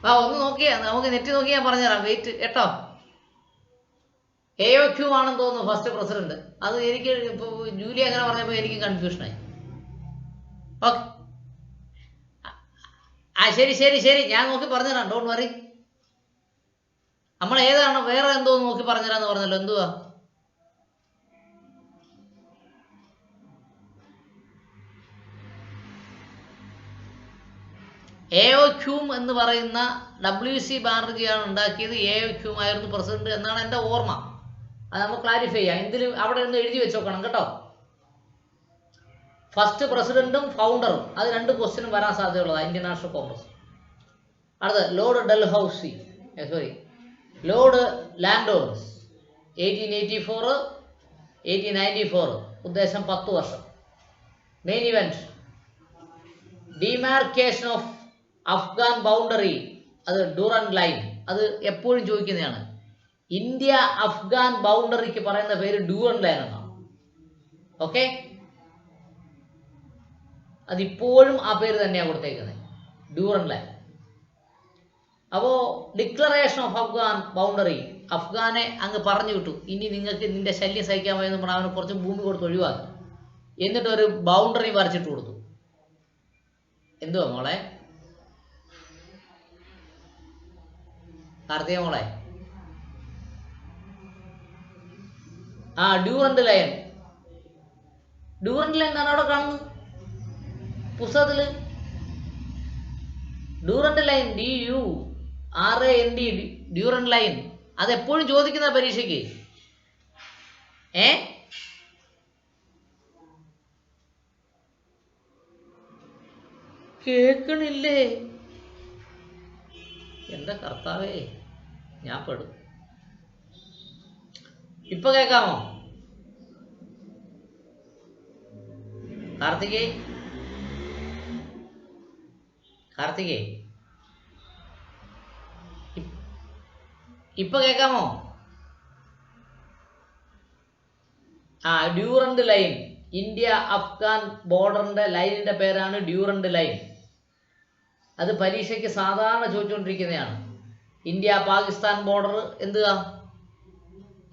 ഒന്ന് നോക്കിയാ, നമുക്ക് നെറ്റ് നോക്കി ഞാൻ പറഞ്ഞുതരാം. വെയിറ്റ് കേട്ടോ. A.O. Hume ആണെന്ന് തോന്നുന്നു ഫസ്റ്റ് പ്രസിഡന്റ്. അത് എനിക്ക് ഇപ്പോൾ ജൂലി അങ്ങനെ പറഞ്ഞപ്പോൾ എനിക്ക് കൺഫ്യൂഷനായി. ഓക്കെ. ശരി ഞാൻ നോക്കി പറഞ്ഞുതരാം. Don't worry. നമ്മൾ ഏതാണ് വേറെ എന്തോ നോക്കി പറഞ്ഞുതരാന്ന് പറഞ്ഞല്ലോ. എന്തുവാ? A.O. Hume എന്ന് പറയുന്ന WC ബാനർജിയാണ് ഉണ്ടാക്കിയത്. A.O. Hume ആയിരുന്നു പ്രസിഡന്റ് എന്നാണ് എൻ്റെ ഓർമ്മ. അത് നമുക്ക് ക്ലാരിഫൈ ചെയ്യാം. എന്തിലും അവിടെ നിന്ന് എഴുതി വെച്ചോക്കണം കേട്ടോ. ഫസ്റ്റ് പ്രസിഡന്റും ഫൗണ്ടറും, അത് രണ്ട് ക്വസ്റ്റ്യനും വരാൻ സാധ്യതയുള്ളതാണ് ഇന്ത്യൻ നാഷണൽ കോൺഗ്രസ്. അടുത്തത് ലോർഡ് ഡൽഹൌസി, ലോർഡ് ലാൻഡോൺസ് 1884 1894. ഉദ്ദേശം 10 വർഷം. Main event demarcation of Afghan boundary, അത് ഡ്യൂറൻ ലൈൻ. അത് എപ്പോഴും ചോദിക്കുന്നതാണ്. ഇന്ത്യ അഫ്ഗാൻ ബൗണ്ടറിക്ക് പറയുന്ന പേര് ഡ്യൂറൻ ലൈൻ എന്നാണ്. ഓക്കെ. അതിപ്പോഴും ആ പേര് തന്നെയാണ് കൊടുത്തേക്കുന്നത്, ഡ്യൂറൻ ലൈൻ. അപ്പോൾ ഡിക്ലറേഷൻ ഓഫ് അഫ്ഗാൻ ബൗണ്ടറി, അഫ്ഗാനെ അങ്ങ് പറഞ്ഞു വിട്ടു. ഇനി നിങ്ങൾക്ക് നിന്റെ ശല്യം സഹിക്കാൻ വയ്യെന്ന് പറഞ്ഞാൽ അവന് കുറച്ച് ഭൂമി കൊടുത്ത് ഒഴിവാക്കി. എന്നിട്ട് ഒരു ബൗണ്ടറി വരച്ചിട്ട് കൊടുത്തു. എന്തുവാ മോളെ? കാർത്തിക മോളെ? Durand line. ഡ്യൂറന്റ് ലൈൻ എന്നാണ് അവിടെ കാണുന്നത് പുസ്തകത്തില്. Durand line, DURAND, Durand line. അതെപ്പോഴും ചോദിക്കുന്ന പരീക്ഷയ്ക്ക്. കേൾക്കണില്ലേ? എന്റെ കർത്താവേ, ഞാൻ പെടും. ഇപ്പൊ കേൾക്കാമോ കാർത്തികേ? ഇപ്പൊ കേൾക്കാമോ? ഡ്യൂറന്റ് ലൈൻ ഇന്ത്യ അഫ്ഗാൻ ബോർഡറിൻ്റെ ലൈനിൻ്റെ പേരാണ് ഡ്യൂറൻഡ് ലൈൻ. അത് പരീക്ഷയ്ക്ക് സാധാരണ ചോദിച്ചുകൊണ്ടിരിക്കുന്നതാണ്. ഇന്ത്യ പാകിസ്ഥാൻ ബോർഡർ എന്തുവാ?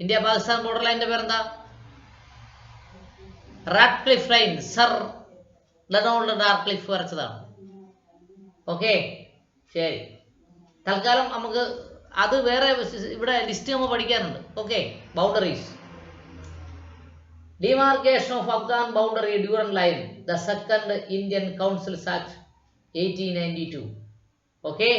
ഇന്ത്യ പാകിസ്ഥാൻ ബോർഡർ ലൈനിൻ്റെ പേരെന്താ? Radcliffe line. Sir Donald Radcliffe വരച്ചതാണ്. ഓക്കെ, ശരി. തൽക്കാലം നമുക്ക് അത് വേറെ ഇവിടെ ലിസ്റ്റ് നമ്മൾ പഠിക്കാനുണ്ട്. Okay, boundaries. Demarcation of Afghan boundary Durand line, the second Indian councils act 1892. Okay,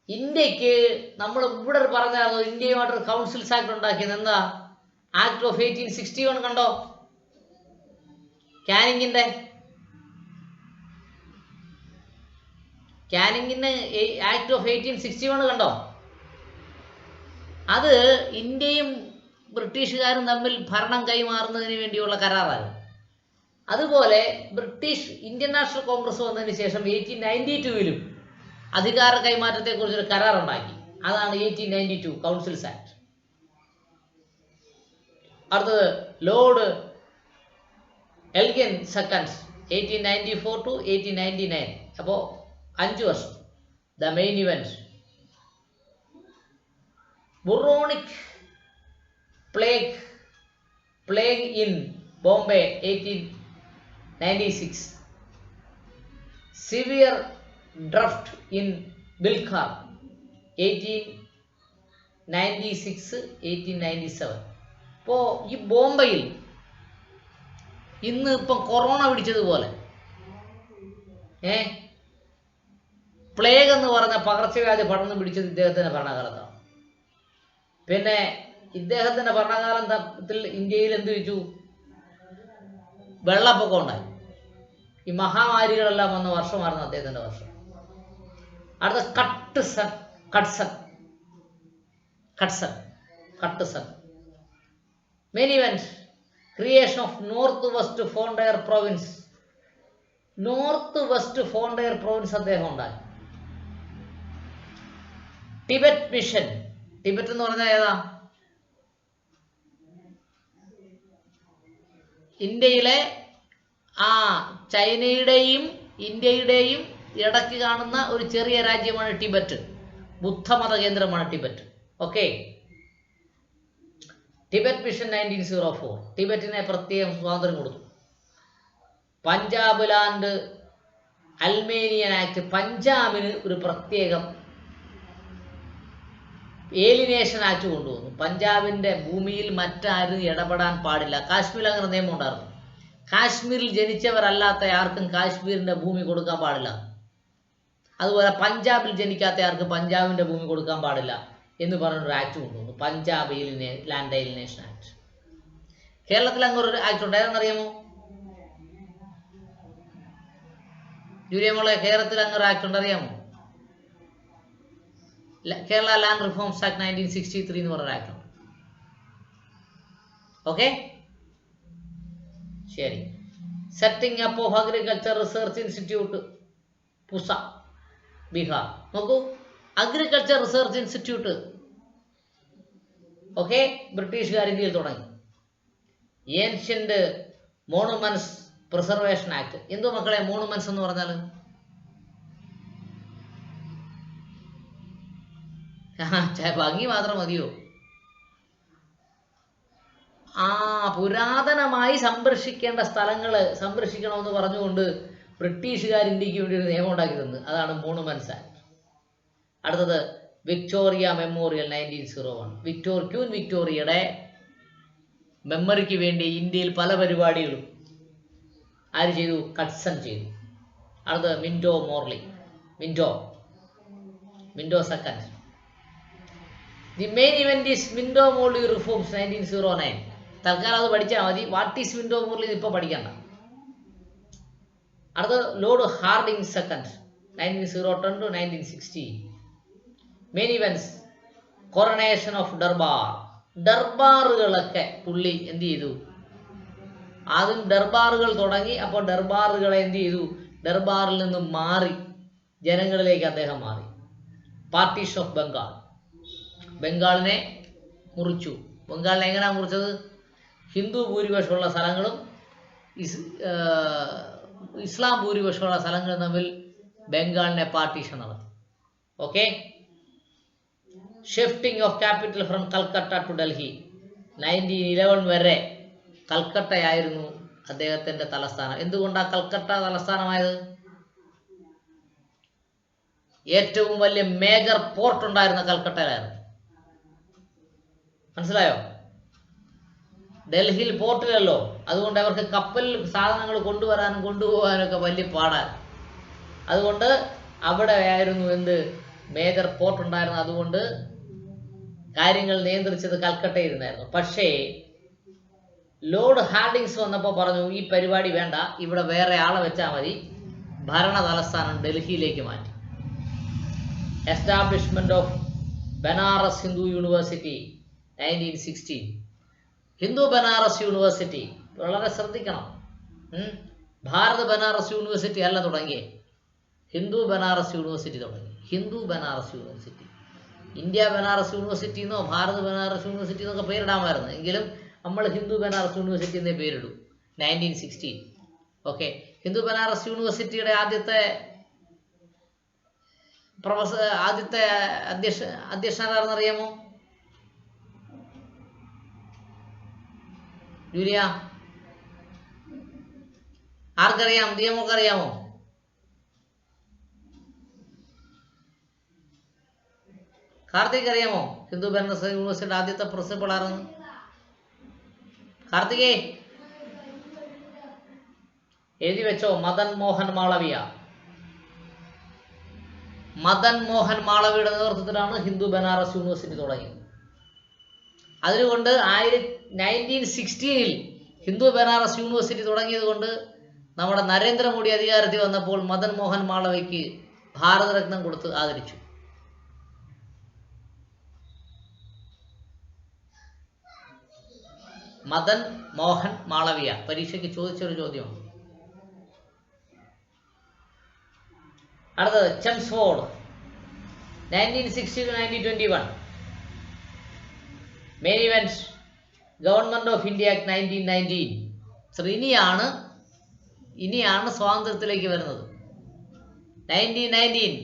ഇന്ത്യക്ക് നമ്മൾ ഇവിടെ പറഞ്ഞായിരുന്നു ഇന്ത്യയുമായിട്ടൊരു കൗൺസിൽസ് ആക്ട് ഉണ്ടാക്കിയത്. എന്താ? ആക്ട് ഓഫ് 1861 കണ്ടോ? കാനിങ്ങിന്റെ ആക്ട് ഓഫ് 1861 കണ്ടോ? അത് ഇന്ത്യയും ബ്രിട്ടീഷുകാരും തമ്മിൽ ഭരണം കൈമാറുന്നതിന് വേണ്ടിയുള്ള കരാറാണ്. അതുപോലെ ഇന്ത്യൻ നാഷണൽ കോൺഗ്രസ് വന്നതിന് ശേഷം 1892 അധികാര കൈമാറ്റത്തെക്കുറിച്ചൊരു കരാറുണ്ടാക്കി. അതാണ് 1892 കൗൺസിൽസ് ആക്ട്. അടുത്തത് ലോർഡ് എൽഗിൻ സെക്കൻഡ് 1894 to 1899. അപ്പോൾ 5 വർഷം. The main event bubonic plague in Bombay 1896. Severe drought in Bihar 1896-1897. ഇപ്പോൾ ഈ ബോംബെയിൽ ഇന്ന് ഇപ്പം കൊറോണ പിടിച്ചതുപോലെ പ്ലേഗ് എന്ന് പറഞ്ഞ പകർച്ചവ്യാധി പടർന്നു പിടിച്ചത് ഇദ്ദേഹത്തിൻ്റെ ഭരണകാലത്താണ്. പിന്നെ ഇദ്ദേഹത്തിൻ്റെ ഭരണകാലത്തിൽ ഇന്ത്യയിൽ എന്ത് വെച്ചു? വെള്ളപ്പൊക്കം ഉണ്ടായി. ഈ മഹാമാരികളെല്ലാം വന്ന വർഷമായിരുന്നു അദ്ദേഹത്തിൻ്റെ വർഷം. അടുത്ത Curzon main event creation of north west frontier province. North west frontier province അദ്ദേഹം ഉണ്ടാക്കി. Tibet mission. ടിബറ്റ് എന്ന് പറഞ്ഞാൽ ഏതാ? ഇന്ത്യയിലെ ചൈനയുടെയും ഇന്ത്യയുടെയും ഇടയ്ക്ക് കാണുന്ന ഒരു ചെറിയ രാജ്യമാണ് ടിബറ്റ്. ബുദ്ധമത കേന്ദ്രമാണ് ടിബറ്റ്. Okay, Tibet mission 1904. ടിബറ്റിനെ പ്രത്യേകം സ്വാതന്ത്ര്യം കൊടുത്തു. Punjab land alienation act. പഞ്ചാബിന് ഒരു പ്രത്യേകം ഏലിനേഷൻ ആക്ട് കൊണ്ടുവന്നു. പഞ്ചാബിൻ്റെ ഭൂമിയിൽ മറ്റാരും ഇടപെടാൻ പാടില്ല. കാശ്മീരിൽ അങ്ങനെ നിയമം ഉണ്ടായിരുന്നു. കാശ്മീരിൽ ജനിച്ചവരല്ലാത്ത ആർക്കും കാശ്മീരിൻ്റെ ഭൂമി കൊടുക്കാൻ പാടില്ല. അതുപോലെ പഞ്ചാബിൽ ജനിക്കാത്ത ആർക്കും പഞ്ചാബിൻ്റെ ഭൂമി കൊടുക്കാൻ പാടില്ല എന്ന് പറഞ്ഞൊരു ആക്ട് കൊണ്ടുവന്നു. Punjab land alienation act. കേരളത്തിൽ അങ്ങനെ ഒരു ആക്ട് ഉണ്ട്. ഏതെന്നറിയാമോ? ജൂലിയമോളെ, കേരളത്തിൽ അങ്ങനെ ഒരു ആക്ട് ഉണ്ട്, അറിയാമോ? കേരള ലാൻഡ് റിഫോംസ് ആക്ട് 1963 എന്ന് പറഞ്ഞ ആക്ട് ഉണ്ട്. ഓക്കെ, ശരി. Setting up of agriculture research institute, Pusa, Bihar. നോക്കൂ, അഗ്രികൾച്ചർ റിസർച്ച് ഇൻസ്റ്റിറ്റ്യൂട്ട്. ഓക്കെ, ബ്രിട്ടീഷുകാർ ഇന്ത്യയിൽ തുടങ്ങി. Ancient monuments preservation act. എന്തോ മക്കളെ മോണുമെന്റ്സ് എന്ന് പറഞ്ഞാൽ? ഭംഗി മാത്രം മതിയോ? പുരാതനമായി സംരക്ഷിക്കേണ്ട സ്ഥലങ്ങൾ സംരക്ഷിക്കണമെന്ന് പറഞ്ഞുകൊണ്ട് ബ്രിട്ടീഷുകാർ ഇന്ത്യക്ക് വേണ്ടി ഒരു നിയമം ഉണ്ടാക്കി തന്നു. അതാണ് മോണുമെന്റ്സ് ആക്ട്. അടുത്തത് വിക്ടോറിയ മെമ്മോറിയൽ 1901. ക്യൂൻ വിക്ടോറിയയുടെ മെമ്മറിക്ക് വേണ്ടി ഇന്ത്യയിൽ പല പരിപാടികളും ആര് ചെയ്തു? കട്ട്സൺ ചെയ്തു. അടുത്തത് Minto Morley. Minto second. The main event is Minto Morley reforms 1909. തൽക്കാലം അത് പഠിച്ചാൽ മതി. വാട്ട് ഈസ് മിൻറ്റോ മോർലി ഇപ്പോൾ പഠിക്കണ്ട. അടുത്തത് lord Hardinge second 1910 to 1960. Main events coronation of durbar. ദർബാറുകളൊക്കെ പുള്ളി എന്ത് ചെയ്തു? ആദ്യം ദർബാറുകൾ തുടങ്ങി. അപ്പോൾ ദർബാറുകളെ എന്ത് ചെയ്തു? ദർബാറിൽ നിന്നും മാറി ജനങ്ങളിലേക്ക് അദ്ദേഹം മാറി. Partition of Bengal. ബംഗാളിനെ മുറിച്ചു. ബംഗാളിനെ എങ്ങനെയാണ് മുറിച്ചത്? ഹിന്ദു ഭൂരിപക്ഷമുള്ള സ്ഥലങ്ങളും ഇസ്ലാം ഭൂരിപക്ഷമുള്ള സ്ഥലങ്ങൾ തമ്മിൽ ബംഗാളിനെ പാർട്ടീഷൻ നടത്തി. Okay. Shifting of capital from Calcutta to Delhi. 1911 വരെ കൽക്കട്ടയായിരുന്നു അദ്ദേഹത്തിൻ്റെ തലസ്ഥാനം. എന്തുകൊണ്ടാണ് കൽക്കട്ട തലസ്ഥാനമായത്? ഏറ്റവും വലിയ മേജർ പോർട്ട് ഉണ്ടായിരുന്ന കൽക്കട്ടയിലായിരുന്നു. മനസ്സിലായോ? ഡൽഹിയിൽ പോർട്ടിലല്ലോ, അതുകൊണ്ട് അവർക്ക് കപ്പലിൽ സാധനങ്ങൾ കൊണ്ടുവരാനും കൊണ്ടുപോകാനൊക്കെ വലിയ പാടാണ്. അതുകൊണ്ട് അവിടെ ആയിരുന്നു എന്ത് മേജർ പോർട്ട് ഉണ്ടായിരുന്നു. അതുകൊണ്ട് കാര്യങ്ങൾ നിയന്ത്രിച്ചത് കൽക്കട്ടയിരുന്നായിരുന്നു. പക്ഷേ ലോർഡ് ഹാർഡിങ്സ് വന്നപ്പോൾ പറഞ്ഞു ഈ പരിപാടി വേണ്ട, ഇവിടെ വേറെ ആളെ വെച്ചാൽ മതി. ഭരണ തലസ്ഥാനം ഡൽഹിയിലേക്ക് മാറ്റി. Establishment of Banaras Hindu university 1916. Hindu Banaras university വളരെ ശ്രദ്ധിക്കണം. ഭാരത് ബനാറസ് യൂണിവേഴ്സിറ്റി അല്ല തുടങ്ങിയേ, ഹിന്ദു ബനാറസ് യൂണിവേഴ്സിറ്റി തുടങ്ങി. Hindu Banaras university. India Banaras university എന്നോ ഭാരത് ബനാറസ് യൂണിവേഴ്സിറ്റി എന്നൊക്കെ പേരിടാമായിരുന്നു. എങ്കിലും നമ്മൾ ഹിന്ദു ബനാറസ് യൂണിവേഴ്സിറ്റി എന്നേ പേരിടും. 1916. ഓക്കെ. ഹിന്ദു ബനാറസ് യൂണിവേഴ്സിറ്റിയുടെ ആദ്യത്തെ അധ്യക്ഷനാരെന്നറിയാമോ? ജൂലിയ, ആർക്കറിയാം? ദിയമൊക്കെ അറിയാമോ? കാർത്തിക് അറിയാമോ? ഹിന്ദു ബനാറസ് യൂണിവേഴ്സിറ്റിയുടെ ആദ്യത്തെ പ്രിൻസിപ്പൾ ആയിരുന്നു? കാർത്തികേ എഴുതി വെച്ചോ. മദൻ മോഹൻ മാളവിയ. മദൻ മോഹൻ മാളവിയുടെ നേതൃത്വത്തിലാണ് ഹിന്ദു ബനാറസ് യൂണിവേഴ്സിറ്റി തുടങ്ങിയത്. അതുകൊണ്ട് 1916 ഹിന്ദു ബനാറസ് യൂണിവേഴ്സിറ്റി തുടങ്ങിയത് കൊണ്ട് നമ്മുടെ നരേന്ദ്രമോദി അധികാരത്തിൽ വന്നപ്പോൾ മദൻ മോഹൻ മാളവയ്ക്ക് ഭാരതരത്നം കൊടുത്ത് ആദരിച്ചു. മദൻ മോഹൻ മാളവിയ പരീക്ഷയ്ക്ക് ചോദിച്ചൊരു ചോദ്യമാണ്. അടുത്തത് Chelmsford 1960 to 1921. Main events government of India act 1919. ഇനിയാണ് സ്വാതന്ത്ര്യത്തിലേക്ക് വരുന്നത്. 1919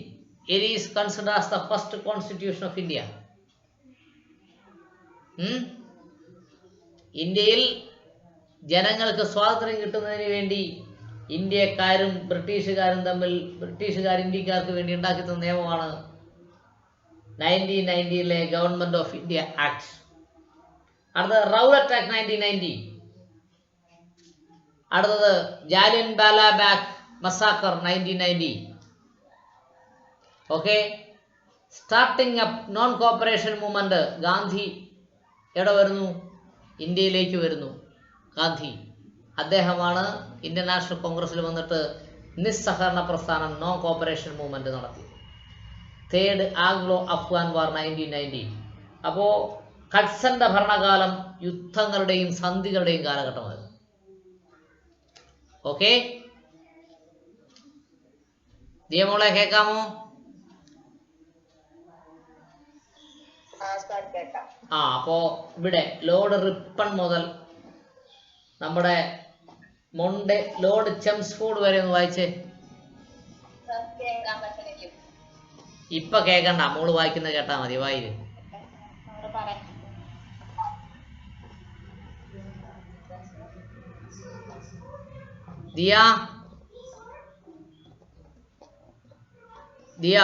it is considered as the first constitution of India. ഇന്ത്യയിൽ ജനങ്ങൾക്ക് സ്വാതന്ത്ര്യം കിട്ടുന്നതിന് വേണ്ടി ഇന്ത്യക്കാരും ബ്രിട്ടീഷുകാരും തമ്മിൽ, ബ്രിട്ടീഷുകാർ ഇന്ത്യക്കാർക്ക് വേണ്ടി ഉണ്ടാക്കി തന്ന നിയമമാണ് 1919 ഗവൺമെന്റ് ഓഫ് ഇന്ത്യ ആക്ട്. അടുത്തത് റൗലറ്റ് ആക്ട് 1990. അടുത്തത് Jallian Wala Bagh massacre 1990. Okay. Starting up non cooperation movement. Gandhi എവിടെ വരുന്നു? ഇന്ത്യയിലേക്ക് വരുന്നു. ഗാന്ധി അദ്ദേഹമാണ് ഇന്ത്യൻ നാഷണൽ കോൺഗ്രസിൽ വന്നിട്ട് നിസ്സഹകരണ പ്രസ്ഥാനം നോൺ കോപ്പറേഷൻ മൂവ്മെന്റ് നടത്തി. തേർഡ് ആംഗ്ലോ അഫ്ഗാൻ വാർ 1990. അപ്പോൾ ഹഡ്സന്റെ ഭരണകാലം യുദ്ധങ്ങളുടെയും സന്ധികളുടെയും കാലഘട്ടമായിരുന്നു. ഓക്കെ. ദിയമോളെ കേൾക്കാമോ? അപ്പോ ഇവിടെ ലോർഡ് റിപ്പൺ മുതൽ നമ്മുടെ ലോർഡ് ചെംസ്ഫോർഡ് വരെ ഒന്ന് വായിച്ചേ. ഇപ്പൊ കേക്കണ്ട, മോള് വായിക്കുന്ന കേട്ടാ മതി. വായില് ദിയ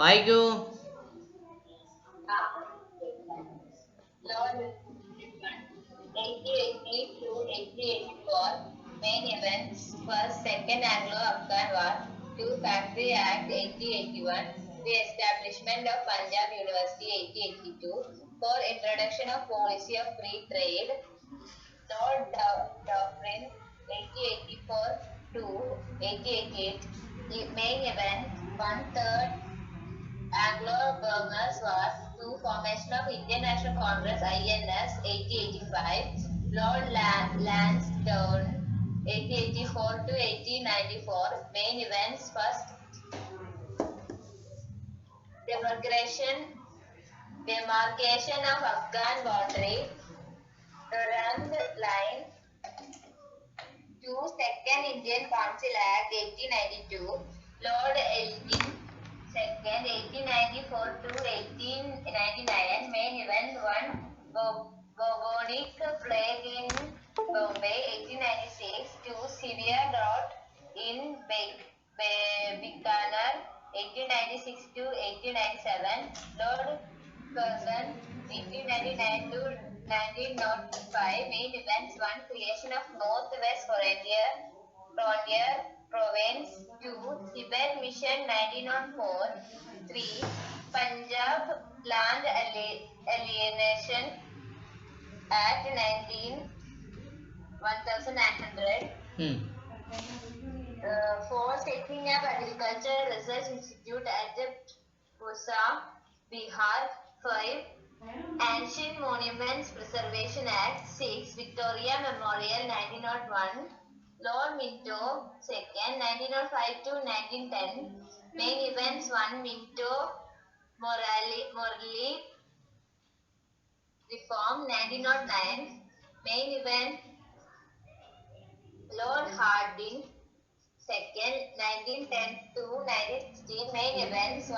വായിക്കൂ. Lord 1880 to 1884 main events: first, Second Anglo-Afghan War, 2, Factory Act 1881, the establishment of Punjab University 1882, 4, introduction of policy of free trade, Lord Dufferin 1884 to 1888, the main event: 1, Third Anglo-Burmese War, 2, formation of Indian National Congress INS 1885, Lord Lansdowne 1884 to 1894, main events: first, demarcation of Afghan boundary, Durand Line to Second Indian Council Act 1892, Lord Elgin Second 1894 to 1899, main event 1, bubonic plague in Bombay 1896, 2, severe drought in Bikaner 1896 to 1897, Lord Curzon 1899 to 1905, main events 1, creation of Northwest Frontier Province, 2, Tibet Mission 1904, 3, Punjab Land Alienation Act 1900, Hmm. 4, setting up Agricultural Research Institute at the Pusa, Bihar, 5, Ancient Monuments Preservation Act, 6, Victoria Memorial 1901, Lord Minto, 2nd, 1905 to 1910, main events 1, Minto Morley Reform 1909, main event Lord Harding, 2nd, 1910 to 1916, main events 1,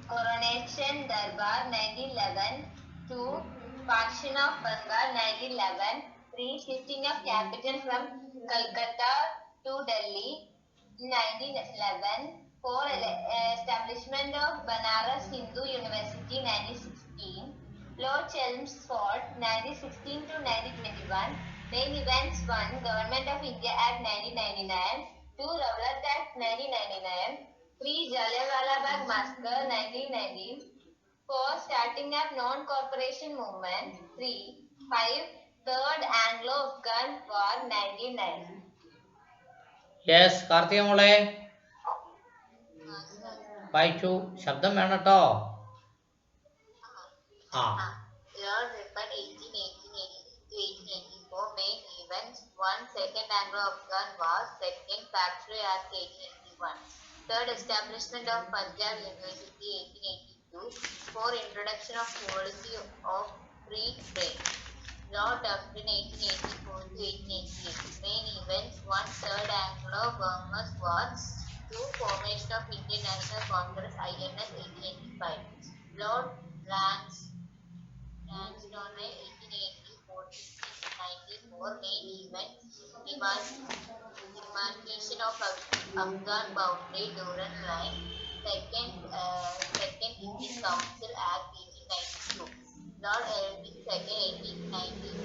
Coronation Darbar 1911, 2, Partition of Bengal 1911, 3, shifting of capital from Calcutta to Delhi 1911, 4, establishment of Banaras Hindu University 1916, Lord Chelmsford 1916 to 1921, main events 1, Government of India Act 1999, 2, Rowlatt Act 1999, 3, Jallianwala Bagh Massacre 1919, 4, starting up non-corporation movement, 3, 5, Third Anglo-Afghan War 1990. Yes Karthika മോളെ വായിച്ചു. ശബ്ദം വേണം കേട്ടോ. ആ Lord Ripon 1818 to 1884, main events 1, Second Anglo-Afghan War, 2nd, Factory Act 1881, 3rd, establishment of Punjab University 1882, 4, introduction of policy of free trade, Lord Dufferin 1884 to 1888, main events 1, Third Anglo-Burmese War, 2, formation of Indian National Congress INS 1885, Lord Lansdowne 1884 to 1994, main event demarcation of Afghan boundary Durand Line, second Indian Council Act 1892, Lord Elgin 2nd 1892 to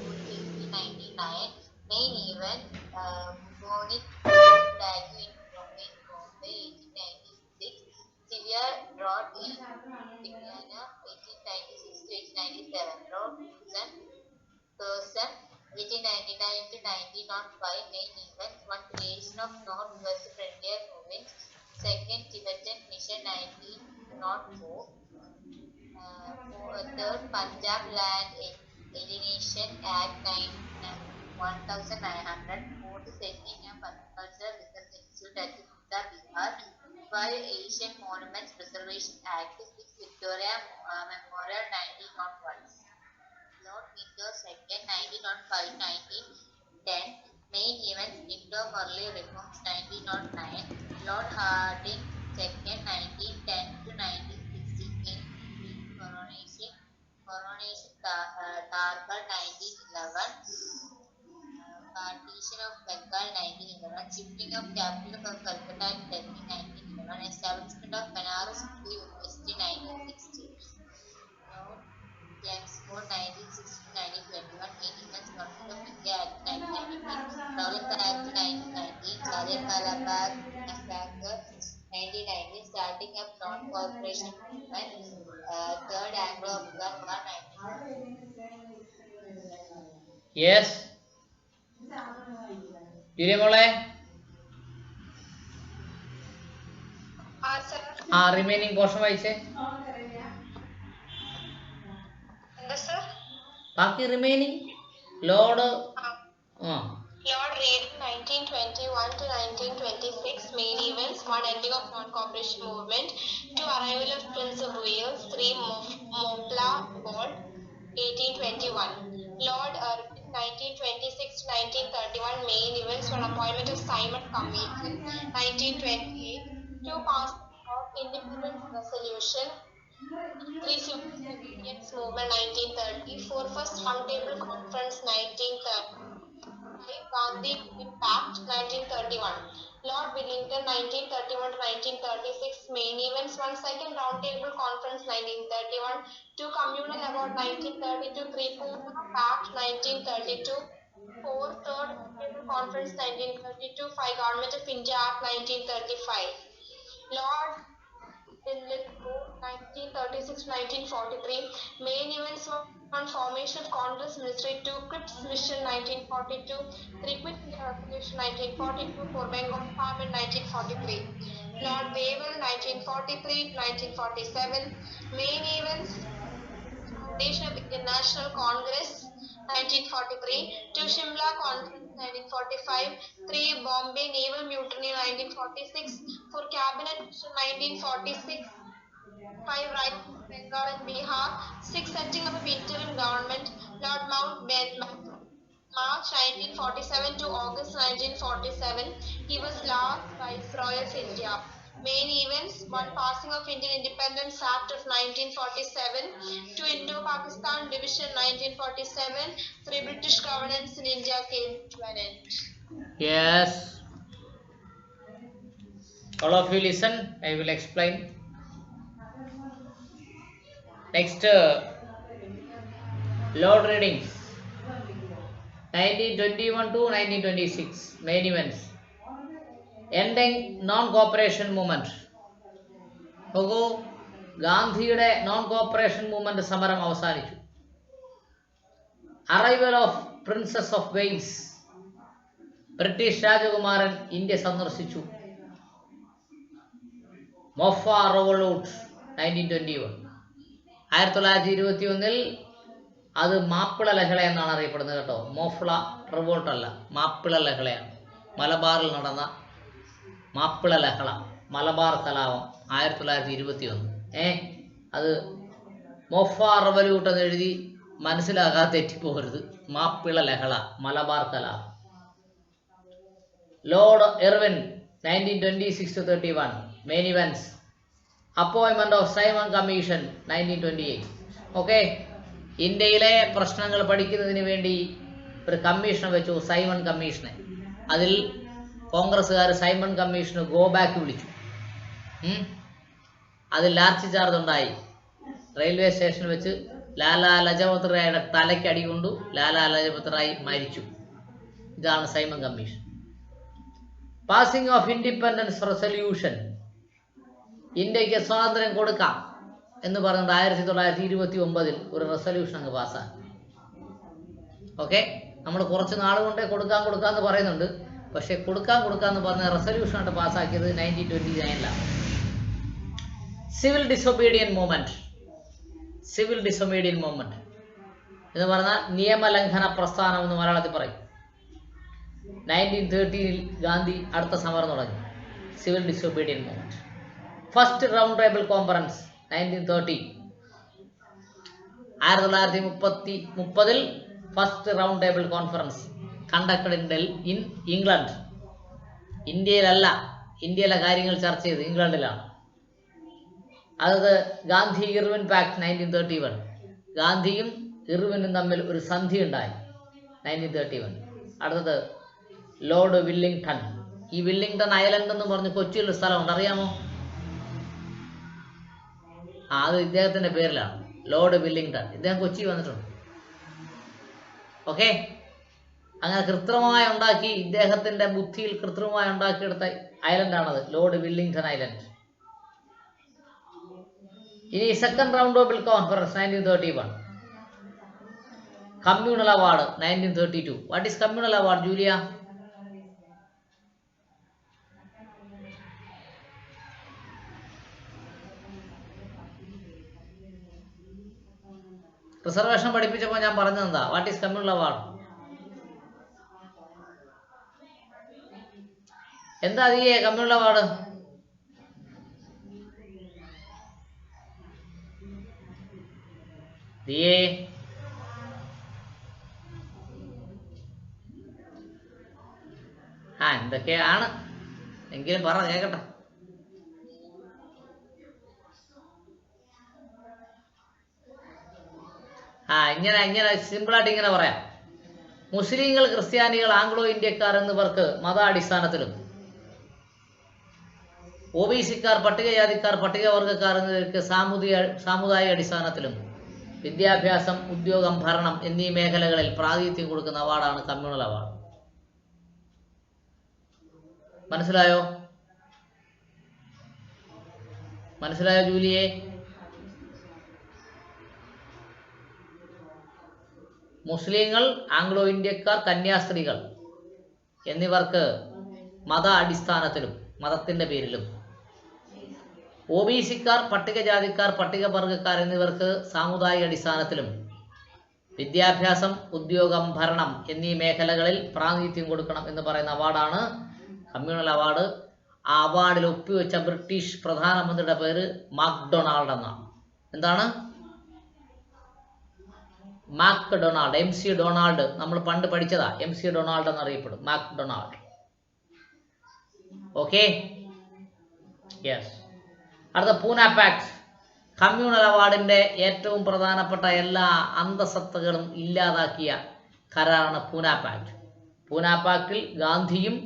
1899, main event bubonic plague in Bombay 1896, severe drought in Bikaner 1896 to 1897, Lord Curzon 1899 to 1905, main events 1, creation of Northwest Frontier Province, 2nd, Tibetan Mission 1904, 3rd, Punjab Land Alienation Act 1900, 4th, setting up Agricultural Research Institute at Pusa, Bihar, 5, Asian Monuments Preservation Act, 6, Victoria Memorial 1901, Lord Minto 2nd 1905 1910, main events Minto Morley Reforms 1909, Lord Harding 2nd 1910 to 1916, Coronation Darbar 1911, Partition of Bengal 1911, shifting of capital from Calcutta to Delhi 1911, establishment of Banaras Hindu University 1960, Lord Chelmsford 1960 to 1921, main events Government of India Act 1993, Rowlatt Act 1919, Jallianwala Bagh Massacre 1919, starting up non-corporation movement, Third Anglo-Afghan War 1900. Yes Julia മോളെ. Sir. ആ remaining portion വായിച്ചേ. Sir. ബാക്കി remaining load Lord Reading 1921 to 1926, main events 1, ending of non-cooperation movement, 2, arrival of Prince of Wales, 3, Mopla Board 1821, Lord Irvin 1926 to 1931 main events were appointment of Simon Commission, 1928, 2 passing of independence resolution, 3 civil disobedience movement 1930, 4 first roundtable conference 1930. Gandhi Pact 1931, Lord Wellington 1931 to 1936, main events, 1 second roundtable conference 1931, 2 communal award 1932, 3 Pune Pact 1932, 4 third roundtable conference 1932, 5 Government of India Act 1935, Lord in Lithgow 1936-1943, main events, 1 formation of Congress Ministry, 2 Cripps Mission 1942, 3 Quit India Resolution 1942, 4 Bengal Parliament 1943, Lord Wavell 1943-1947, main events, Foundation of Indian National Congress 1943, 2 Shimla Conference 1945, 3 Bombay Naval Mutiny 1946, 4 Cabinet Mission 1946, 5 Rising of Bengal and Bihar, 6 Setting up of interim government, Lord Mountbatten, March 1947 to August 1947, he was last Viceroy of India. Main events, 1 passing of Indian Independence Act of 1947, 2 Indo-Pakistan Division 1947, 3 British governance in India came to an end. Yes. All of you listen. I will explain. Next, load readings. 1921 to 1926 main events. Ending non-cooperation movement. നോക്കൂ, ഗാന്ധിയുടെ non cooperation movement സമരം അവസാനിച്ചു. Arrival of princess of Wales, British രാജകുമാരൻ India സന്ദർശിച്ചു. മൊഫ revolt 1921, 1921 അത് മാപ്പിള ലഹള എന്നാണ് അറിയപ്പെടുന്നത് കേട്ടോ. മോഫ്ല റിവോൾട്ട് അല്ല, മാപ്പിള ലഹളയാണ്. മലബാറിൽ നടന്ന മാപ്പിള ലഹള, മലബാർ കലാപം 1921. അത് മൊഫ റിവല്യൂട്ട് എന്ന് എഴുതി മനസ്സിലാകാതെ തെറ്റിപ്പോകരുത്. മാപ്പിള ലഹള, മലബാർ കലാപം. Lord Irwin 1926-31 main events. അപ്പോയിൻമെന്റ് ഓഫ് സൈമൺ കമ്മീഷൻ 1928. ഓക്കെ, ഇന്ത്യയിലെ പ്രശ്നങ്ങൾ പഠിക്കുന്നതിന് വേണ്ടി ഒരു കമ്മീഷനെ വെച്ചു, സൈമൺ കമ്മീഷനെ. അതിൽ കോൺഗ്രസ്സുകാർ സൈമൺ കമ്മീഷന് ഗോ ബാക്ക് വിളിച്ചു. അതിൽ ലാത്തി ചാർജ് ഉണ്ടായി. റെയിൽവേ സ്റ്റേഷനിൽ വെച്ച് ലാലാ ലജപത് റായിയുടെ തലയ്ക്ക് അടി കൊണ്ടു. ലാലാ ലജപത് റായ് മരിച്ചു. ഇതാണ് Simon commission. Passing of independence resolution, ഇന്ത്യക്ക് സ്വാതന്ത്ര്യം കൊടുക്കാം എന്ന് പറഞ്ഞിട്ട് 1929 ഒരു റെസൊല്യൂഷൻ അങ്ങ് പാസ്സാക്കി. ഓക്കെ, നമ്മൾ കുറച്ച് നാൾ കൊണ്ടേ കൊടുക്കാന്ന് പറയുന്നുണ്ട്. പക്ഷെ കൊടുക്കാന്ന് പറഞ്ഞ റെസൊല്യൂഷനായിട്ട് പാസ്സാക്കിയത് 1929-ലാണ്. സിവിൽ ഡിസൊബീഡിയൻ മൂവ്മെന്റ് എന്ന് പറഞ്ഞാൽ നിയമലംഘന പ്രസ്ഥാനം എന്ന് മലയാളത്തിൽ പറയും. 1913 ഗാന്ധി അടുത്ത സമരം തുടങ്ങി, civil disobedience movement. First round table conference 1930, 1930 first round table conference conducted in England. ഇന്ത്യയിലല്ല, ഇന്ത്യയിലെ കാര്യങ്ങൾ ചർച്ച ചെയ്ത് ഇംഗ്ലണ്ടിലാണ്. അത് ഗാന്ധി ഇർവിൻ പാക്ട് 1931. ഗാന്ധിയും ഇർവിനും തമ്മിൽ ഒരു സന്ധി ഉണ്ടായി 1931. അടുത്തത് ലോർഡ് വില്ലിംഗ്ടൺ. ഈ വില്ലിംഗ്ടൺ ഐലൻഡ് എന്ന് പറഞ്ഞ് കൊച്ചിയിൽ ഒരു സ്ഥലമുണ്ട്, അറിയാമോ? അത് ഇദ്ദേഹത്തിന്റെ പേരിലാണ്, ലോർഡ് വില്ലിംഗ്ടൺ. ഇദ്ദേഹം കൊച്ചി വന്നിട്ടുണ്ട്. ഓക്കെ, അങ്ങനെ കൃത്രിമമായി ഉണ്ടാക്കി, ഇദ്ദേഹത്തിന്റെ ബുദ്ധിയിൽ കൃത്രിമമായി ഉണ്ടാക്കിയെടുത്ത ഐലൻഡാണത്, ലോർഡ് വില്ലിംഗ്ടൺ ഐലൻഡ്. ഇനി second round table conference 1931. Communal award 1932. What is communal award, Julia? Reservation പഠിപ്പിച്ചപ്പോൾ ഞാൻ പറഞ്ഞതെന്താ? What is communal award? എന്താ അതിയെ കമ്മ്യൂണൽ അവാർഡ്? ദിയേ എന്തൊക്കെയാണ് എങ്കിലും പറ കേക്കട്ടെ. ഇങ്ങനെ സിമ്പിളായിട്ട് ഇങ്ങനെ പറയാം. മുസ്ലിങ്ങൾ, ക്രിസ്ത്യാനികൾ, ആംഗ്ലോ ഇന്ത്യക്കാർ എന്നിവർക്ക് മതാടിസ്ഥാനത്തിലും OBC-ക്കാർ, പട്ടികജാതിക്കാർ, പട്ടികവർഗക്കാർ എന്നിവർക്ക് സാമുദായിക അടിസ്ഥാനത്തിലും വിദ്യാഭ്യാസം, ഉദ്യോഗം, ഭരണം എന്നീ മേഖലകളിൽ പ്രാതിനിധ്യം കൊടുക്കുന്ന അവാർഡാണ് കമ്മ്യൂണൽ അവാർഡ്. മനസ്സിലായോ? മനസ്സിലായോ ജൂലിയെ? മുസ്ലിങ്ങൾ, ആംഗ്ലോ ഇന്ത്യക്കാർ, കന്യാസ്ത്രീകൾ എന്നിവർക്ക് മത അടിസ്ഥാനത്തിലും മതത്തിൻ്റെ പേരിലും, OBC-ക്കാർ, പട്ടികജാതിക്കാർ, പട്ടികവർഗക്കാർ എന്നിവർക്ക് സാമുദായിക അടിസ്ഥാനത്തിലും വിദ്യാഭ്യാസം, ഉദ്യോഗം, ഭരണം എന്നീ മേഖലകളിൽ പ്രാതിനിധ്യം കൊടുക്കണം എന്ന് പറയുന്ന അവാർഡാണ് കമ്മ്യൂണൽ അവാർഡ്. ആ അവാർഡിൽ ഒപ്പുവെച്ച ബ്രിട്ടീഷ് പ്രധാനമന്ത്രിയുടെ പേര് മാക്ഡൊണാൾഡ് എന്നാണ്. എന്താണ്? മാക്ഡൊണാൾഡ്. MC Donald. നമ്മൾ പണ്ട് പഠിച്ചതാ. MC ഡൊണാൾഡ് എന്നറിയപ്പെടും. മാക്ഡൊണാൾഡ്. Okay, yes. അടുത്ത പൂന പാക്ട്. കമ്മ്യൂണൽ അവാർഡിൻ്റെ ഏറ്റവും പ്രധാനപ്പെട്ട എല്ലാ അന്തസത്തകളും ഇല്ലാതാക്കിയ കരാറാണ് പൂന പാക്ട്. പൂന പാക്ടിൽ ഗാന്ധിയും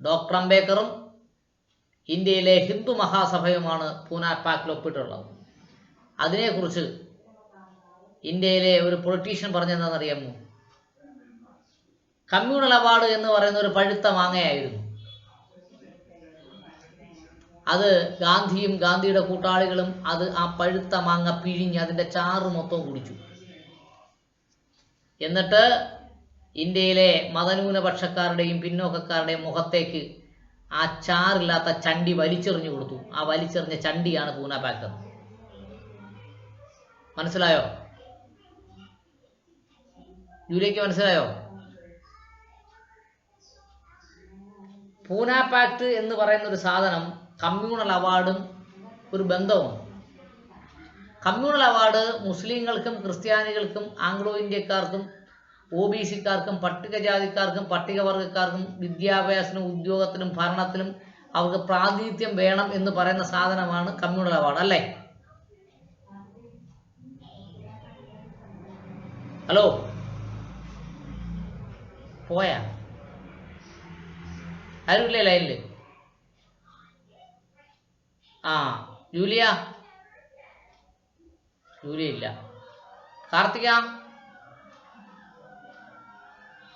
ഡോക്ടർ അംബേദ്കറും ഇന്ത്യയിലെ ഹിന്ദു മഹാസഭയുമാണ് പൂന പാക്ടിൽ ഒപ്പിട്ടുള്ളത്. അതിനെക്കുറിച്ച് ഇന്ത്യയിലെ ഒരു പൊളിറ്റീഷ്യൻ പറഞ്ഞെന്താണെന്നറിയാമോ? കമ്മ്യൂണൽ അവാർഡ് എന്ന് പറയുന്ന ഒരു പഴുത്ത മാങ്ങയായിരുന്നു. അത് ഗാന്ധിയും ഗാന്ധിയുടെ കൂട്ടാളികളും ആ പഴുത്ത മാങ്ങ പിഴിഞ്ഞ് അതിൻ്റെ ചാറ് മൊത്തം കുടിച്ചു. എന്നിട്ട് ഇന്ത്യയിലെ മതന്യൂനപക്ഷക്കാരുടെയും പിന്നോക്കക്കാരുടെയും മുഖത്തേക്ക് ആ ചാറില്ലാത്ത ചണ്ടി വലിച്ചെറിഞ്ഞു കൊടുത്തു. ആ വലിച്ചെറിഞ്ഞ ചണ്ടിയാണ് പൂന പാക്ട്. മനസ്സിലായോ? ജൂലിക്ക് മനസ്സിലായോ? പൂന പാക്ട് എന്ന് പറയുന്ന ഒരു സാധനം കമ്മ്യൂണൽ അവാർഡും ഒരു ബന്ധവുമാണ്. കമ്മ്യൂണൽ അവാർഡ് മുസ്ലിങ്ങൾക്കും, ക്രിസ്ത്യാനികൾക്കും, ആംഗ്ലോ ഇന്ത്യക്കാർക്കും, OBC-ക്കാർക്കും, പട്ടികജാതിക്കാർക്കും, പട്ടികവർഗക്കാർക്കും വിദ്യാഭ്യാസത്തിനും ഉദ്യോഗത്തിനും ഭരണത്തിലും അവർക്ക് പ്രാതിനിധ്യം വേണം എന്ന് പറയുന്ന സാധനമാണ് കമ്മ്യൂണൽ അവാർഡ്, അല്ലേ? ഹലോ, പോയാ? ആരുമില്ലേ ലൈനില്? ജൂലിയ ഇല്ല. കാർത്തിക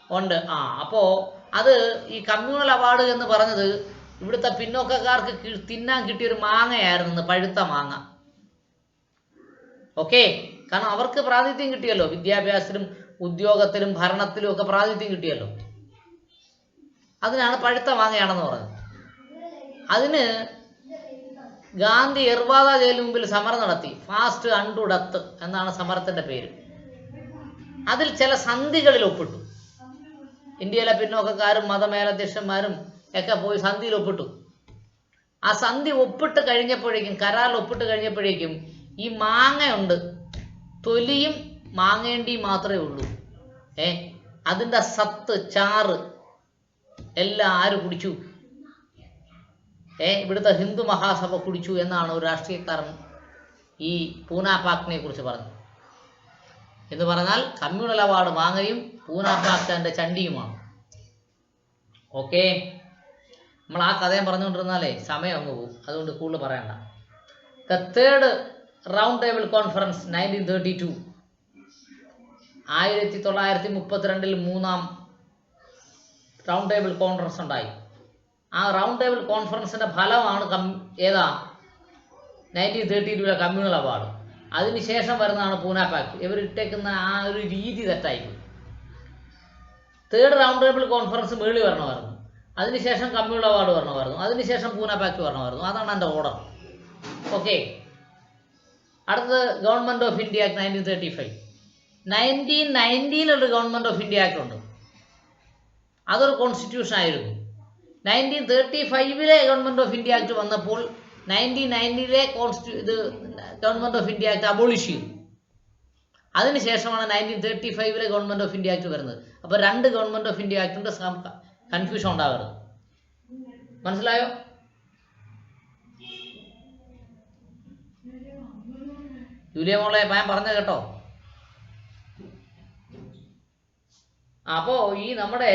ഉണ്ട്. അപ്പോൾ അത് ഈ കമ്മ്യൂണൽ അവാർഡ് എന്ന് പറഞ്ഞത് ഇവിടുത്തെ പിന്നോക്കക്കാർക്ക് തിന്നാൻ കിട്ടിയൊരു മാങ്ങയായിരുന്നു, പഴുത്ത മാങ്ങ. ഓക്കെ, കാരണം അവർക്ക് പ്രാതിനിധ്യം കിട്ടിയല്ലോ, വിദ്യാഭ്യാസത്തിലും ഉദ്യോഗത്തിലും ഭരണത്തിലും ഒക്കെ പ്രാതിനിധ്യം കിട്ടിയല്ലോ. അതിനാണ് പഴുത്ത മാങ്ങയാണെന്ന് പറഞ്ഞത്. അതിന് ഗാന്ധി എർവാദ ജയിലിന് മുമ്പിൽ സമരം നടത്തി. ഫാസ്റ്റ് അണ്ടു ഡെത്ത് എന്നാണ് സമരത്തിൻ്റെ പേര്. അതിൽ ചില സന്ധികളിൽ ഒപ്പിട്ടു. ഇന്ത്യയിലെ പിന്നോക്കക്കാരും മതമേലധ്യക്ഷന്മാരും ഒക്കെ പോയി സന്ധിയിൽ ഒപ്പിട്ടു. ആ സന്ധി ഒപ്പിട്ട് കഴിഞ്ഞപ്പോഴേക്കും, കരാറിൽ ഒപ്പിട്ട് കഴിഞ്ഞപ്പോഴേക്കും ഈ മാങ്ങയുണ്ട്, തൊലിയും മാങ്ങേണ്ടിയും മാത്രമേ ഉള്ളൂ. അതിൻ്റെ സത്ത്, ചാറ് എല്ലാം ആര് കുടിച്ചു? ഇവിടുത്തെ ഹിന്ദു മഹാസഭ കുടിച്ചു എന്നാണ് ഒരു രാഷ്ട്രീയക്കാരൻ ഈ പൂന പാക്ടിനെ കുറിച്ച് പറഞ്ഞത്. എന്ന് പറഞ്ഞാൽ കമ്മ്യൂണൽ അവാർഡ് മാങ്ങയും പൂന പാക്ട് എൻ്റെ ചണ്ടിയുമാണ്. ഓക്കെ, നമ്മൾ ആ കഥയും പറഞ്ഞുകൊണ്ടിരുന്നാലേ സമയം അങ്ങ് പോകും. അതുകൊണ്ട് കൂടുതൽ പറയണ്ട. The third round table conference 1932. 1932 മൂന്നാം റൗണ്ട് ടേബിൾ കോൺഫറൻസ് ഉണ്ടായി. ആ റൗണ്ട് ടേബിൾ കോൺഫറൻസിൻ്റെ ഫലമാണ് 1932 കമ്മ്യൂണൽ അവാർഡ്. അതിനുശേഷം വരുന്നതാണ് പൂന പാക്ട്. ഇവരിട്ടേക്കുന്ന ആ ഒരു രീതി തെറ്റായിപ്പോയി. തേർഡ് റൗണ്ട് ടേബിൾ കോൺഫറൻസ് മേളിൽ വരണമായിരുന്നു, അതിനുശേഷം കമ്മ്യൂണൽ അവാർഡ് വരണമായിരുന്നു, അതിനുശേഷം പൂന പാക്ട് വരണമായിരുന്നു. അതാണ് എൻ്റെ ഓർഡർ. ഓക്കെ, അടുത്തത് government of India act 1935. 1990 government of India act ഉണ്ട്. അതൊരു കോൺസ്റ്റിറ്റ്യൂഷൻ ആയിരുന്നു. 1935 ഗവൺമെൻറ് ഓഫ് ഇന്ത്യ ആക്ട് വന്നപ്പോൾ 1990 government of India act abolish ചെയ്തു. അതിനുശേഷമാണ് 1935 ഗവൺമെൻറ് ഓഫ് ഇന്ത്യ ആക്ട് വരുന്നത്. അപ്പോൾ രണ്ട് ഗവൺമെൻറ് ഓഫ് ഇന്ത്യ ആക്ടിൻ്റെ കൺഫ്യൂഷൻ ഉണ്ടാകരുത്. മനസ്സിലായോ? ജൂലിയ മോളെ ഞാൻ പറഞ്ഞ കേട്ടോ? അപ്പോൾ ഈ നമ്മുടെ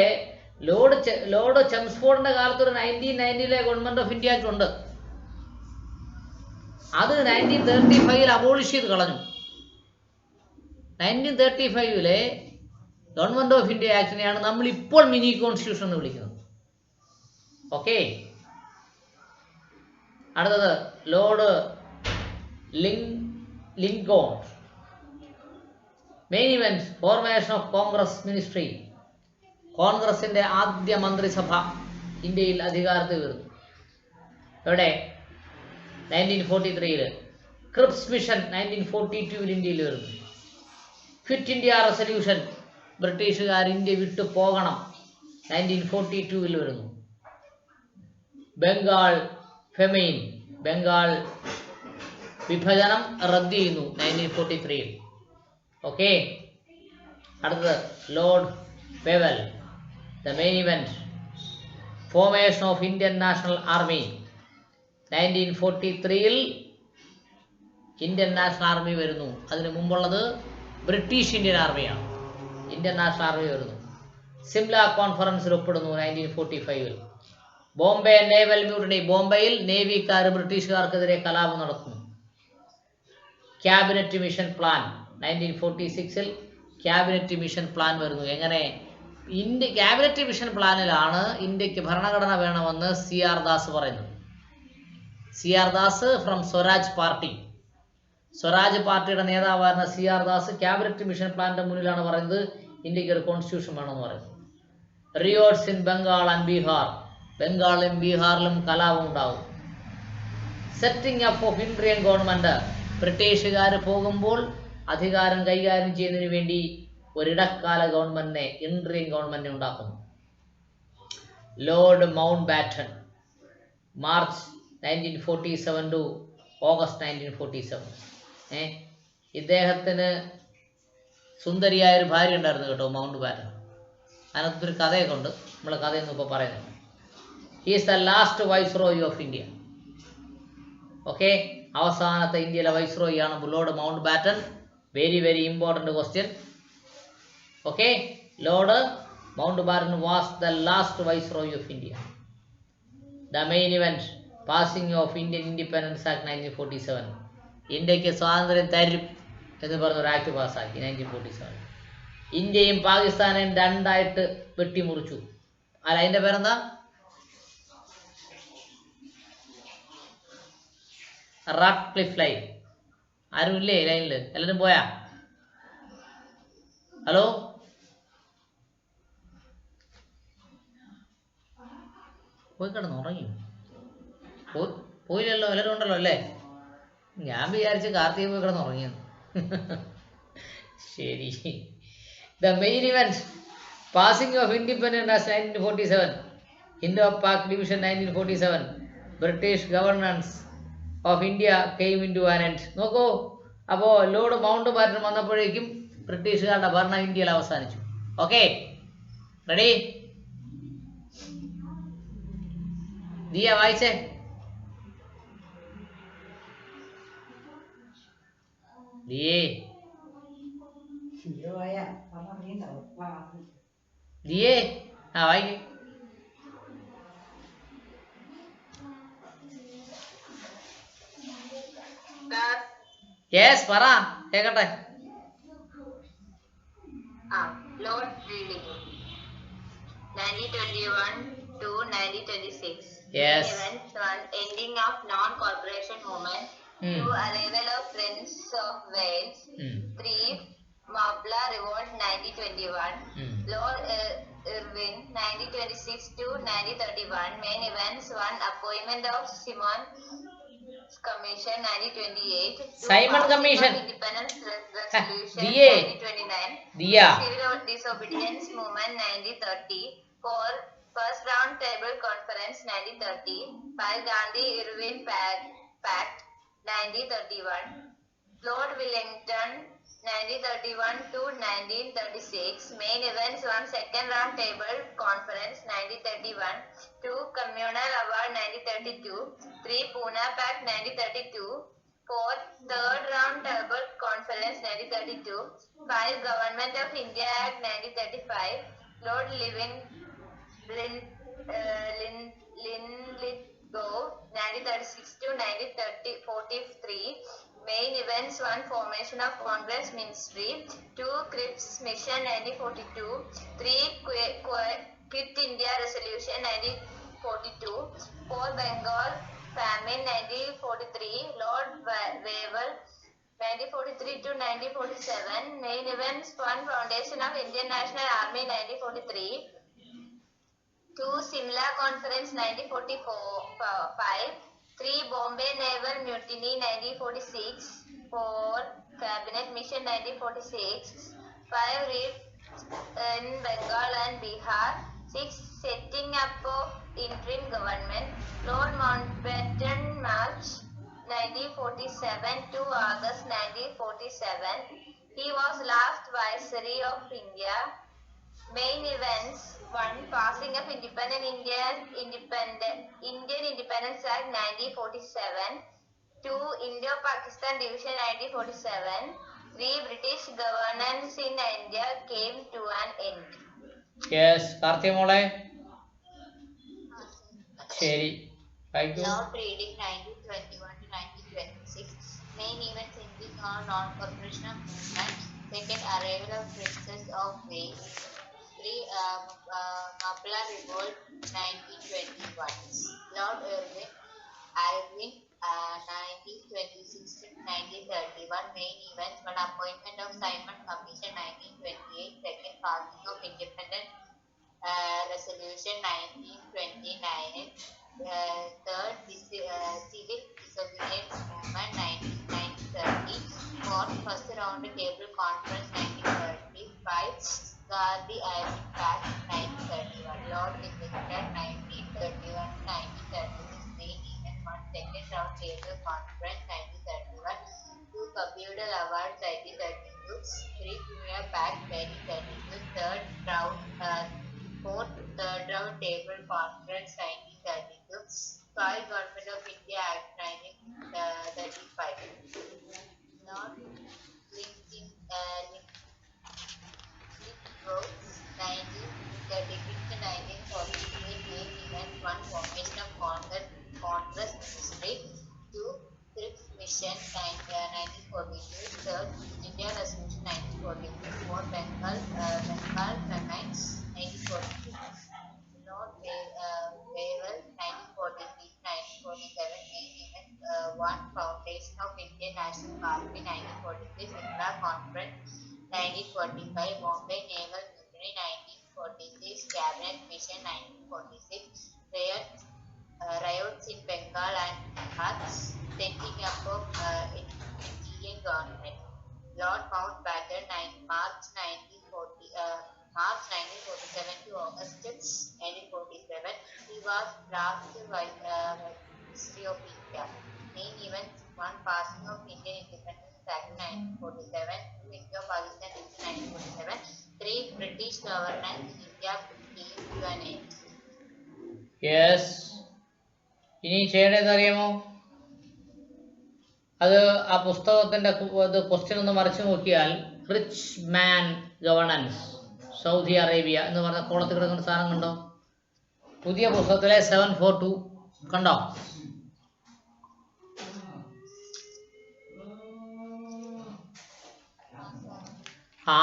ലോർഡ് ചെംസ്ഫോർഡിന്റെ കാലത്ത് ഒരു 1990 ഗവൺമെന്റ് ഓഫ് ഇന്ത്യ ആക്ട് ഉണ്ട്. അത് 1935 അബോളിഷ് ചെയ്ത് കളഞ്ഞു. 1935 ഗവൺമെന്റ് ഓഫ് ഇന്ത്യ ആക്ടിനെയാണ് നമ്മൾ ഇപ്പോൾ മിനി കോൺസ്റ്റിറ്റ്യൂഷൻ എന്ന് വിളിക്കുന്നത്. ഓക്കെ. അടുത്തത് lord Lincoln. Main event formation of congress ministry. കോൺഗ്രസിന്റെ ആദ്യ മന്ത്രിസഭ ഇന്ത്യയിൽ അധികാരത്തിൽ വരുന്നു. എവിടെ? 1943. ക്രിപ്സ് മിഷൻ 1942 ഇന്ത്യയിൽ വരുന്നു. ക്വിറ്റ് ഇന്ത്യ റെസല്യൂഷൻ, ബ്രിട്ടീഷുകാർ ഇന്ത്യ വിട്ടു പോകണം, 1942 വരുന്നു. ബംഗാൾ ഫെമൈൻ, ബംഗാൾ വിഭജനം റദ്ദ് ചെയ്യുന്നു 1943. ഓക്കെ. അടുത്തത് lord Wavell. The main event formation of Indian National Army. 1943 Indian National Army വരുന്നു. അതിനു മുമ്പുള്ളത് ബ്രിട്ടീഷ് ഇന്ത്യൻ ആർമിയാണ്. ഇന്ത്യൻ നാഷണൽ ആർമി വരുന്നു. സിംല കോൺഫറൻസിൽ ഒപ്പിടുന്നു 1945. Bombay naval mutiny. ബോംബെയിൽ നേവിക്കാർ ബ്രിട്ടീഷുകാർക്കെതിരെ കലാപം നടത്തുന്നു. Cabinet mission plan 1946 cabinet mission plan വരുന്നു. എങ്ങനെ? ക്യാബിനറ്റ് മിഷൻ പ്ലാനിലാണ് ഇന്ത്യക്ക് ഭരണഘടന വേണമെന്ന് CR ദാസ് പറയുന്നത്. CR Das from Swaraj party. Swaraj പാർട്ടിയുടെ നേതാവായിരുന്ന CR ദാസ് ക്യാബിനറ്റ് മിഷൻ പ്ലാനിന്റെ മുന്നിലാണ് പറയുന്നത് ഇന്ത്യക്ക് ഒരു കോൺസ്റ്റിറ്റ്യൂഷൻ വേണമെന്ന് പറയുന്നത്. റിയോട്സ് ഇൻ ബംഗാൾ ആൻഡ് ബീഹാർ. ബംഗാളിലും ബീഹാറിലും കലാപം ഉണ്ടാകും. Setting up of Indian government. ബ്രിട്ടീഷുകാർ പോകുമ്പോൾ അധികാരം കൈകാര്യം ചെയ്യുന്നതിന് വേണ്ടി ഒരിടക്കാല ഗവൺമെന്റിനെ, ഇന്ത്യൻ ഗവൺമെന്റിനെ ഉണ്ടാക്കുന്നു. Lord Mountbatten. March 1947 to August 1947. ഇദ്ദേഹത്തിന് സുന്ദരിയായൊരു ഭാര്യ ഉണ്ടായിരുന്നു കേട്ടോ, മൗണ്ട് ബാറ്റൺ. അതിനകത്തൊരു കഥയൊക്കെ ഉണ്ട്, നമ്മൾ കഥയൊന്നും ഇപ്പോൾ പറയുന്നത്. He is the last viceroy of India. Okay. അവസാനത്തെ ഇന്ത്യയിലെ വൈസ്രോയി ആണ് Lord Mountbatten. Very very important question. Okay. Lord Mountbatten was the last viceroy of India. The main event passing of Indian independence act 1947. ഇന്ത്യക്ക് സ്വാതന്ത്ര്യം തരും എന്ന് പറഞ്ഞൊരു act പാസ്സാക്കി 1947. ഇന്ത്യയും പാകിസ്ഥാനെയും രണ്ടായിട്ട് വെട്ടിമുറിച്ചു. അല്ല, അതിൻ്റെ പേരെന്താ? Radcliffe line. ആരും ഇല്ലേ ലൈനിൽ? എല്ലാവരും പോയാ? ഹലോ, പോയി കിടന്നു ഉറങ്ങി? പോയില്ലല്ലോ, എല്ലാവരും ഉണ്ടല്ലോ അല്ലേ? ഞാൻ വിചാരിച്ച് കാർത്തിക പോയി കിടന്ന് ഉറങ്ങിയെന്ന്. ശരി. The main event passing of independence 1947. Indo Pak division 1947. British governance of India came into an end. നോക്കൂ, അപ്പോൾ ലോർഡ് മൗണ്ട് ബാറ്റൺ വന്നപ്പോഴേക്കും ബ്രിട്ടീഷുകാരുടെ ഭരണം ഇന്ത്യയിൽ അവസാനിച്ചു. Okay, ready? ദിയ വായിച്ചേ. ദിയേ, ദിയേ, ആ വായിക്കേ. യെസ്, പറ കേക്കട്ടെ. Lord Reading 1921 to 1926. Yes. Events 1. Ending of non-corporation movement. 2. Arrival of Prince of Wales. 3. Mapla Revolt 1921. Lord Irwin 1926 to 1931. Main events 1. Appointment of Simon Commission 1928. Simon Commission. Independence Resolution Diye. 1929. Diya. Civil Disobedience Movement 1930. 4. First Round Table Conference 1930. 5. Gandhi-Irwin Pact 1931. Lord Wellington 1931 to 1936. Main events: 1 second round table conference 1931, 2 communal award 1932, 3 Pune Pact 1932, 4 third round table conference 1932, 5 Government of India Act 1935, Lord Linlithgow 1936 to 1943. Main events: 1 formation of Congress Ministry, 2 Cripps Mission 1942, 3 Quit India Resolution 1942, 4 Bengal Famine 1943, Lord Wavell 1943 to 1947. Main events: 1 Foundation of Indian National Army 1943, 2 Simla Conference 1945, 3 Bombay Naval Mutiny 1946, 4 Cabinet Mission 1946, 5 Reed in Bengal and Bihar, 6 Setting up of interim government, Lord Mountbatten March 1947 to August 1947. He was last Viceroy of India. Main events: 1 passing of Indian Independence Act 1947, 2 Indo-Pakistan Division 1947, 3 British governance in India came to an end. Yes, Karthika മോളെ ശരി. Lord reading 1921 to 1926. Main events: ending on non-corporation of movement, 2nd arrival of Princess of Wales, 3 Mapla Revolt 1921. Lord Alvin 1926 to 1931. Main events: 1 appointment of Simon Commission 1928, 2nd passing of Independent Resolution 1929, 3rd Civil Disobedience Movement 1930, 4th First Round Table Conference 1935, Gandhi Iron Pact 1931, Lord Livingston 1931 to 1936. Main event: 1 second round table conference 1931, 2 communal awards 1932, 3 Pune Pact 1932, 4th third round table conference 1932, 5 Government of India Act 1935. Lord Linlithgow 1936 to 1943. Main event: 1 formation of Congress Ministry, 2 Cripps Mission 1942, 3rd India Resolution 1942, 4 Bengal Famine 1942, Lord Wavell 1943 1947. Main event: 1 Foundation of Indian National Army 1943, Simla Conference 1945, Bombay Naval Mutiny 1946, Cabinet Mission 1946, riots in Bengal and Bihar, setting up of Indian government. Lord Mountbatten March 1947 to August 1947. He was last Viceroy of India. Main events: 1 passing of Indian Independence Act 1947, 2 Indo-Pakistan Division 1947, 3 British governance in India came to an end. Yes. ഇനി ചെയ്യേണ്ടതെന്ന് അറിയാമോ? അത് ആ പുസ്തകത്തിൻ്റെ question ഒന്ന് മറിച്ച് നോക്കിയാൽ rich മാൻ governance Saudi Arabia എന്ന് പറഞ്ഞ കോളത്തിൽ കിടക്കുന്ന സാധനം കണ്ടോ? പുതിയ പുസ്തകത്തിലെ 742 കണ്ടോ?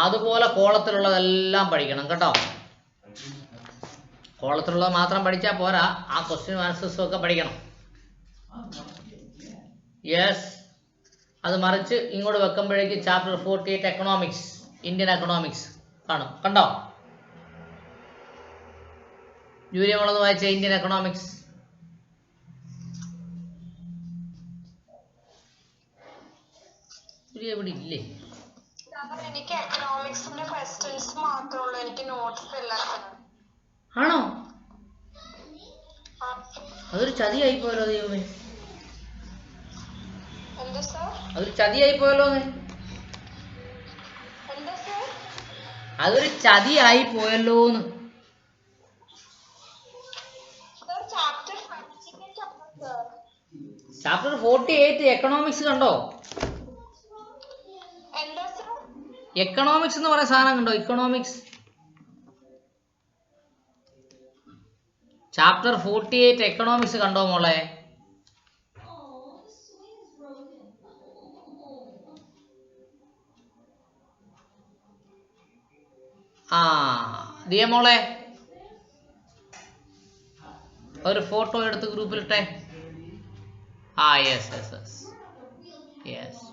അതുപോലെ കോളത്തിലുള്ളതെല്ലാം പഠിക്കണം കേട്ടോ. കോളത്തിലുള്ളത് മാത്രം പഠിച്ചാൽ പോരാ, ആ ക്വസ്റ്റ്യൻ ആൻസേഴ്സും ഒക്കെ പഠിക്കണം. യെസ്. അത് മറിച്ച് ഇങ്ങോട്ട് വെക്കുമ്പോഴേക്ക് ചാപ്റ്റർ 48 എക്കണോമിക്സ്, ഇന്ത്യൻ എക്കണോമിക്സ് കാണും. കണ്ടോ? ജൂലി നമ്മളൊന്ന് വായിച്ച ഇന്ത്യൻ എക്കണോമിക്സ്. ജൂലി എവിടെ ഇല്ലേ? എനിക്ക് എക്കണോമിക്സിന്റെ ക്വസ്റ്റ്യൻസ് മാത്രമേ ഉള്ളൂ, എനിക്ക് നോട്ട്സ് ഇല്ല. ആണോ? അതൊരു ചതിയായി പോയല്ലോ ദൈവമേ. എന്താ സർ? അതൊരു ചതിയായി പോയല്ലോ. അതൊരു ചതിയായി പോയല്ലോന്ന്. Sir, chapter 5 sir. Chapter 48 economics കണ്ടോ? എന്താ sir? എക്കണോമിക്സ് എന്ന് പറയുന്ന സാധനം കണ്ടോ? ഇക്കണോമിക്സ് ചാപ്റ്റർ 48 എക്കണോമിക്സ് കണ്ടോ മോളെ? ആ ദിയ മോളെ ഒരു ഫോട്ടോ എടുത്ത് ഗ്രൂപ്പിലിട്ടെ. ആ യെസ് യെസ് യെസ് യെസ്.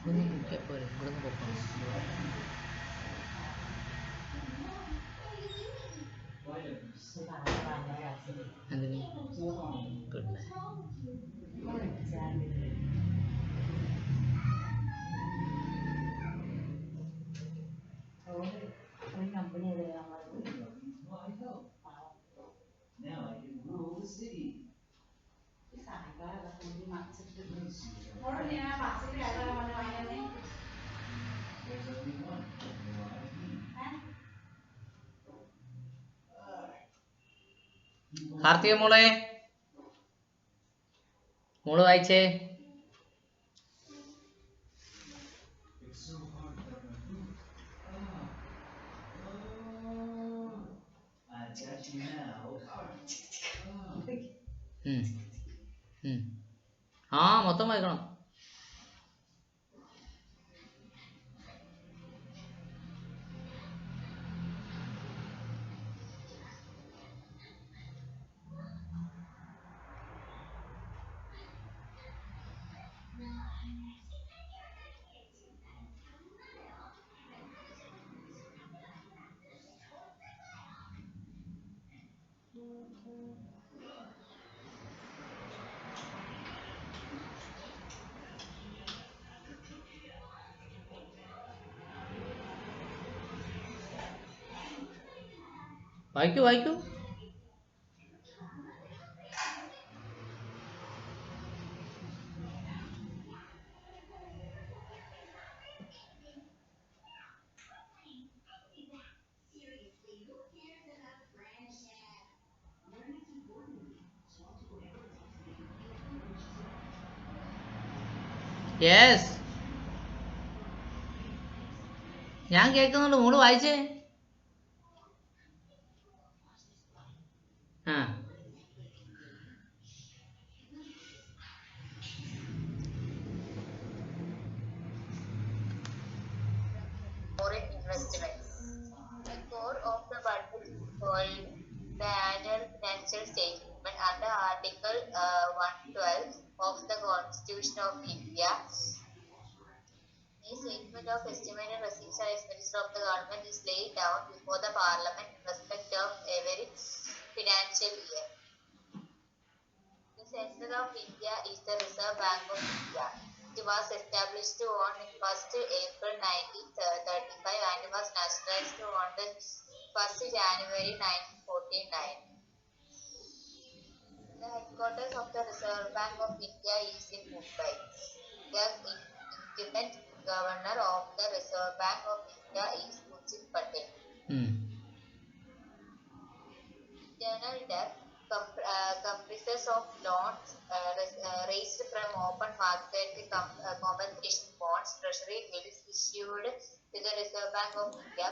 പിന്നെ കാർത്തിക മോളെ മോള് വായിച്ചേ. ആ മൊത്തം വായിക്കണം. വായിക്കൂ വായിക്കൂ. യെസ് ഞാൻ കേൾക്കുന്നുണ്ട്. മോള് വായിച്ചേ. ആ foreign investment. The core of the budget is called the annual financial statement under Article 112 of the Constitution of India. A statement of estimated receipts and expenditure of the government is laid down before the Parliament in respect of every financial year. The Centre of India is the Reserve Bank of India. It was established on 1st April 1935 and was nationalized on the 1st January 1949. The headquarters of the Reserve Bank of India is in Mumbai. The independent governor of the Reserve Bank of India is Urjit Patel. Internal debt comprises of loans raised from open market compensation bonds, treasury bills issued to the Reserve Bank of India,